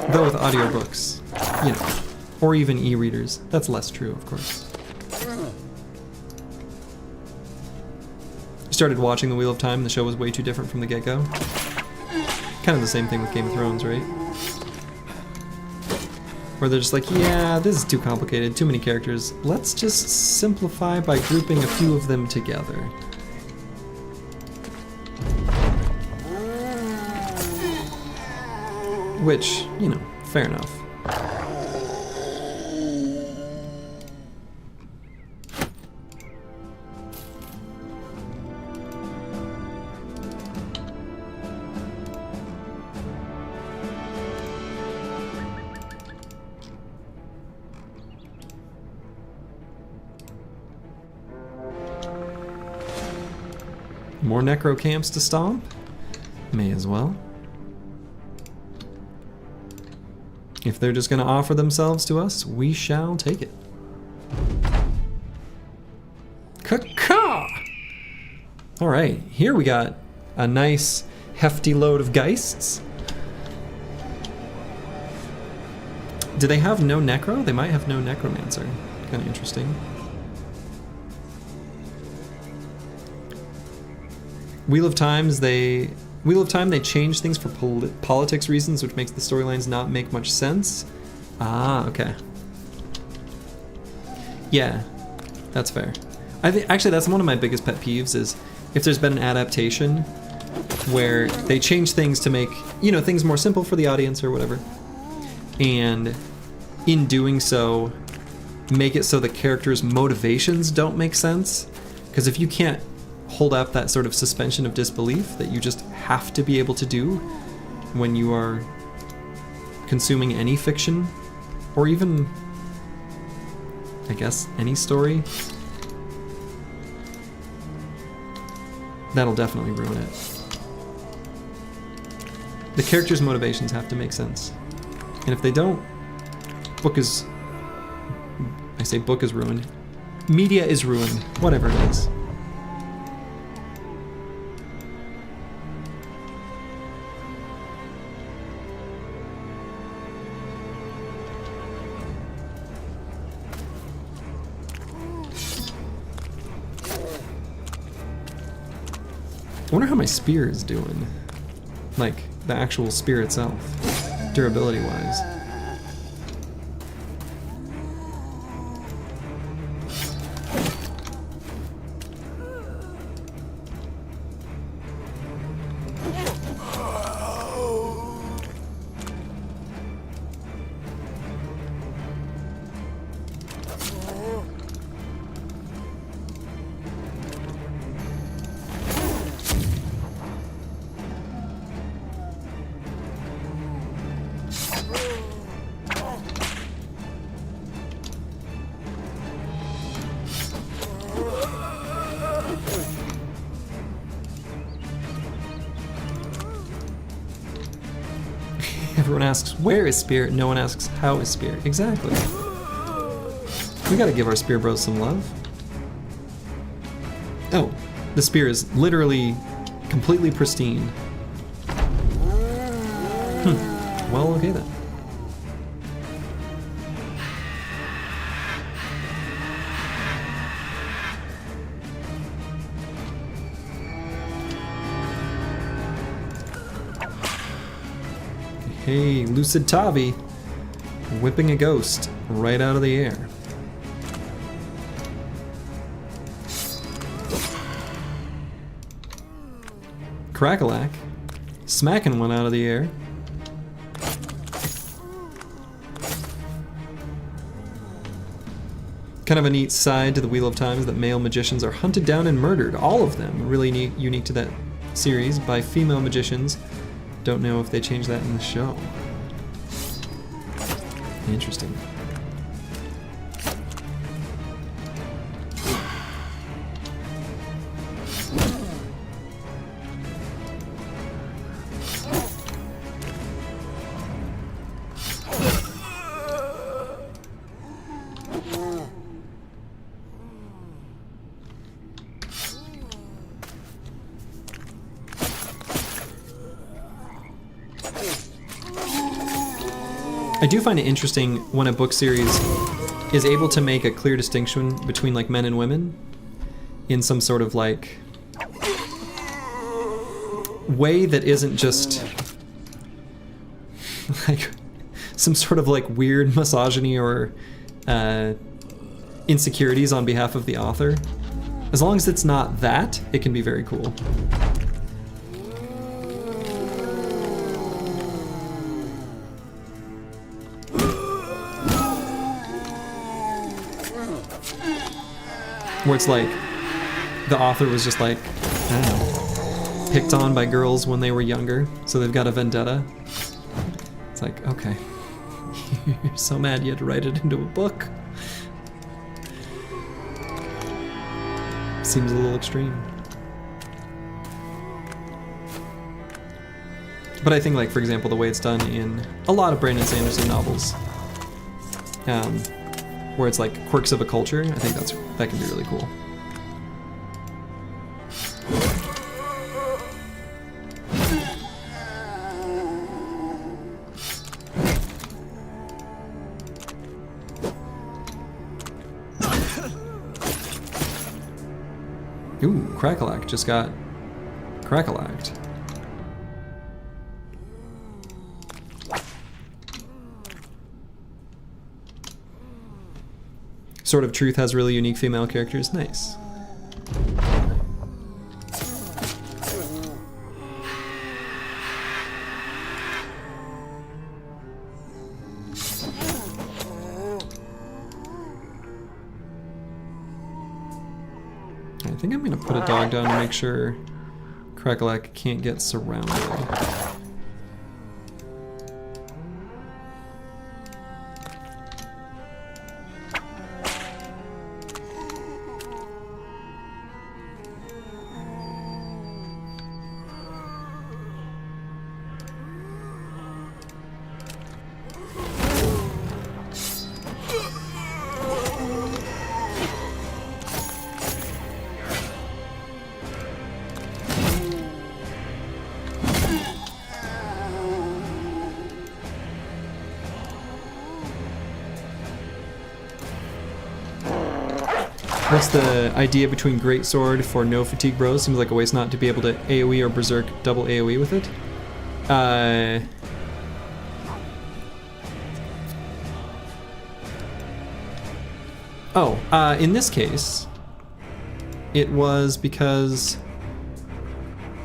Though with audiobooks, you know, or even e-readers, that's less true, of course. You started watching The Wheel of Time and the show was way too different from the get-go. Kind of the same thing with Game of Thrones, right? Where they're just like, yeah, this is too complicated, too many characters. Let's just simplify by grouping a few of them together. Which, you know, fair enough. More necro camps to stomp? May as well. If they're just gonna offer themselves to us, we shall take it. Caw! Alright, here we got a nice hefty load of Geists. Do they have no necro? They might have no necromancer. Kinda interesting. Wheel of Time, they change things for politics reasons, which makes the storylines not make much sense. Ah, okay. Yeah, that's fair. I think actually that's one of my biggest pet peeves is if there's been an adaptation where they change things to make, you know, things more simple for the audience or whatever, and in doing so, make it so the characters' motivations don't make sense. Because if you can't hold up that sort of suspension of disbelief that you just have to be able to do when you are consuming any fiction, or even, I guess, any story. That'll definitely ruin it. The characters' motivations have to make sense. And if they don't, book is... I say book is ruined. Media is ruined. Whatever it is. I wonder how my spear is doing. Like, the actual spear itself, durability-wise. Everyone asks, where is Spirit? No one asks, how is Spirit? Exactly. We gotta give our Spear Bros some love. Oh, the spear is literally completely pristine. Well, okay then. Hey, Lucid Tavi, whipping a ghost right out of the air. Crackalack, smacking one out of the air. Kind of a neat side to the Wheel of Time is that male magicians are hunted down and murdered, all of them. Really neat, unique to that series, by female magicians. Don't know if they changed that in the show. Interesting. I do find it interesting when a book series is able to make a clear distinction between like men and women in some sort of like way that isn't just like some sort of like weird misogyny or insecurities on behalf of the author. As long as it's not that, it can be very cool. Where it's like, the author was just like, I don't know, picked on by girls when they were younger, so they've got a vendetta. It's like, okay, you're so mad you had to write it into a book. Seems a little extreme. But I think, like, for example, the way it's done in a lot of Brandon Sanderson novels, where it's like quirks of a culture, I think that can be really cool. Ooh, Crackalack just got crackalacked. Sword of Truth has really unique female characters. Nice. think I'm gonna put a dog down to make sure Crackalack can't get surrounded. What's the idea between Great Sword for no fatigue bros? Seems like a waste not to be able to AoE or Berserk double AoE with it. In this case, it was because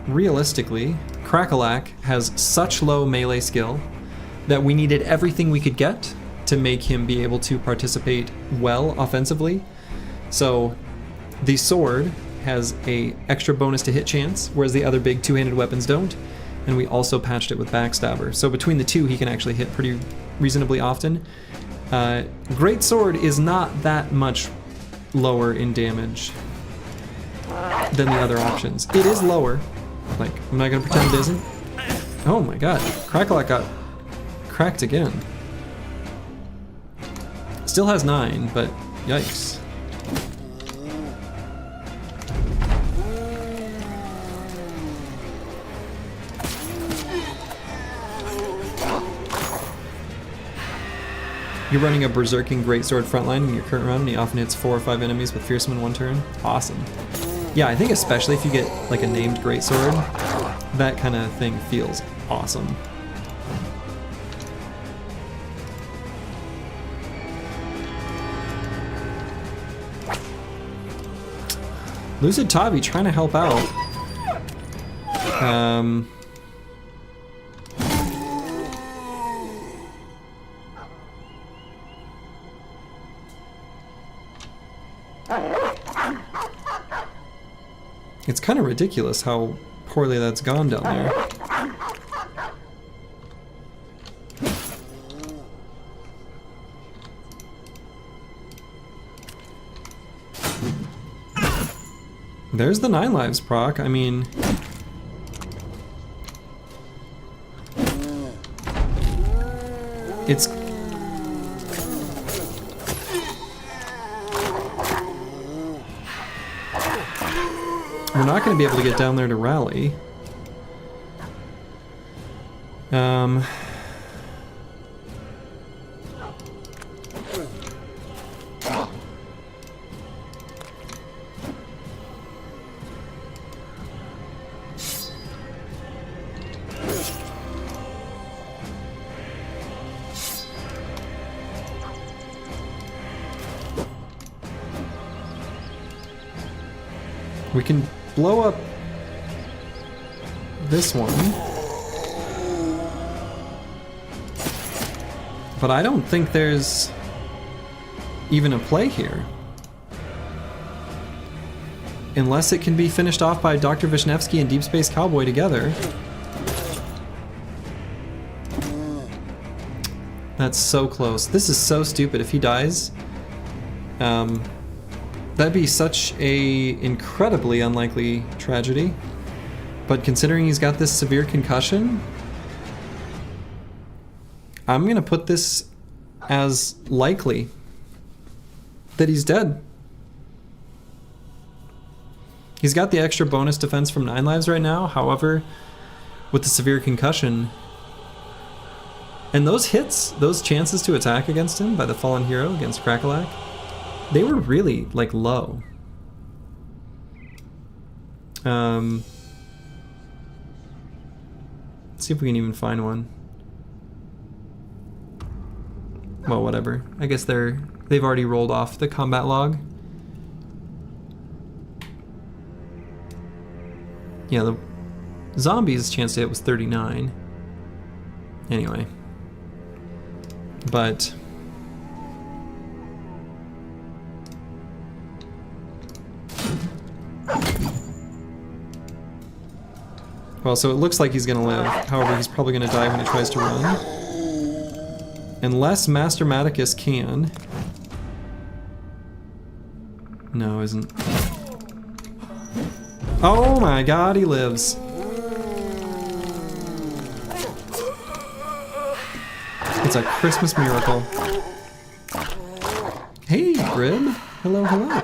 realistically, Crackalack has such low melee skill that we needed everything we could get to make him be able to participate well offensively. So the sword has a extra bonus to hit chance, whereas the other big two-handed weapons don't. And we also patched it with Backstabber. So between the two, he can actually hit pretty reasonably often. Great Sword is not that much lower in damage than the other options. It is lower. Like, I'm not gonna pretend it isn't. Oh my god, Crackalack got cracked again. Still has 9, but yikes. You're running a Berserking Greatsword frontline in your current run, and he often hits 4 or 5 enemies with Fearsome in one turn. Awesome. Yeah, I think especially if you get like a named Greatsword, that kind of thing feels awesome. Lucid Tavi trying to help out. It's kind of ridiculous how poorly that's gone down there. There's the 9 lives proc. I mean, it's we're not going to be able to get down there to rally. We can blow up this one, but I don't think there's even a play here. Unless it can be finished off by Dr. Vishnevsky and Deep Space Cowboy together. That's so close. This is so stupid. If he dies, that'd be such a incredibly unlikely tragedy. But considering he's got this severe concussion, I'm gonna put this as likely that he's dead. He's got the extra bonus defense from 9 lives right now, however, with the severe concussion, and those hits, those chances to attack against him by the Fallen Hero against Crackalack, they were really, like, low. Let's see if we can even find one. Well, whatever. I guess they've already rolled off the combat log. Yeah, the zombies' chance to hit was 39. Anyway. But Well, so it looks like he's gonna live. However, he's probably gonna die when he tries to run. Unless Master Maticus can. No, isn't. Oh my god, he lives. It's a Christmas miracle. Hey, Grib. Hello, hello.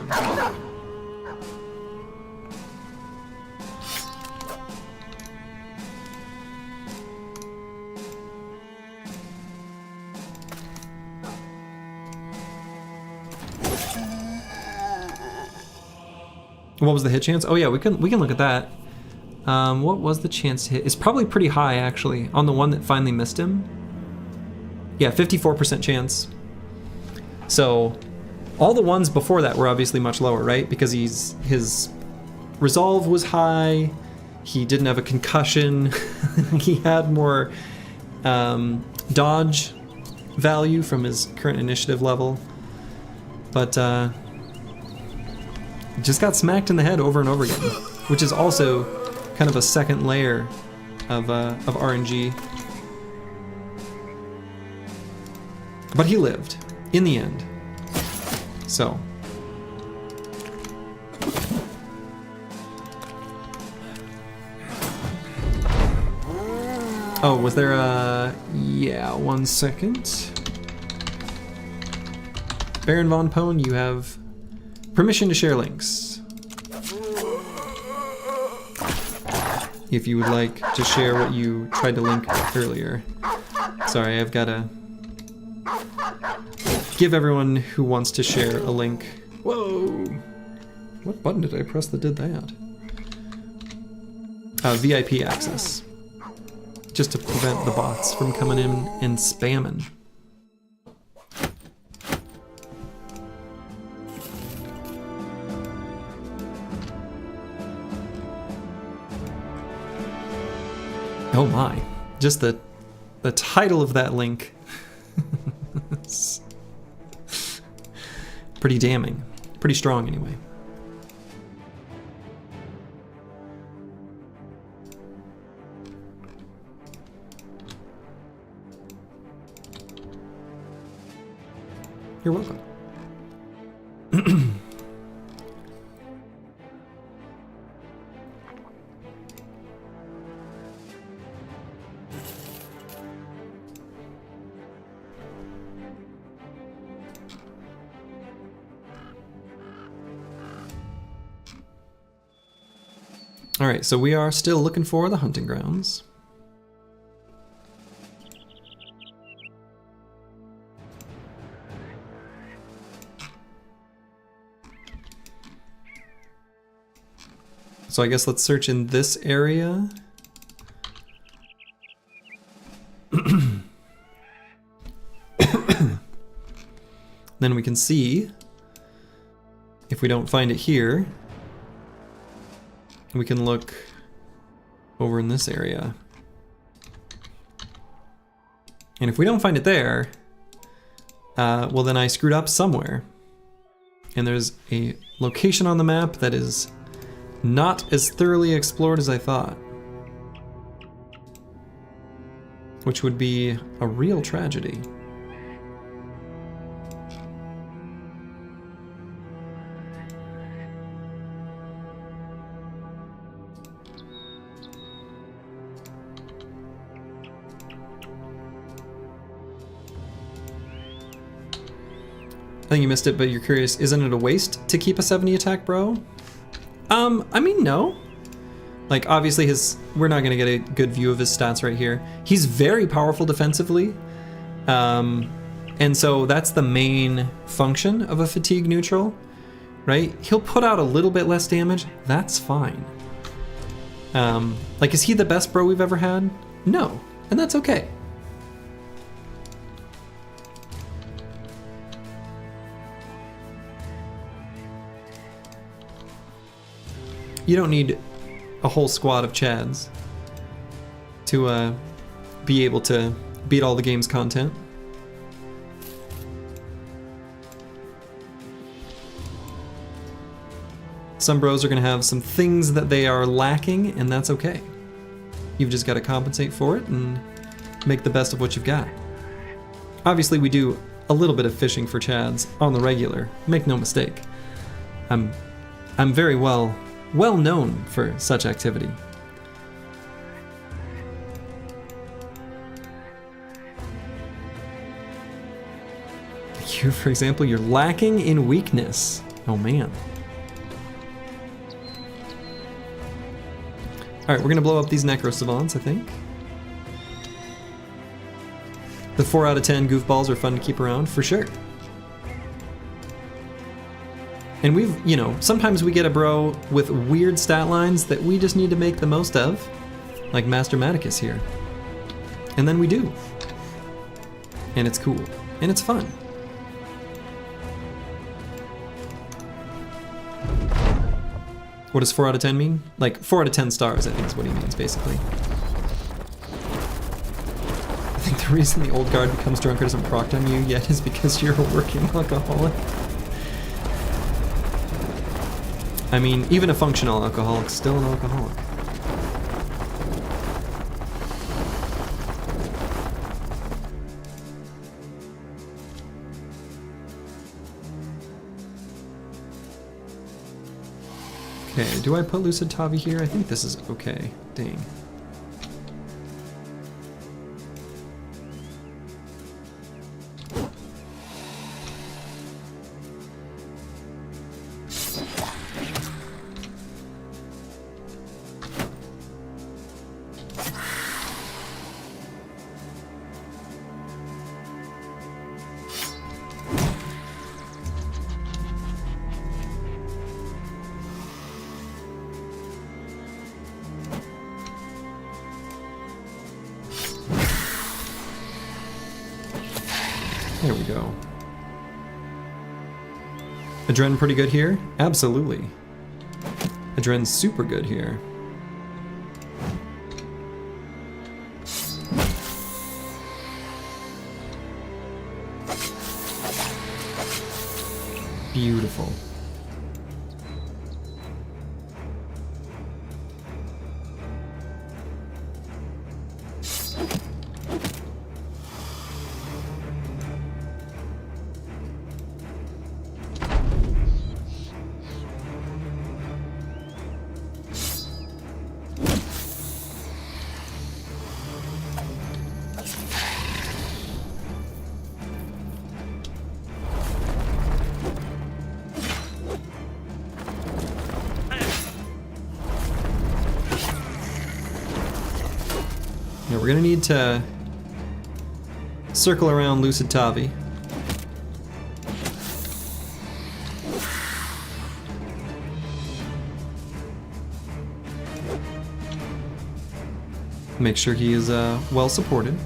What was the hit chance? Oh yeah, we can look at that. What was the chance to hit? It's probably pretty high actually on the one that finally missed him. Yeah, 54% chance. So all the ones before that were obviously much lower, right? Because his resolve was high. He didn't have a concussion. He had more dodge value from his current initiative level. But just got smacked in the head over and over again, which is also kind of a second layer of RNG. But he lived in the end. So. Oh, was there a... Yeah, 1 second. Baron Von Pone, you have permission to share links. If you would like to share what you tried to link earlier. Sorry, I've got to give everyone who wants to share a link. Whoa! What button did I press that did that? VIP access. Just to prevent the bots from coming in and spamming. Oh my, just the title of that link. Pretty damning, pretty strong anyway. You're welcome. All right, so we are still looking for the hunting grounds. So I guess let's search in this area. Then we can see if we don't find it here, we can look over in this area. And if we don't find it there, well then I screwed up somewhere. And there's a location on the map that is not as thoroughly explored as I thought. Which would be a real tragedy. I think you missed it, but you're curious, isn't it a waste to keep a 70 attack bro? I mean, no. Like, obviously we're not gonna get a good view of his stats right here. He's very powerful defensively. And so that's the main function of a fatigue neutral, right? He'll put out a little bit less damage, that's fine. Like, is he the best bro we've ever had? No, and that's okay. You don't need a whole squad of Chads to be able to beat all the game's content. Some bros are going to have some things that they are lacking, and that's okay. You've just got to compensate for it and make the best of what you've got. Obviously, we do a little bit of fishing for chads on the regular. Make no mistake. I'm very well known for such activity. You, for example, you're lacking in weakness. Oh man. Alright, we're gonna blow up these Necro Savants, I think. The 4 out of 10 goofballs are fun to keep around, for sure. And we've, you know, sometimes we get a bro with weird stat lines that we just need to make the most of, like Master Maticus here. And then we do. And it's cool. And it's fun. What does 4 out of 10 mean? Like, 4 out of 10 stars, I think is what he means, basically. I think the reason the old guard becomes drunk or doesn't proc on you yet is because you're a working alcoholic. I mean, even a functional alcoholic's still an alcoholic. Okay, do I put Lucid Tavi here? I think this is okay. Dang. There we go. Adren pretty good here? Absolutely. Adren's super good here. Beautiful. Yeah, we're gonna need to circle around Lucid Tavi. Make sure he is well supported.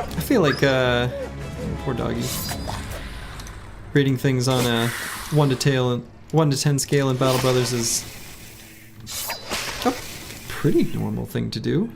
I feel like, poor doggy, rating things on a 1 to 10 scale in Battle Brothers is a pretty normal thing to do.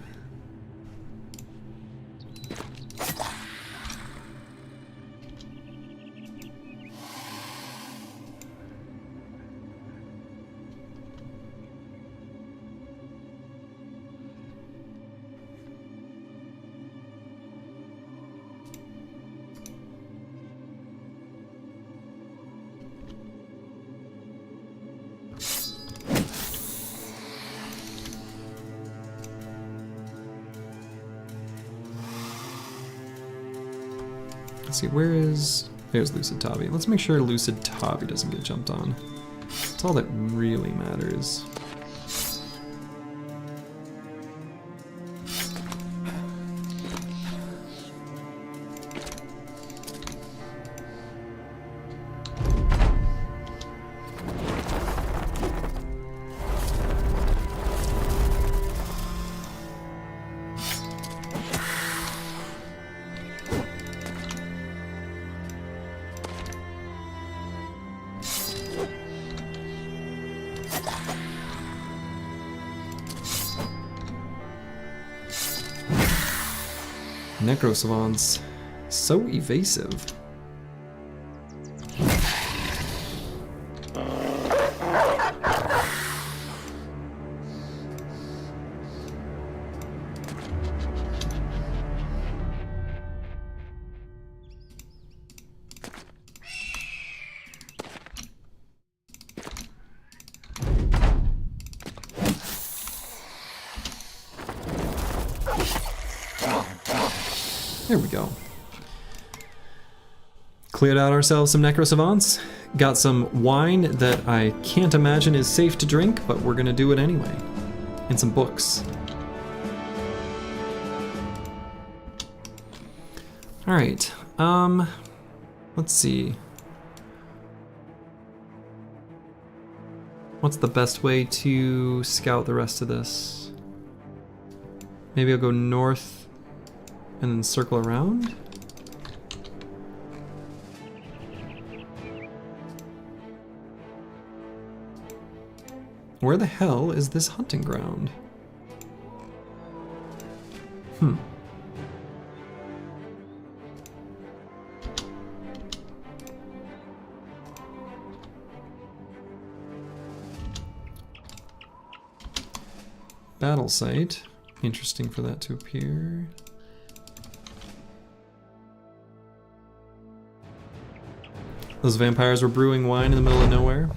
Let's see, where is... There's Lucid Tavi. Let's make sure Lucid Tavi doesn't get jumped on. That's all that really matters. Necrosavants, so evasive. There we go. Cleared out ourselves some Necrosavants. Got some wine that I can't imagine is safe to drink, but we're gonna do it anyway. And some books. Alright, let's see. What's the best way to scout the rest of this? Maybe I'll go north and then circle around? Where the hell is this hunting ground? Battle site. Interesting for that to appear. Those vampires were brewing wine in the middle of nowhere.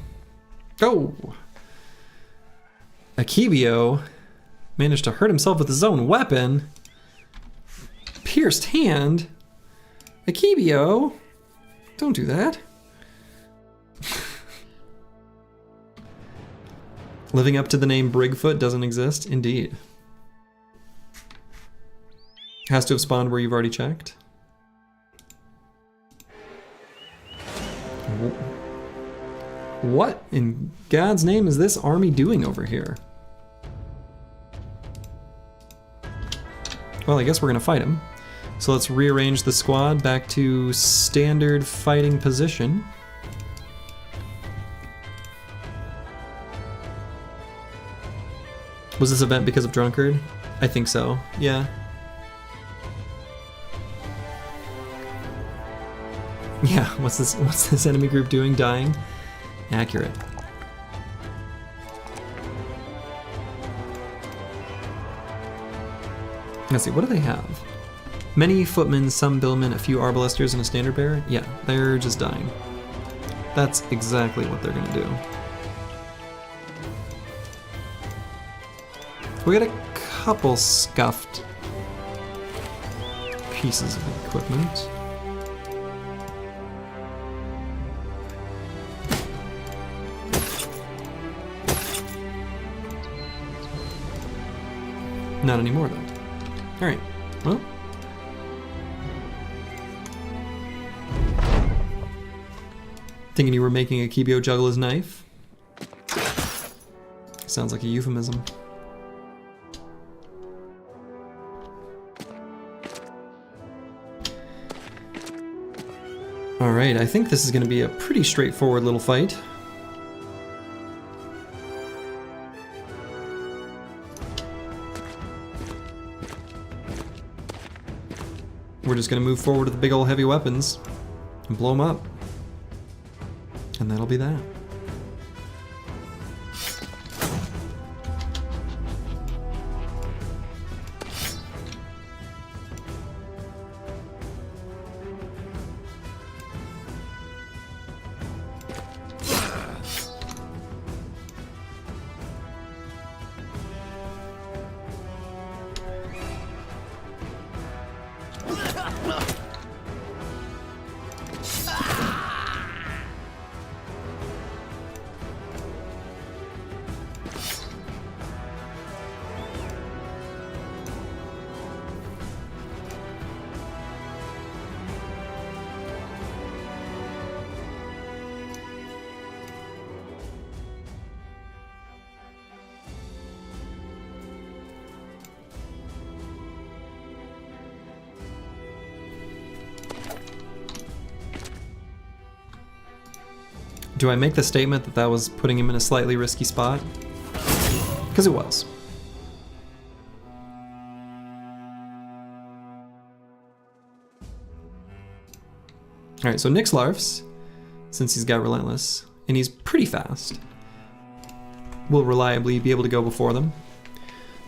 Oh! Akebio managed to hurt himself with his own weapon. Pierced hand? Akebio? Don't do that. Living up to the name Brigfoot doesn't exist? Indeed. Has to have spawned where you've already checked. What in God's name is this army doing over here? Well, I guess we're gonna fight him. So let's rearrange the squad back to standard fighting position. Was this event because of Drunkard? I think so, yeah. Yeah, what's this enemy group doing? Dying? Accurate. Let's see, what do they have? Many footmen, some billmen, a few arbalesters, and a standard bearer? Yeah, they're just dying. That's exactly what they're gonna do. We got a couple scuffed pieces of equipment. Not anymore, though. Alright, well. Thinking you were making Akebio juggle his knife? Sounds like a euphemism. Alright, I think this is going to be a pretty straightforward little fight. We're just gonna move forward with the big old heavy weapons and blow them up. And that'll be that. Do I make the statement that that was putting him in a slightly risky spot? Because it was. Alright, so Nixlarfs, since he's got Relentless, and he's pretty fast, will reliably be able to go before them.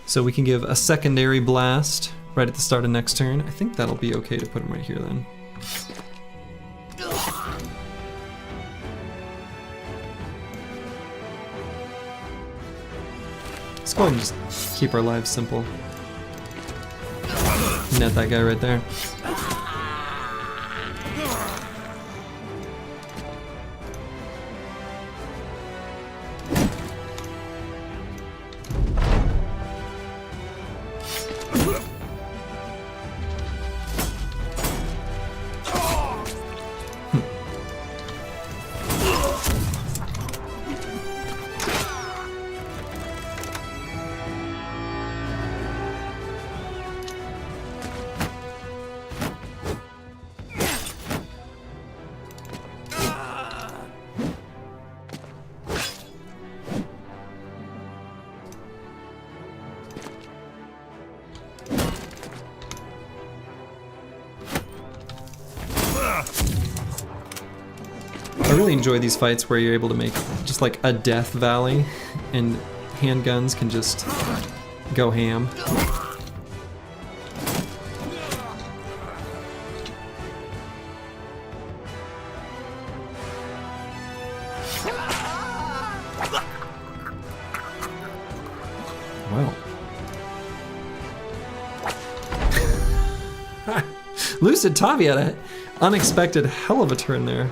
So we can give a secondary blast right at the start of next turn. I think that'll be okay to put him right here then. Let's go ahead and just keep our lives simple. Net that guy right there. I really enjoy these fights where you're able to make just like a death valley and handguns can just go ham. Wow. Lucid Tavi had an unexpected hell of a turn there.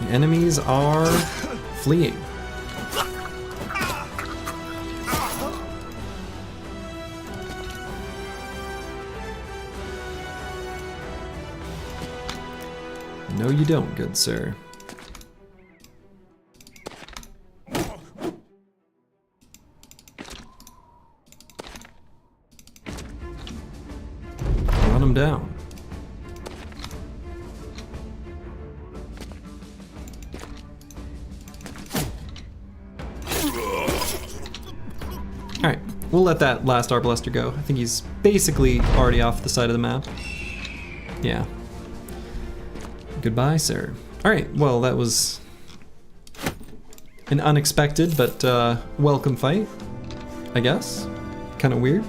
The enemies are fleeing. No, you don't, good sir. Run him down. Alright, we'll let that last Arbalaster go. I think he's basically already off the side of the map. Yeah. Goodbye, sir. Alright, well, that was an unexpected but welcome fight, I guess. Kind of weird.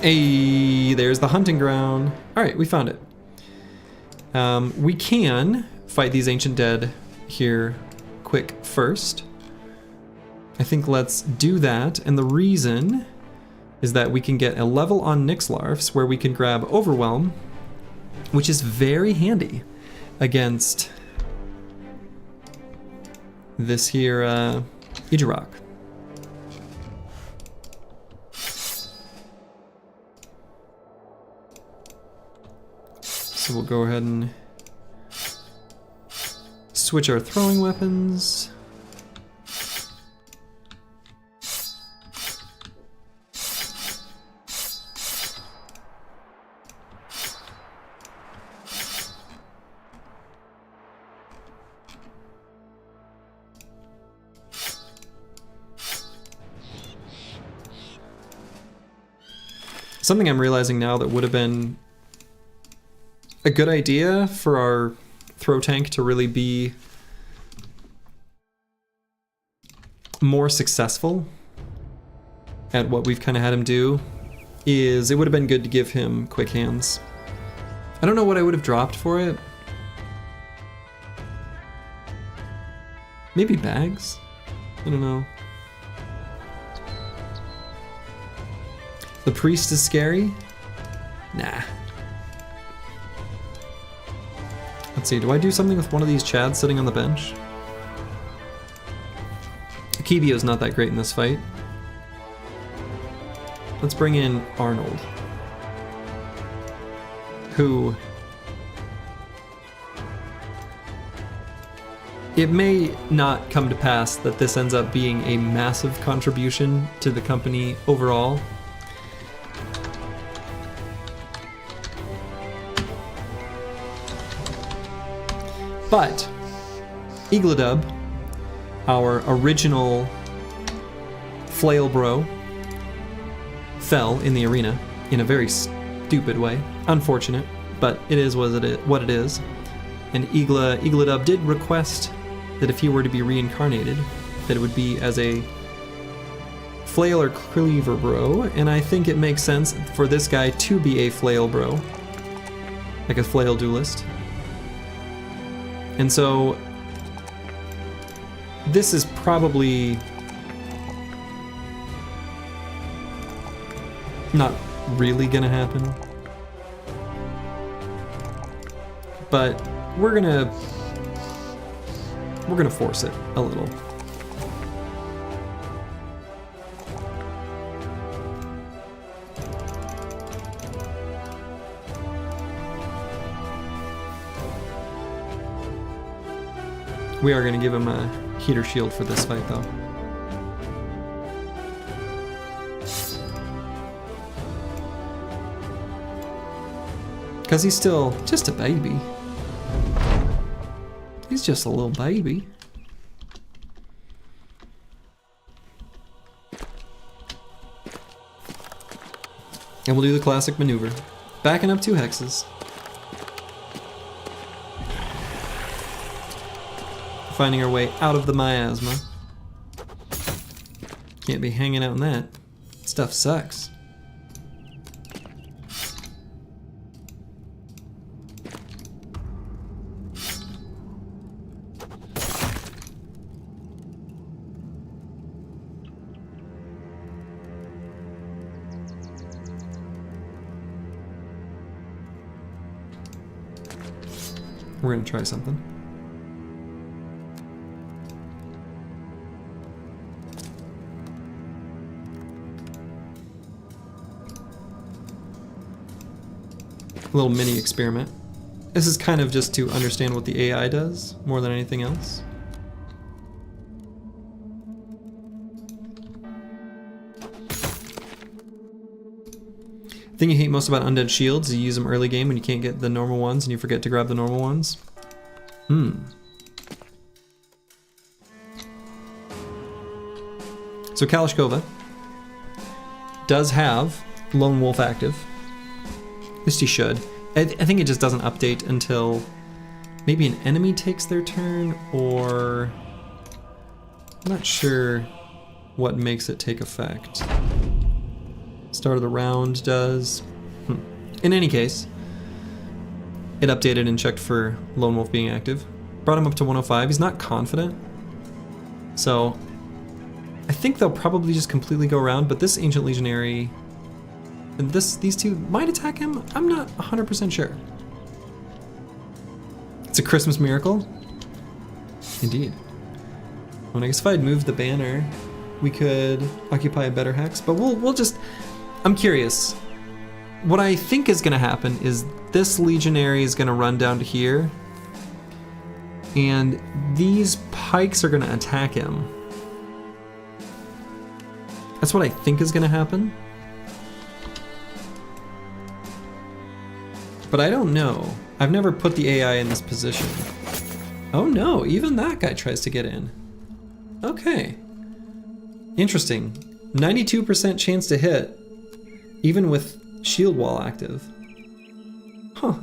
Hey, there's the hunting ground. Alright, we found it. We can fight these ancient dead here quick first. I think let's do that, and the reason is that we can get a level on Nixlarfs where we can grab Overwhelm, which is very handy against this here Ijarok. So we'll go ahead and switch our throwing weapons. Something I'm realizing now that would have been a good idea for our throw tank to really be more successful at what we've kind of had him do is it would have been good to give him quick hands. I don't know what I would have dropped for it. Maybe bags? I don't know. The priest is scary? Nah. Let's see, do I do something with one of these chads sitting on the bench? Akibio's not that great in this fight. Let's bring in Arnold, who it may not come to pass that this ends up being a massive contribution to the company overall. But Igladub, our original flail bro, fell in the arena in a very stupid way. Unfortunate, but it is what it is. And Igladub did request that if he were to be reincarnated, that it would be as a flail or cleaver bro, and I think it makes sense for this guy to be a flail bro, like a flail duelist. And so this is probably not really gonna happen, but we're gonna force it a little. We are gonna give him a heater shield for this fight though. Because he's still just a baby. He's just a little baby. And we'll do the classic maneuver. Backing up 2 hexes. Finding our way out of the miasma. Can't be hanging out in that. Stuff sucks. We're gonna try something. A little mini experiment. This is kind of just to understand what the AI does more than anything else. The thing you hate most about undead shields is you use them early game when you can't get the normal ones and you forget to grab the normal ones. So Kalashkova does have Lone Wolf active. At least he should. I think it just doesn't update until maybe an enemy takes their turn, or I'm not sure what makes it take effect. Start of the round does. In any case, it updated and checked for Lone Wolf being active. Brought him up to 105. He's not confident. So I think they'll probably just completely go around, but this Ancient Legionary and these two might attack him. I'm not 100% sure. It's a Christmas miracle. Indeed. Well, I guess if I'd moved the banner, we could occupy a better hex, but we'll just, I'm curious. What I think is gonna happen is this Legionary is gonna run down to here, and these pikes are gonna attack him. That's what I think is gonna happen. But I don't know. I've never put the AI in this position. Oh no, even that guy tries to get in. Okay. Interesting. 92% chance to hit, even with shield wall active. Huh.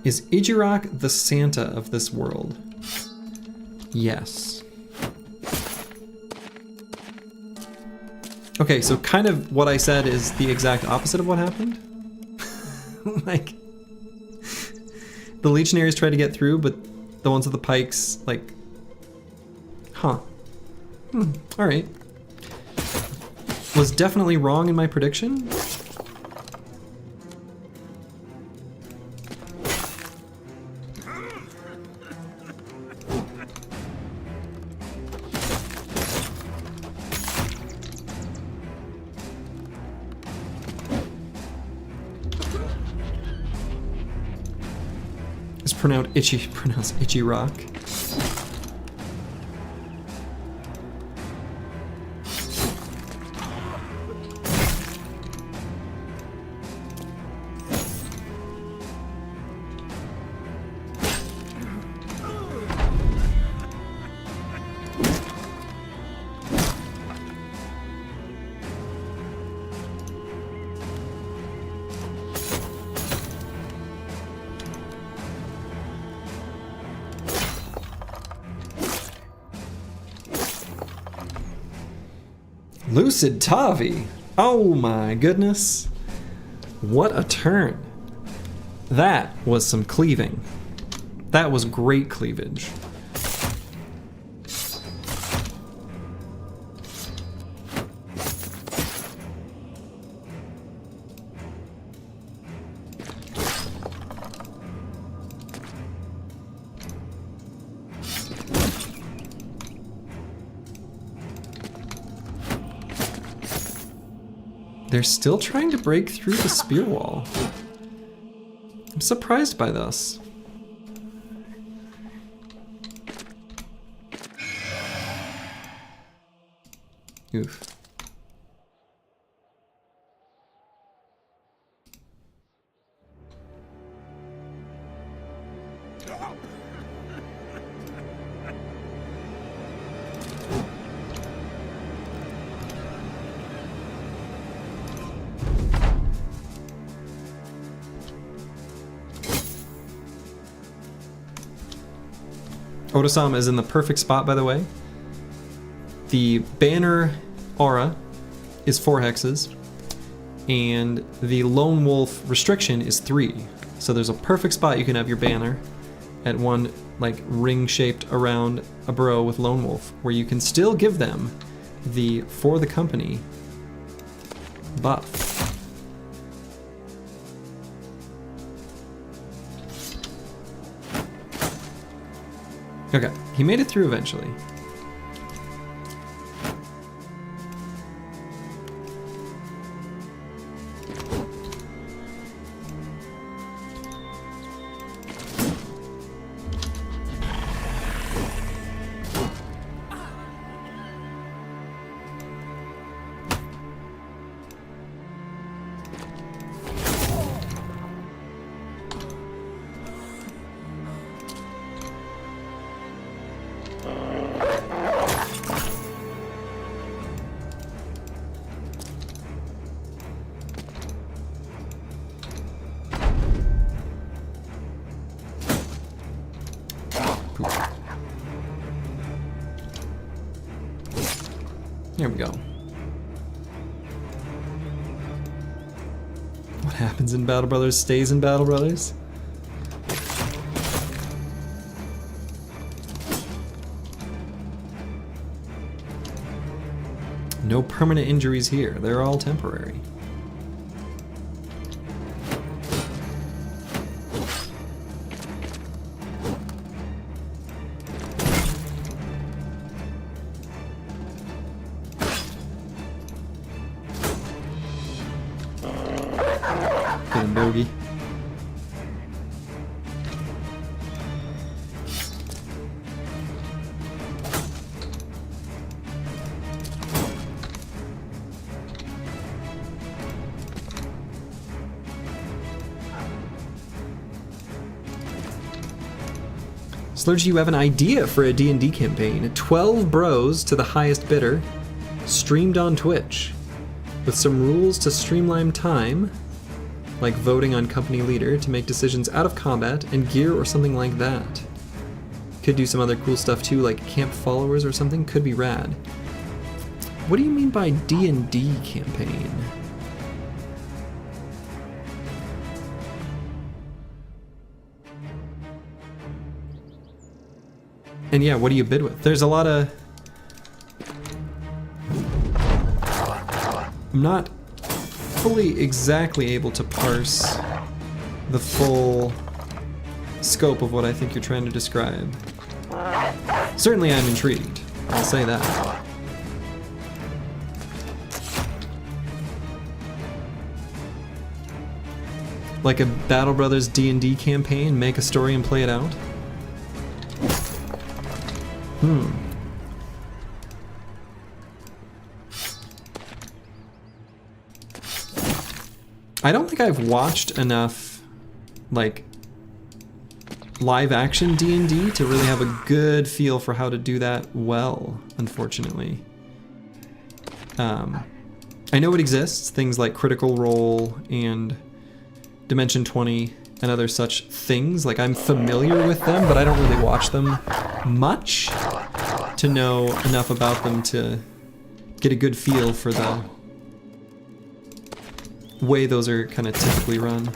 Is Ijirok the Santa of this world? Yes. Okay, so kind of what I said is the exact opposite of what happened. Like, the Legionaries tried to get through, but the ones with the pikes, like, huh. Alright. Was definitely wrong in my prediction. It's pronounced Itchy Rock. Lucid Tavi! Oh my goodness. What a turn. That was some cleaving. That was great cleavage. They're still trying to break through the spear wall. I'm surprised by this. Oof. Otosama is in the perfect spot, by the way. The banner aura is 4 hexes, and the lone wolf restriction is 3. So there's a perfect spot you can have your banner at one, like, ring-shaped around a burrow with lone wolf, where you can still give them the For the Company buff. Okay, he made it through eventually. Here we go. What happens in Battle Brothers stays in Battle Brothers. No permanent injuries here. They're all temporary. Bogey. Slurgi, you have an idea for a D&D campaign. 12 bros to the highest bidder, streamed on Twitch, with some rules to streamline time like voting on company leader to make decisions out of combat and gear or something like that. Could do some other cool stuff too, like camp followers or something. Could be rad. What do you mean by D&D campaign? And yeah, what do you bid with? There's a lot of... I'm not fully exactly able to parse the full scope of what I think you're trying to describe. Certainly I'm intrigued, I'll say that. Like a Battle Brothers D&D campaign, make a story and play it out? I don't think I've watched enough, like, live action D&D to really have a good feel for how to do that well, unfortunately. I know it exists, things like Critical Role and Dimension 20 and other such things. Like, I'm familiar with them, but I don't really watch them much to know enough about them to get a good feel for the way those are kind of typically run.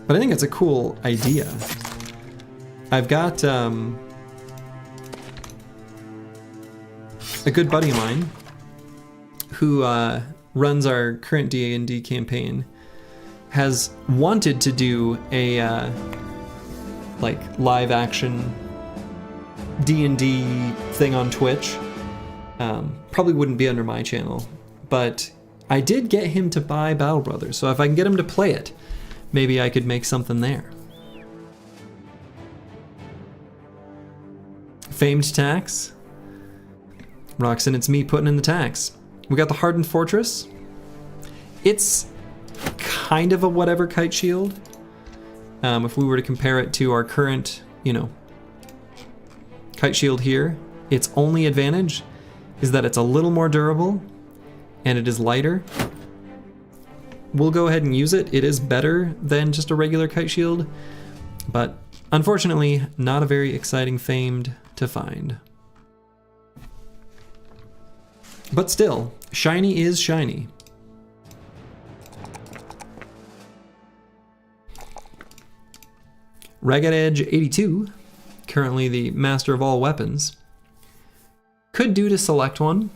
But I think it's a cool idea. I've got a good buddy of mine who runs our current D&D campaign, has wanted to do a like live action D&D thing on Twitch. Probably wouldn't be under my channel, but I did get him to buy Battle Brothers, so if I can get him to play it, maybe I could make something there. Famed tax. Roxanne, it's me putting in the tax. We got the Hardened Fortress. It's kind of a whatever kite shield. If we were to compare it to our current, you know, kite shield here, its only advantage is that it's a little more durable and it is lighter. We'll go ahead and use it. It is better than just a regular kite shield, but unfortunately not a very exciting famed to find. But still, shiny is shiny. Ragged Edge 82, currently the master of all weapons. Could do to select one.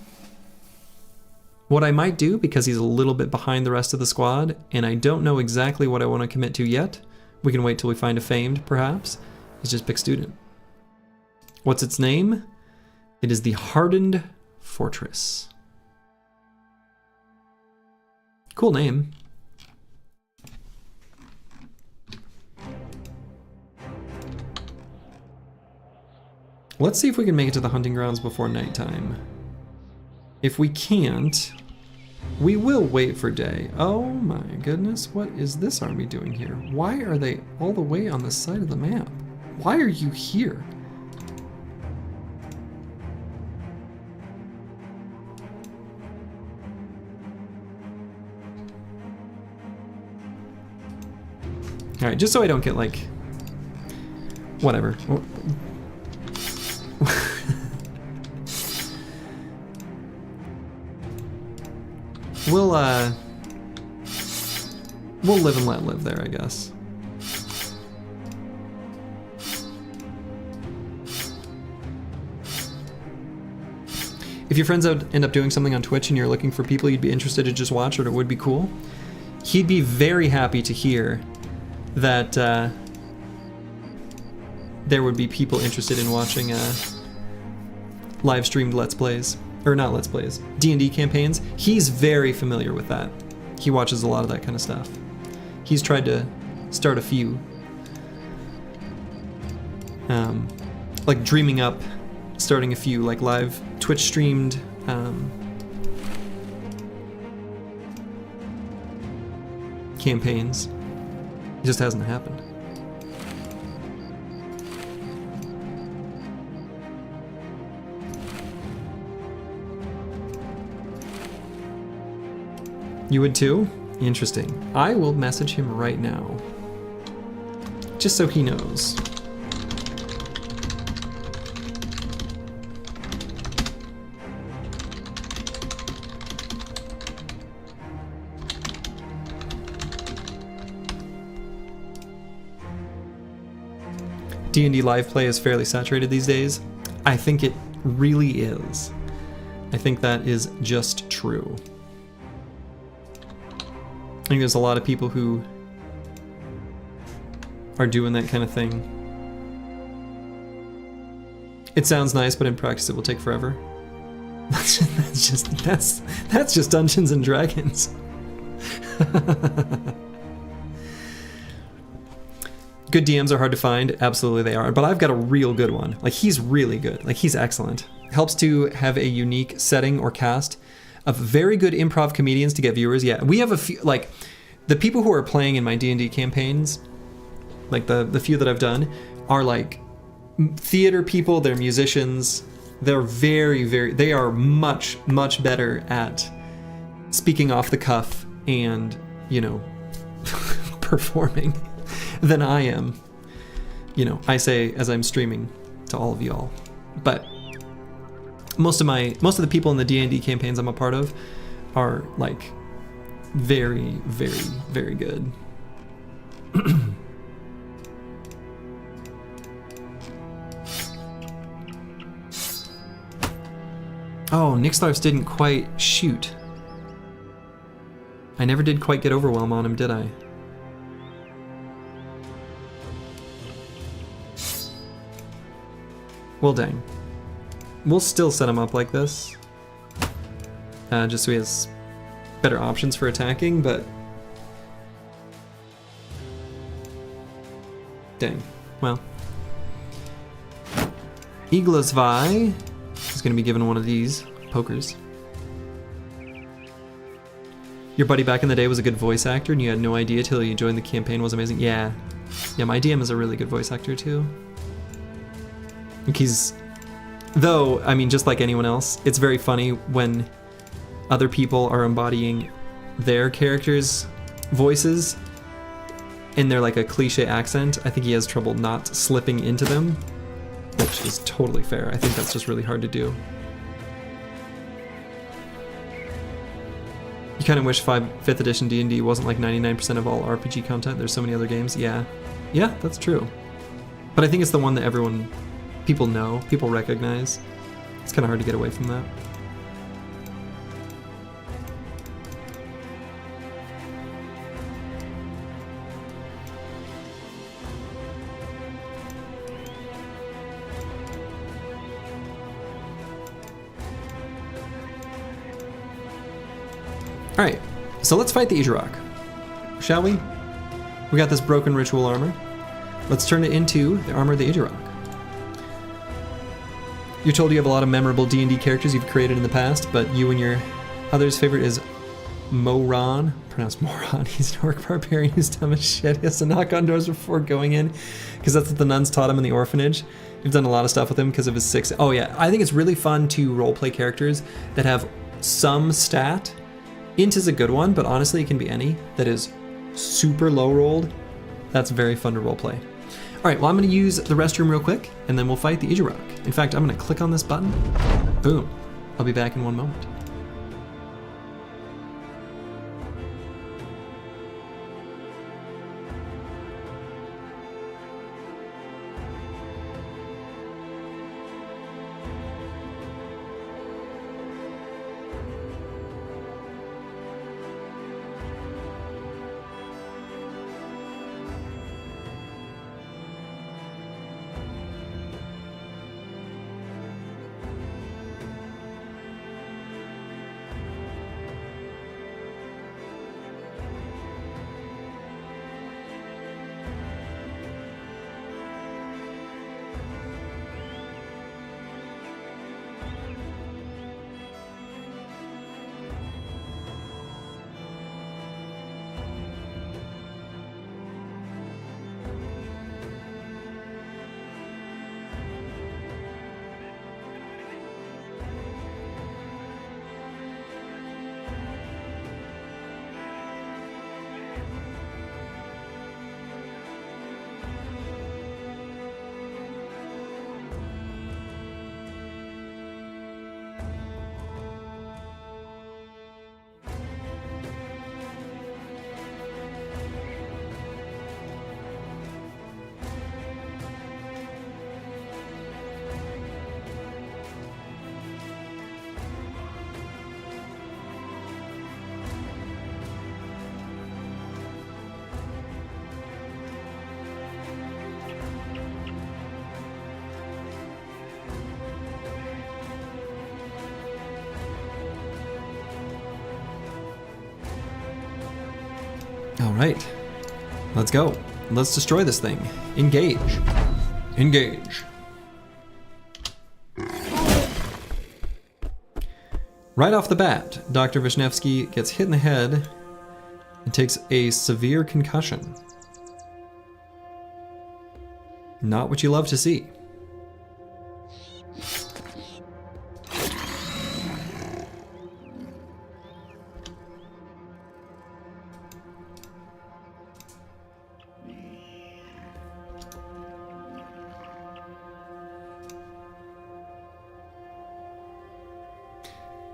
What I might do, because he's a little bit behind the rest of the squad, and I don't know exactly what I want to commit to yet, we can wait till we find a famed, perhaps, is just pick student. What's its name? It is the Hardened Fortress. Cool name. Let's see if we can make it to the hunting grounds before nighttime. If we can't, we will wait for day. Oh my goodness, what is this army doing here? Why are they all the way on the side of the map? Why are you here? All right, just so I don't get like, whatever. We'll live and let live there, I guess. If your friends end up doing something on Twitch and you're looking for people you'd be interested to just watch or it would be cool, he'd be very happy to hear that there would be people interested in watching live streamed Let's Plays. Or not Let's Plays, D&D campaigns. He's very familiar with that. He watches a lot of that kind of stuff. He's tried to start a few. Like dreaming up, starting a few like live Twitch streamed campaigns. It just hasn't happened. You would too? Interesting. I will message him right now. Just so he knows. D&D live play is fairly saturated these days. I think it really is. I think that is just true. I think there's a lot of people who are doing that kind of thing. It sounds nice, but in practice it will take forever. That's just Dungeons and Dragons. Good DMs are hard to find. Absolutely they are. But I've got a real good one. Like, he's really good. Like, he's excellent. Helps to have a unique setting or cast of very good improv comedians to get viewers. Yeah, we have a few, like, the people who are playing in my D&D campaigns, like the few that I've done, are like theater people, they're musicians. They're they are much, much better at speaking off the cuff and, you know, performing than I am. You know, I say as I'm streaming to all of y'all. But most of the people in the D&D campaigns I'm a part of are like very, very, very good. Oh, Nixlarfs didn't quite shoot. I never did quite get overwhelm on him, did I? Well, dang. We'll still set him up like this. Just so he has better options for attacking, but... Dang. Well. Iglasvi is going to be given one of these pokers. Your buddy back in the day was a good voice actor and you had no idea till you joined the campaign was amazing. Yeah. Yeah, my DM is a really good voice actor too. Like he's... Though, I mean, just like anyone else, it's very funny when other people are embodying their characters' voices in their like a cliche accent. I think he has trouble not slipping into them, which is totally fair. I think that's just really hard to do. You kind of wish 5th edition D&D wasn't like 99% of all RPG content. There's so many other games. Yeah, that's true. But I think it's the one that people know, people recognize. It's kind of hard to get away from that. Alright, so let's fight the Ijirok, shall we? We got this broken ritual armor. Let's turn it into the armor of the Ijirok. You're told you have a lot of memorable D&D characters you've created in the past, but you and your other's favorite is Moron, pronounced Moron. He's an orc barbarian who's dumb as shit. He has to knock on doors before going in, because that's what the nuns taught him in the orphanage. You've done a lot of stuff with him because of his 6. Oh yeah, I think it's really fun to roleplay characters that have some stat. Int is a good one, but honestly it can be any that is super low rolled. That's very fun to roleplay. Alright, well I'm going to use the restroom real quick, and then we'll fight the Ijirok. In fact, I'm going to click on this button. Boom. I'll be back in one moment. Alright. Let's go. Let's destroy this thing. Engage. Engage. Right off the bat, Dr. Vishnevsky gets hit in the head and takes a severe concussion. Not what you love to see.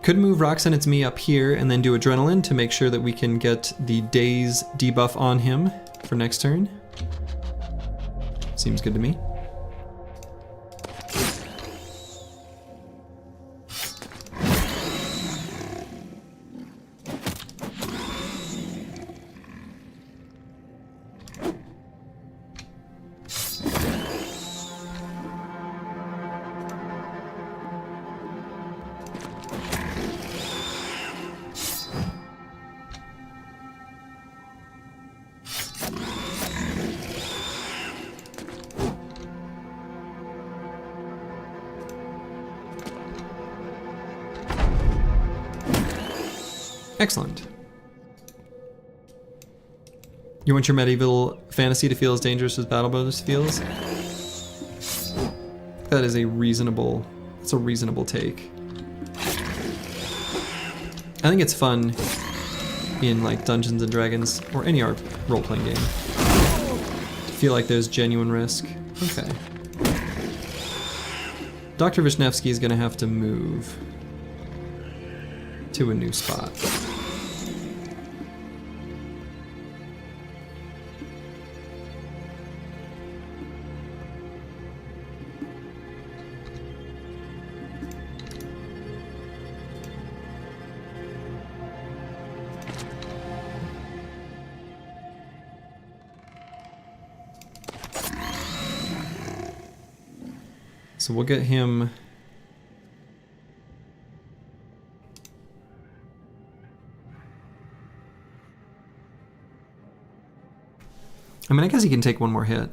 Could move Roxanne It's Me up here and then do Adrenaline to make sure that we can get the Daze debuff on him for next turn. Seems good to me. Excellent. You want your medieval fantasy to feel as dangerous as Battle Brothers feels? That is a reasonable, that's a reasonable take. I think it's fun in like Dungeons and Dragons or any role-playing game to feel like there's genuine risk. Okay. Dr. Vishnevsky is gonna have to move to a new spot. So we'll get him. I mean, I guess he can take one more hit.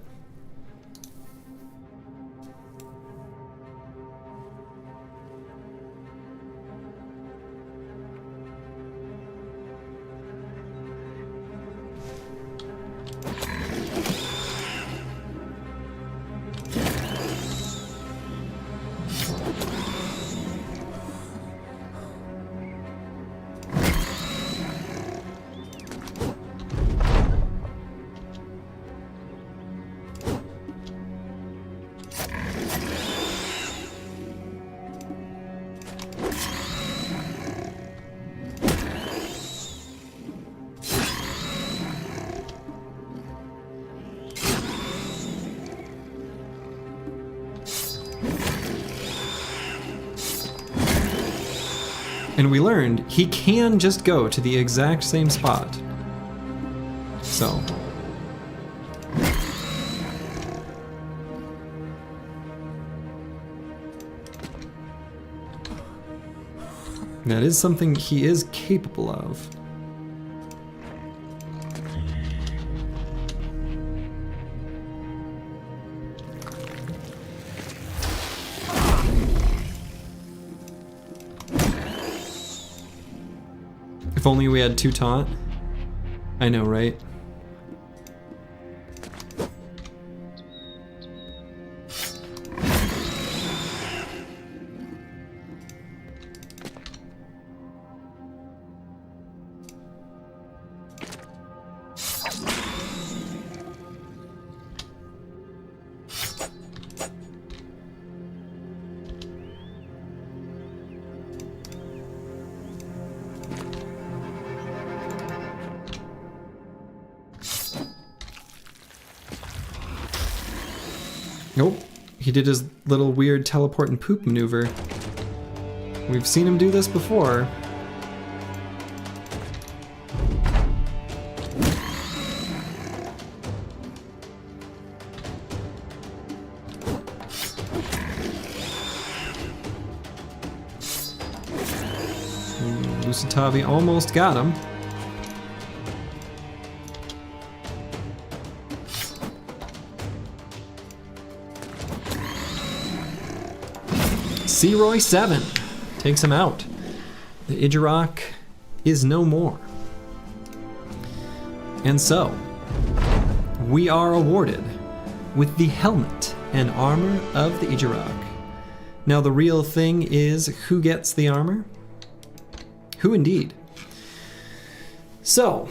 And we learned he can just go to the exact same spot. So. That is something he is capable of. If only we had 2 taunt. I know, right? Nope, he did his little weird teleport and poop maneuver. We've seen him do this before. Lusitavi almost got him. Searoy 7 takes him out. The Idjarok is no more. And so, we are awarded with the helmet and armor of the Idjarok. Now the real thing is, who gets the armor? Who indeed? So,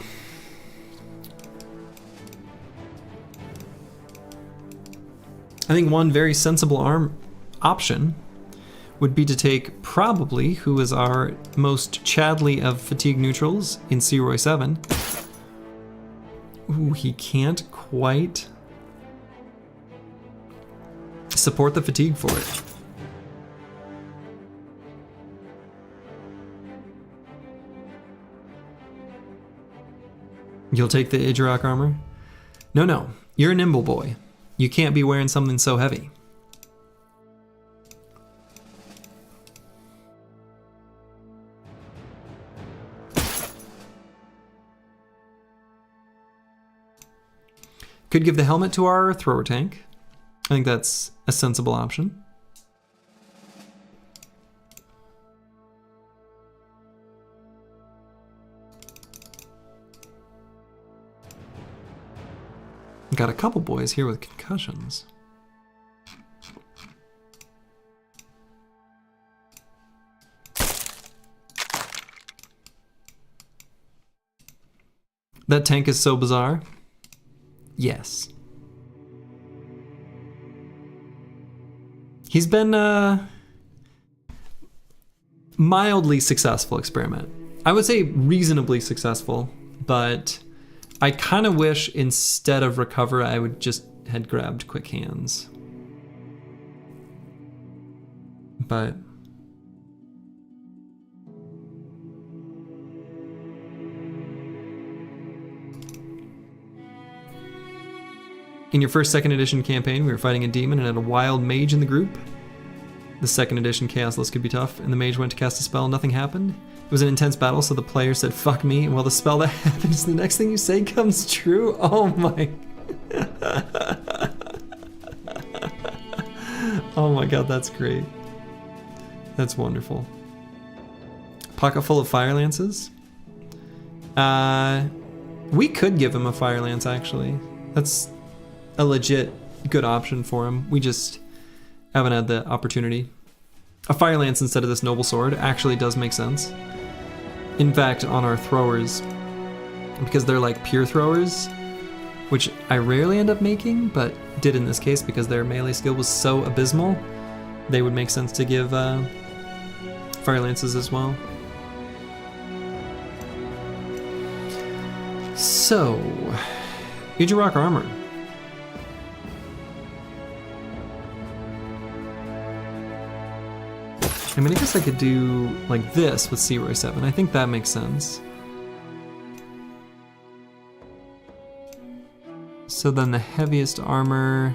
I think one very sensible option would be to take probably who is our most Chadley of fatigue neutrals in Searoy 7. Ooh, he can't quite support the fatigue for it. You'll take the Idjarok armor? No, you're a nimble boy. You can't be wearing something so heavy. Could give the helmet to our thrower tank. I think that's a sensible option. Got a couple boys here with concussions. That tank is so bizarre. Yes. He's been a mildly successful experiment. I would say reasonably successful, but I kind of wish instead of recover, I would just had grabbed quick hands. But in your first 2nd edition campaign, we were fighting a demon and had a wild mage in the group. The 2nd edition chaos list could be tough, and the mage went to cast a spell, nothing happened. It was an intense battle, so the player said, "Fuck me," and while the spell that happens, the next thing you say comes true. Oh my. Oh my god, that's great. That's wonderful. Pocket full of fire lances. We could give him a fire lance, actually. That's a legit good option for him. We just haven't had the opportunity. A fire lance instead of this noble sword actually does make sense. In fact, on our throwers, because they're like pure throwers, which I rarely end up making, but did in this case because their melee skill was so abysmal, they would make sense to give fire lances as well. So, Idjarok armor. I mean, I guess I could do like this with Searoy 7. I think that makes sense. So then the heaviest armor.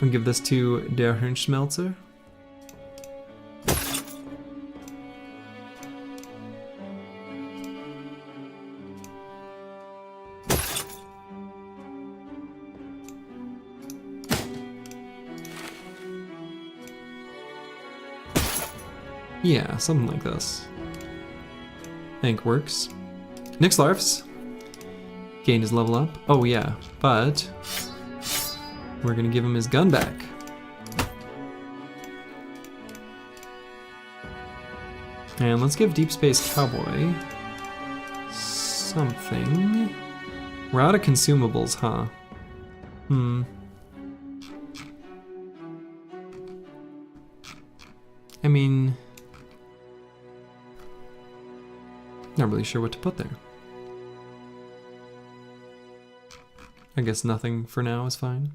I'll give this to Der Hirnschmelzer. Yeah, something like this. I think works. Nixlarfs gained his level up. Oh yeah, but we're gonna give him his gun back. And let's give Deep Space Cowboy something. We're out of consumables, huh? I mean, not really sure what to put there. I guess nothing for now is fine.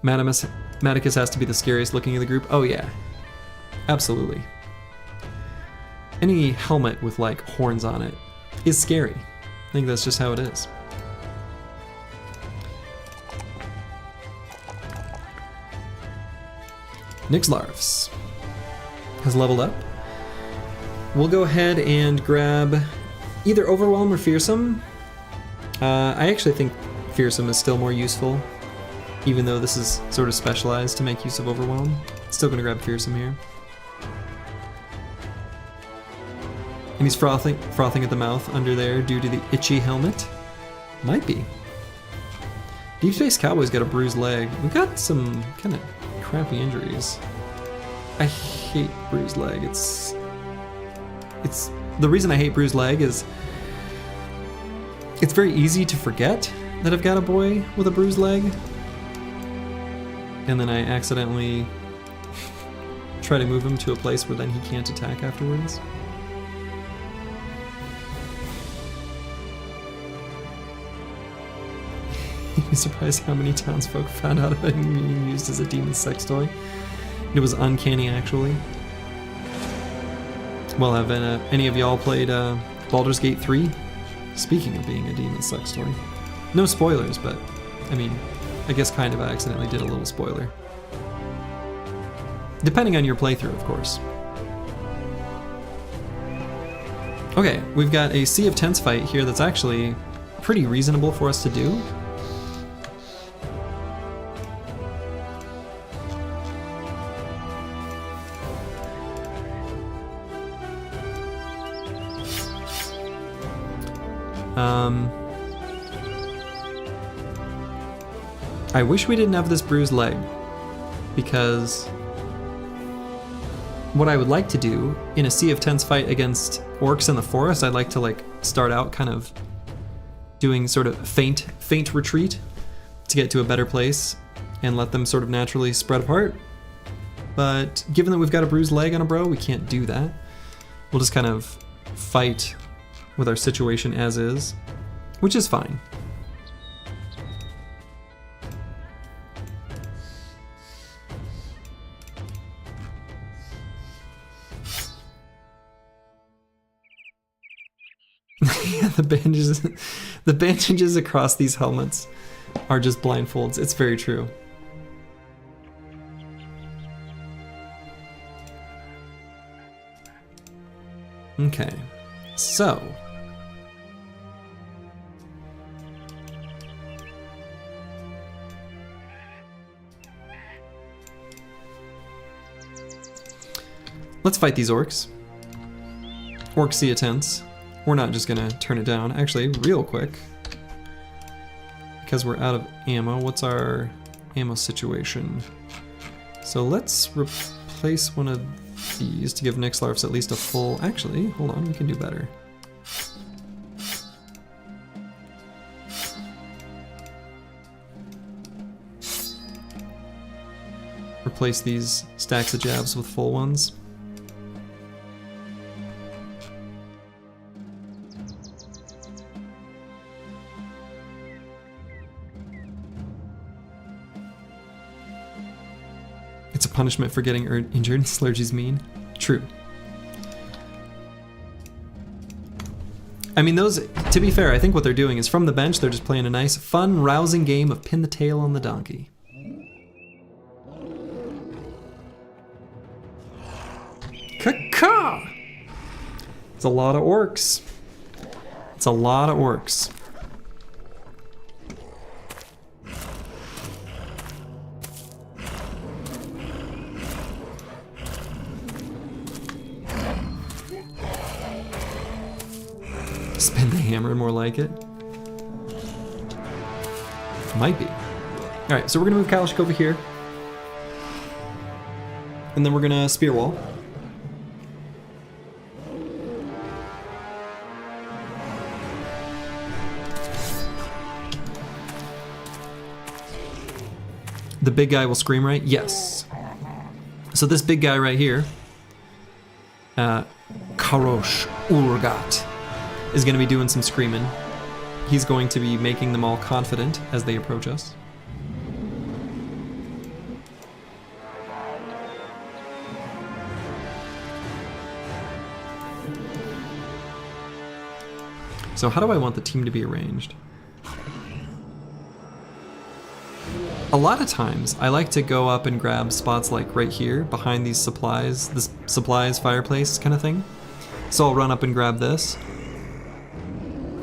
Maticus has to be the scariest looking of the group. Oh yeah, absolutely. Any helmet with like horns on it is scary. I think that's just how it is. Nixlarfs. has leveled up. We'll go ahead and grab either Overwhelm or Fearsome. I actually think Fearsome is still more useful, even though this is sort of specialized to make use of Overwhelm. Still gonna grab Fearsome here. And he's frothing at the mouth under there due to the itchy helmet. Might be. Deep Space Cowboy's got a bruised leg. We've got some kind of crappy injuries. I hate bruised leg. It's the reason I hate bruised leg is it's very easy to forget that I've got a boy with a bruised leg, and then I accidentally try to move him to a place where then he can't attack afterwards. You'd be surprised how many townsfolk found out about him being used as a demon sex toy. It was uncanny, actually. Well, have any of y'all played Baldur's Gate 3? Speaking of being a demon sex toy. No spoilers, but, I mean, I guess kind of I accidentally did a little spoiler. Depending on your playthrough, of course. Okay, we've got a Sea of Tents fight here that's actually pretty reasonable for us to do. I wish we didn't have this bruised leg, because what I would like to do in a Sea of Tents fight against orcs in the forest, I'd like to start out kind of doing sort of feint retreat to get to a better place and let them sort of naturally spread apart. But given that we've got a bruised leg on a bro, we can't do that. We'll just kind of fight with our situation as is, which is fine. Yeah, the bandages across these helmets are just blindfolds. It's very true. Okay, so let's fight these orcs. Orc Sea of Tents. We're not just gonna turn it down. Actually, real quick, because we're out of ammo, what's our ammo situation? So let's replace one of these to give Nixlarfs at least a full... Actually, hold on, we can do better. Replace these stacks of jabs with full ones. It's a punishment for getting injured. Slurgi's mean. True. I mean, those, to be fair, I think what they're doing is from the bench, they're just playing a nice, fun, rousing game of pin the tail on the donkey. Caw! It's a lot of orcs. It's a lot of orcs. Spin the hammer, more like it. Might be. Alright, so we're gonna move Kalashik over here. And then we're gonna spear wall. The big guy will scream, right? Yes. So this big guy right here, Karosh Urgat, is going to be doing some screaming. He's going to be making them all confident as they approach us. So how do I want the team to be arranged? A lot of times, I like to go up and grab spots like right here, behind these supplies, this supplies fireplace kind of thing. So I'll run up and grab this.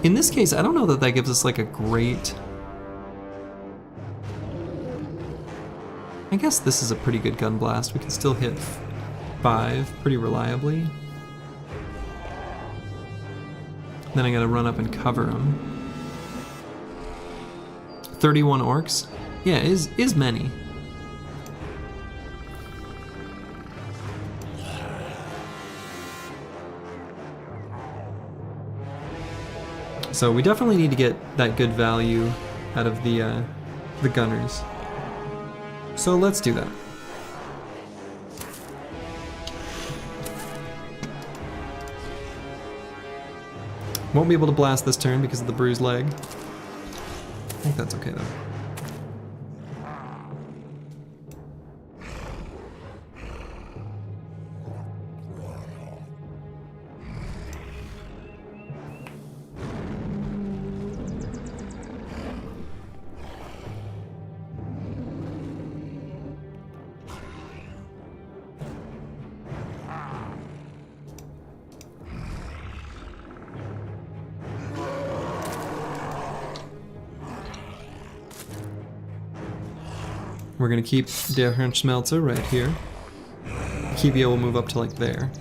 In this case, I don't know that that gives us like a great... I guess this is a pretty good gun blast. We can still hit 5 pretty reliably. Then I gotta run up and cover them. 31 orcs? Yeah, is many. So we definitely need to get that good value out of the gunners. So let's do that. Won't be able to blast this turn because of the bruised leg. I think that's okay though. We're gonna keep Der Hirnschmelze right here. Kibia will move up to like there.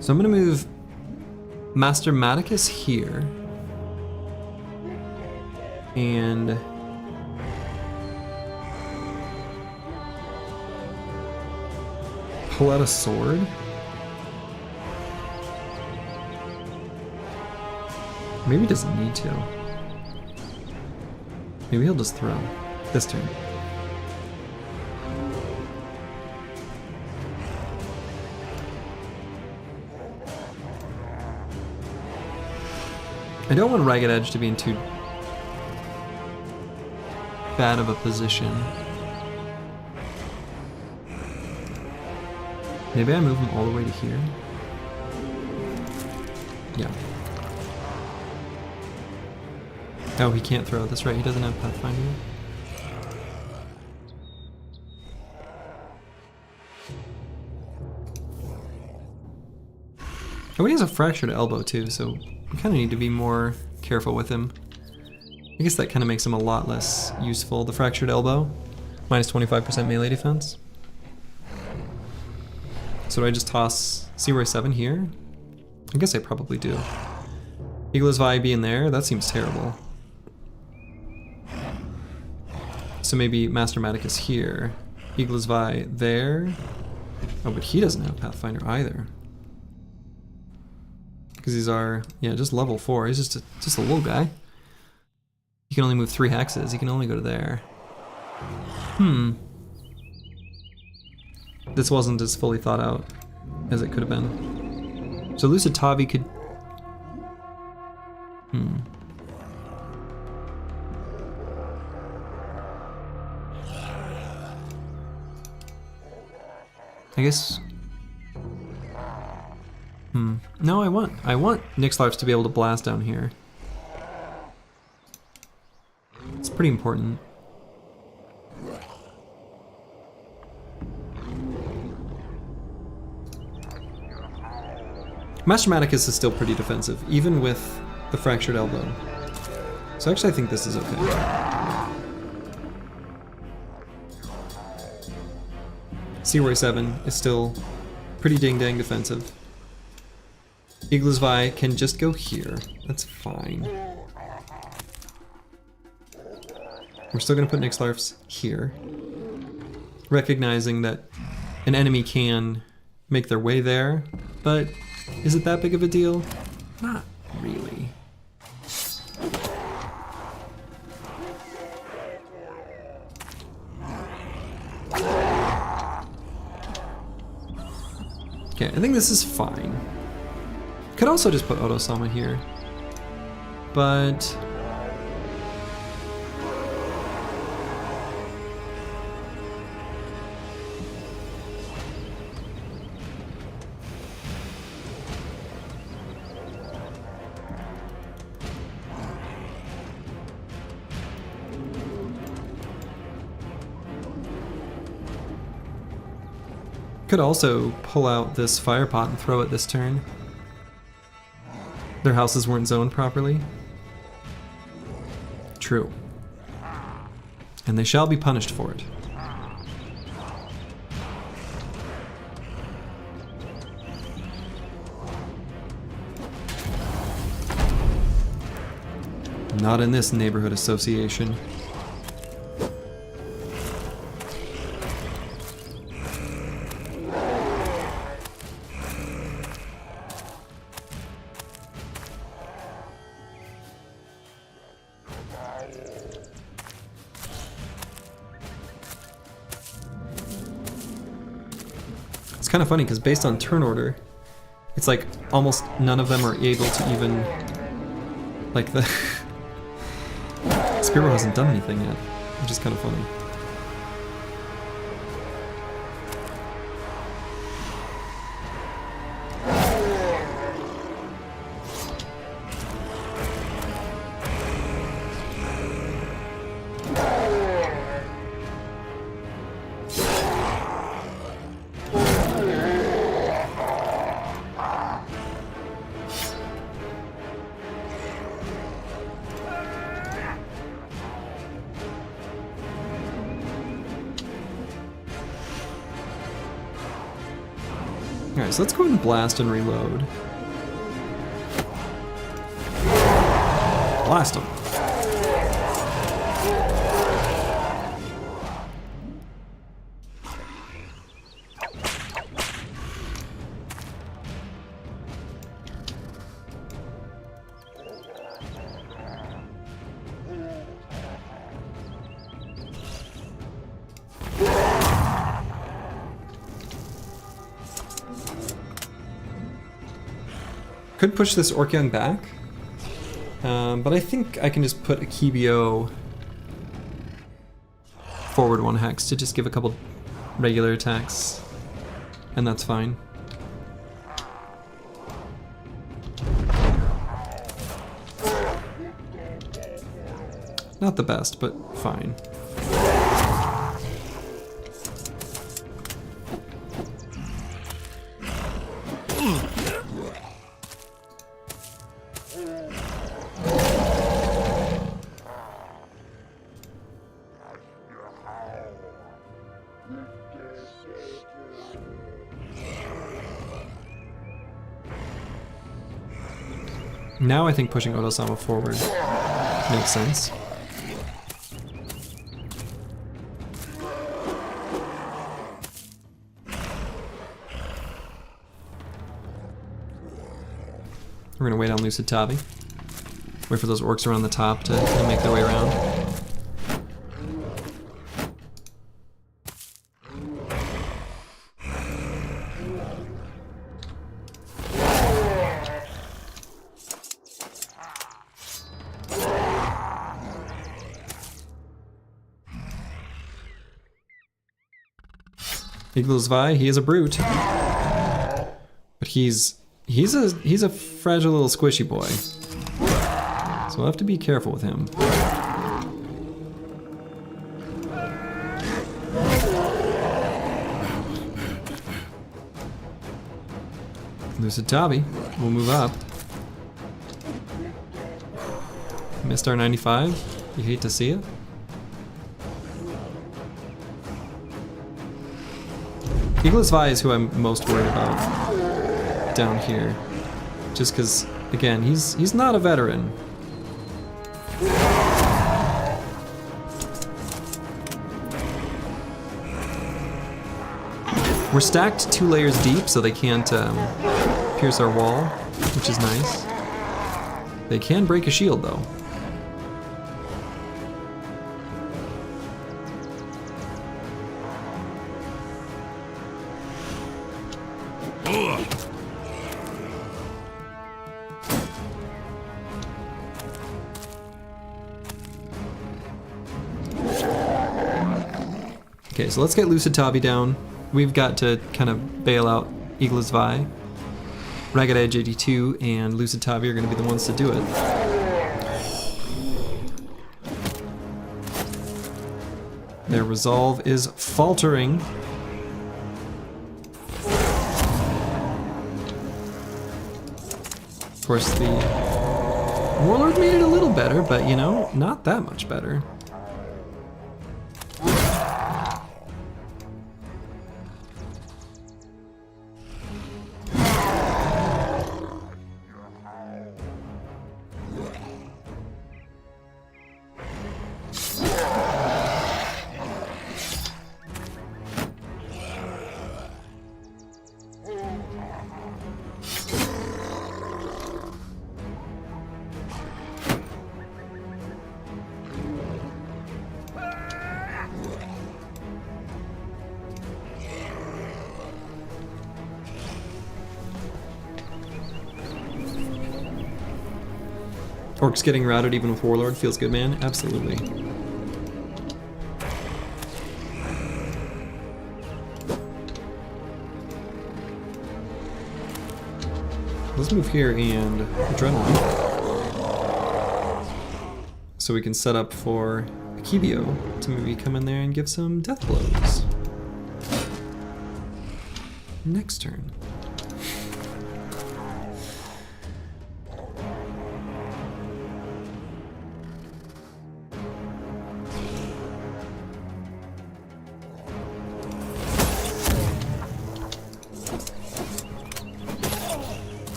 So I'm gonna move Master Maticus here. And pull out a sword. Maybe he doesn't need to. Maybe he'll just throw this turn. I don't want Ragged Edge to be in too bad of a position. Maybe I move him all the way to here. Yeah. Oh, he can't throw. That's right, he doesn't have Pathfinder. Oh, he has a fractured elbow too, so we kind of need to be more careful with him. I guess that kind of makes him a lot less useful. The fractured elbow, minus 25% melee defense. So do I just toss Searoy 7 here? I guess I probably do. Eagle's Vi being there, that seems terrible. So maybe Master Maticus here. Eagle's Vi there. Oh, but he doesn't have Pathfinder either. Because these are, yeah, just level 4. He's just a little guy. He can only move 3 hexes. He can only go to there. This wasn't as fully thought out as it could have been. So Lucid Tavi could... I guess... No, I want Nixlarfs to be able to blast down here. It's pretty important. Master Maticus is still pretty defensive, even with the fractured elbow. So actually I think this is okay. Searoy 7 is still pretty ding-dang defensive. Eagle's Vi can just go here. That's fine. We're still gonna put Nixlarfs here. Recognizing that an enemy can make their way there, but is it that big of a deal? Not really. Okay, I think this is fine. Could also just put Oto-sama here. But... could also pull out this fire pot and throw it this turn. Their houses weren't zoned properly. True. And they shall be punished for it. Not in this neighborhood association. It's kind of funny because based on turn order, it's like almost none of them are able to even, like the Spearow hasn't done anything yet, which is kind of funny. Alright, so let's go ahead and blast and reload. Blast him. Could push this Orkyung back, but I think I can just put a Kibio forward 1 hex to just give a couple regular attacks, and that's fine. Not the best, but fine. Now I think pushing Oto-sama forward makes sense. We're gonna wait on Lucid Tabi. Wait for those orcs around the top to make their way around. Iglozvi, he is a brute, but he's a fragile little squishy boy, so we'll have to be careful with him. Lucid Tabi will move up. Missed our 95. You hate to see it. Iglozvi is who I'm most worried about down here. Just because, again, he's not a veteran. We're stacked 2 layers deep, so they can't pierce our wall, which is nice. They can break a shield, though. Okay, so let's get Lucid Tavi down. We've got to kind of bail out Igla's Vi. Ragged Edge 82 and Lucid Tavi are going to be the ones to do it. Their resolve is faltering. Of course, the Warlord made it a little better, but you know, not that much better. Orcs getting routed even with Warlord feels good, man. Absolutely. Let's move here and Adrenaline. So we can set up for Akibio to maybe come in there and give some death blows. Next turn.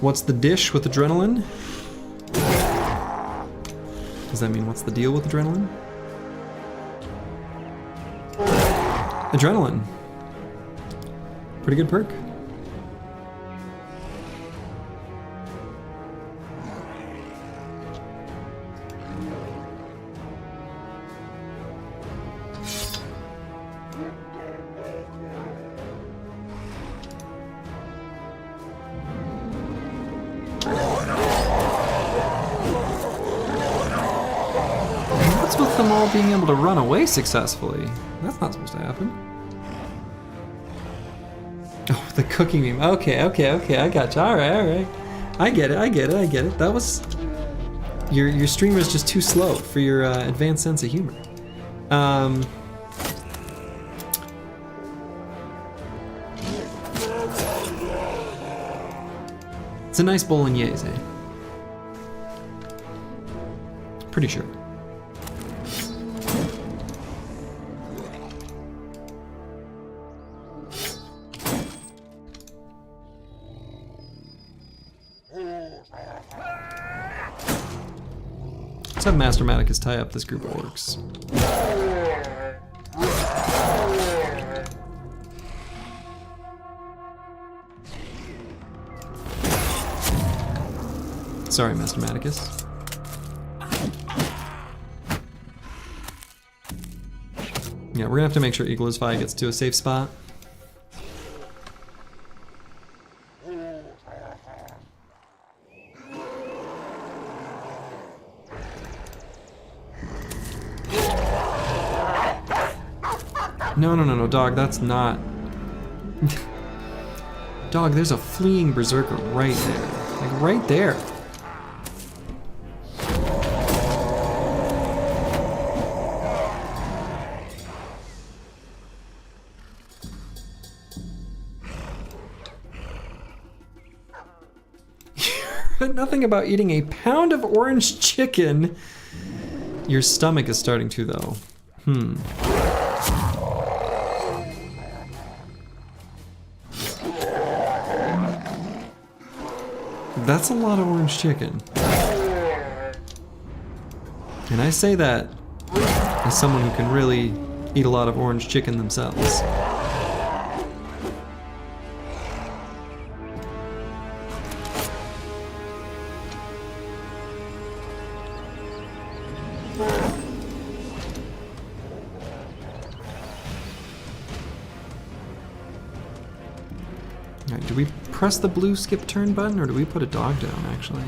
What's the dish with Adrenaline? Does that mean what's the deal with Adrenaline? Adrenaline. Pretty good perk. With them all being able to run away successfully. That's not supposed to happen. Oh, the cooking meme. Okay, I gotcha. Alright. I get it. That was... Your streamer is just too slow for your advanced sense of humor. It's a nice bolognese. Pretty sure. Let's have Master Maticus tie up this group of orcs. Sorry, Master Maticus. Yeah, we're gonna have to make sure Igla's Vi gets to a safe spot. No, dog, that's not... Dog, there's a fleeing berserker right there. Like, right there. Nothing about eating a pound of orange chicken. Your stomach is starting to, though. That's a lot of orange chicken. And I say that as someone who can really eat a lot of orange chicken themselves. Alright, do we press the blue skip turn button or do we put a dog down actually?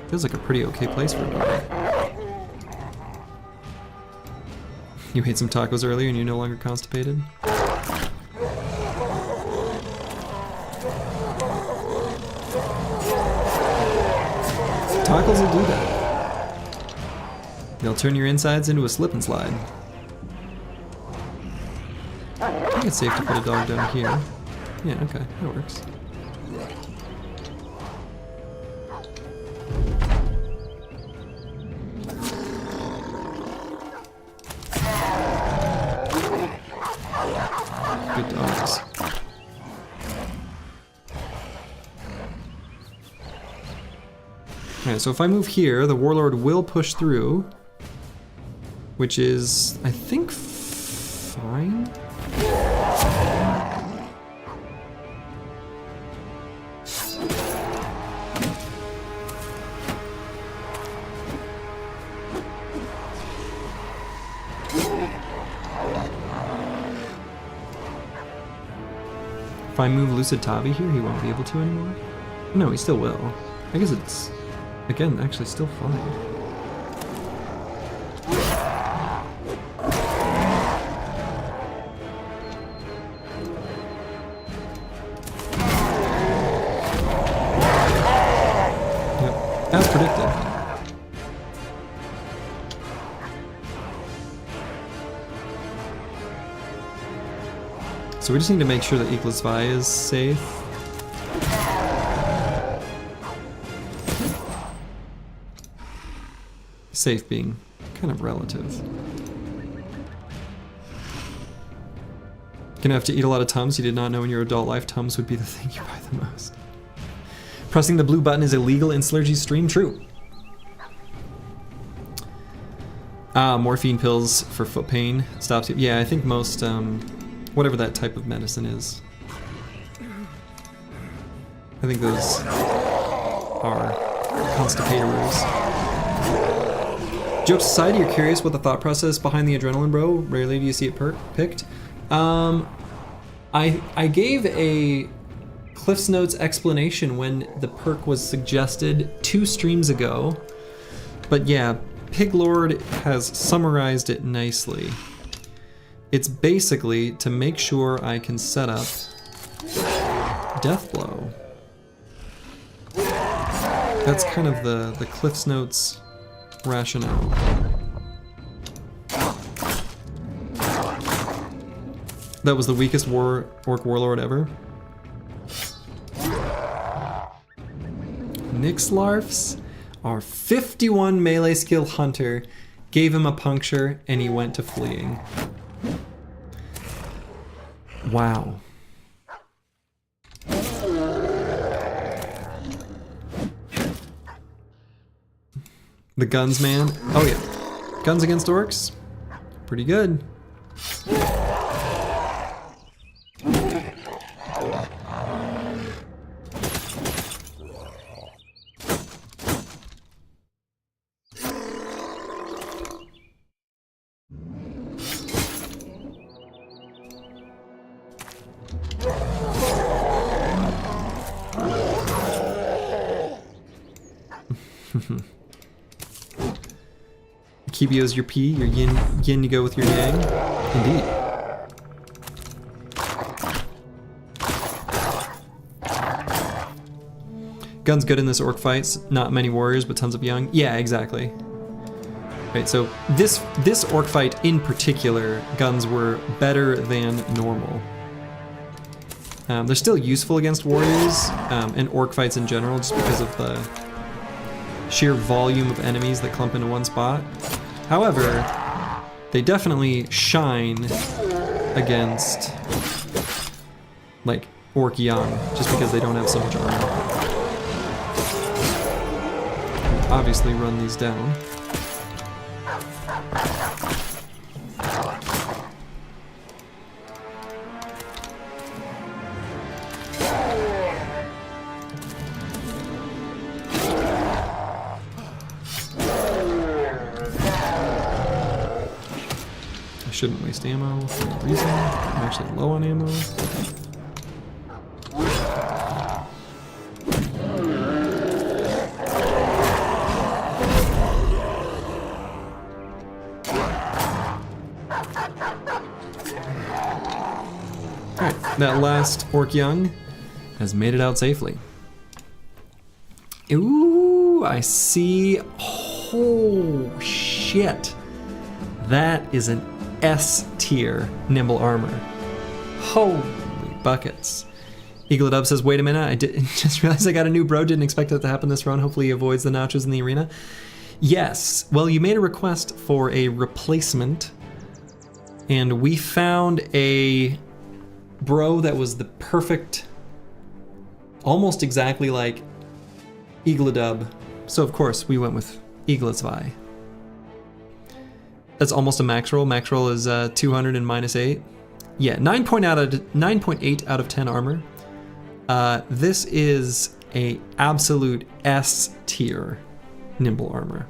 Feels like a pretty okay place for a dog. You ate some tacos earlier and you're no longer constipated? Tacos will do that. They'll turn your insides into a slip and slide. I think it's safe to put a dog down here. Yeah, okay, that works. Good dogs. Alright, so if I move here, the Warlord will push through, which is, I think, fine? If I move Lucid Tavi here, he won't be able to anymore? No, he still will. I guess it's, again, actually still fine. Yep, as predicted. So we just need to make sure that Eklesvi is safe. Safe being kind of relative. Gonna have to eat a lot of Tums. You did not know in your adult life Tums would be the thing you buy the most. Pressing the blue button is illegal in Slurgi's stream. True. Morphine pills for foot pain stops you. Yeah, I think most whatever that type of medicine is. I think those are constipators. Jokes aside, you're curious what the thought process behind the adrenaline bro? Rarely do you see it picked. I gave a Cliff's Notes explanation when the perk was suggested 2 streams ago. But yeah, Piglord has summarized it nicely. It's basically to make sure I can set up Death Blow. That's kind of the Cliff's Notes rationale. That was the weakest Orc Warlord ever. Nixlarfs, our 51 melee skill hunter, gave him a puncture and he went to fleeing. Wow. The guns, man. Oh yeah. Guns against orcs. Pretty good. Kibio's your P, your yin to go with your yang. Indeed. Gun's good in this orc fight. Not many warriors, but tons of young. Yeah, exactly. Right, so this orc fight in particular, guns were better than normal. They're still useful against warriors and orc fights in general, just because of the sheer volume of enemies that clump into one spot. However, they definitely shine against like orc young, just because they don't have so much armor. obviously run these down. Shouldn't waste ammo for no reason. I'm actually low on ammo. Alright, that last Orc Young has made it out safely. Ooh, I see. Oh, shit. That is an S tier nimble armor. Holy buckets. Eagledub says, wait a minute, I just realized I got a new bro, didn't expect that to happen this run. Hopefully he avoids the nachos in the arena. Yes, well, you made a request for a replacement, and we found a bro that was the perfect, almost exactly like Eagledub. So of course we went with Eagletzvi. That's almost a max roll. Max roll is 200 and -8. Yeah, 9.8 out of 10 armor. This is a absolute S tier nimble armor.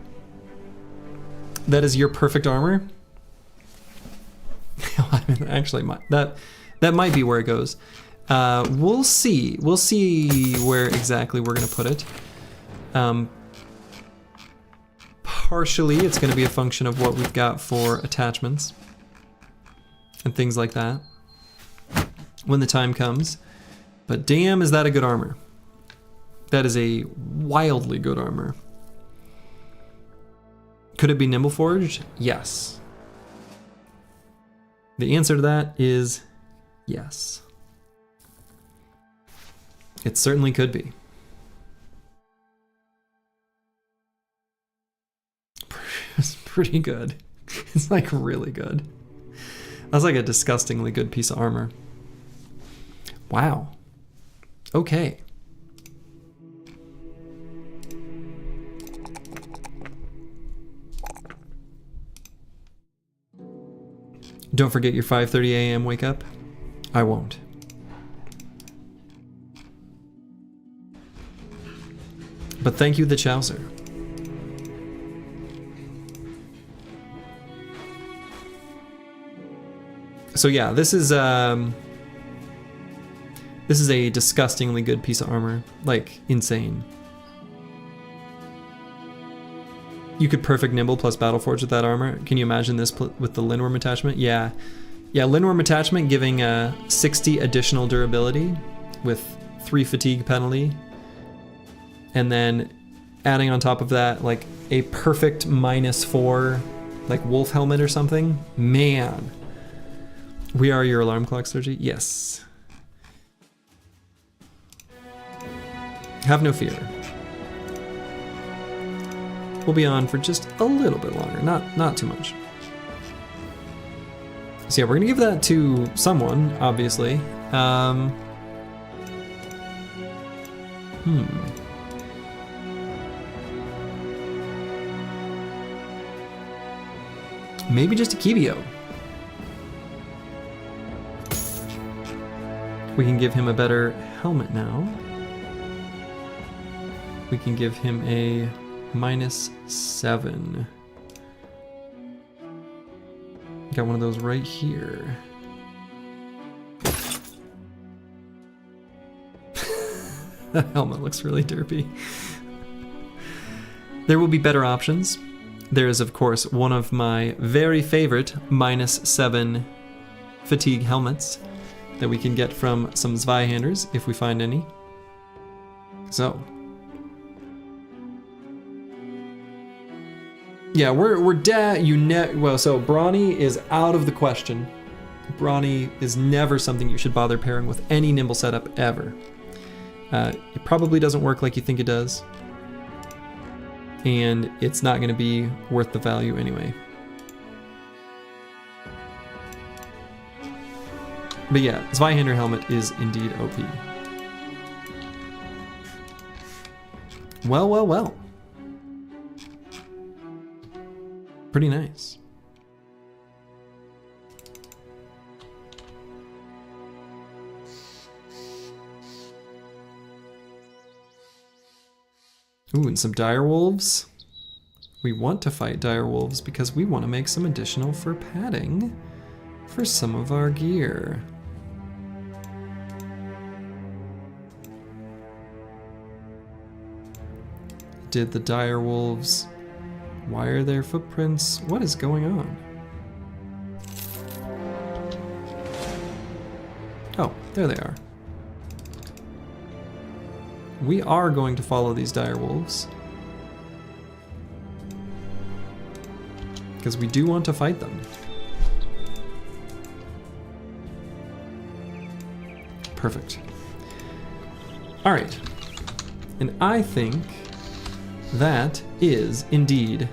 That is your perfect armor. Actually, that might be where it goes. We'll see. We'll see where exactly we're gonna put it. Partially, it's going to be a function of what we've got for attachments and things like that when the time comes. But damn, is that a good armor. That is a wildly good armor. Could it be nimble forged? Yes. The answer to that is yes. It certainly could be. It's pretty good. It's like really good. That's like a disgustingly good piece of armor. Wow. Okay. Don't forget your 5:30 a.m. wake up. I won't. But thank you, the Chowser. So yeah, this is a disgustingly good piece of armor, like insane. You could perfect nimble plus battleforge with that armor. Can you imagine this with the Lindworm attachment? Yeah, Lindworm attachment giving 60 additional durability with 3 fatigue penalty, and then adding on top of that like a perfect -4 like wolf helmet or something. Man. We are your alarm clock, Slurgi? Yes. Have no fear. We'll be on for just a little bit longer, not too much. So yeah, we're gonna give that to someone, obviously. Maybe just a Kibio. We can give him a better helmet now. We can give him a -7. Got one of those right here. That helmet looks really derpy. There will be better options. There is, of course, one of my very favorite -7 fatigue helmets that we can get from some Zweihanders if we find any. So yeah, well, so Brawny is out of the question. Brawny is never something you should bother pairing with any nimble setup ever. It probably doesn't work like you think it does, and it's not going to be worth the value anyway. But yeah, Zweihander helmet is indeed OP. Well. Pretty nice. Ooh, and some direwolves. We want to fight direwolves because we want to make some additional fur padding for some of our gear. Did the direwolves wire their footprints? What is going on? Oh, there they are. We are going to follow these direwolves, because we do want to fight them. Perfect. Alright. And I think that is indeed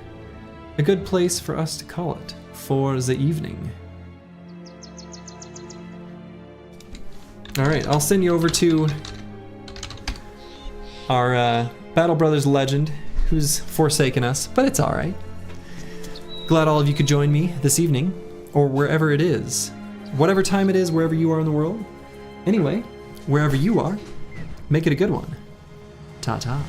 a good place for us to call it for the evening. Alright, I'll send you over to our Battle Brothers legend who's forsaken us, but it's alright. Glad all of you could join me this evening, or wherever it is. Whatever time it is, wherever you are in the world. Anyway, wherever you are, make it a good one. Ta-ta.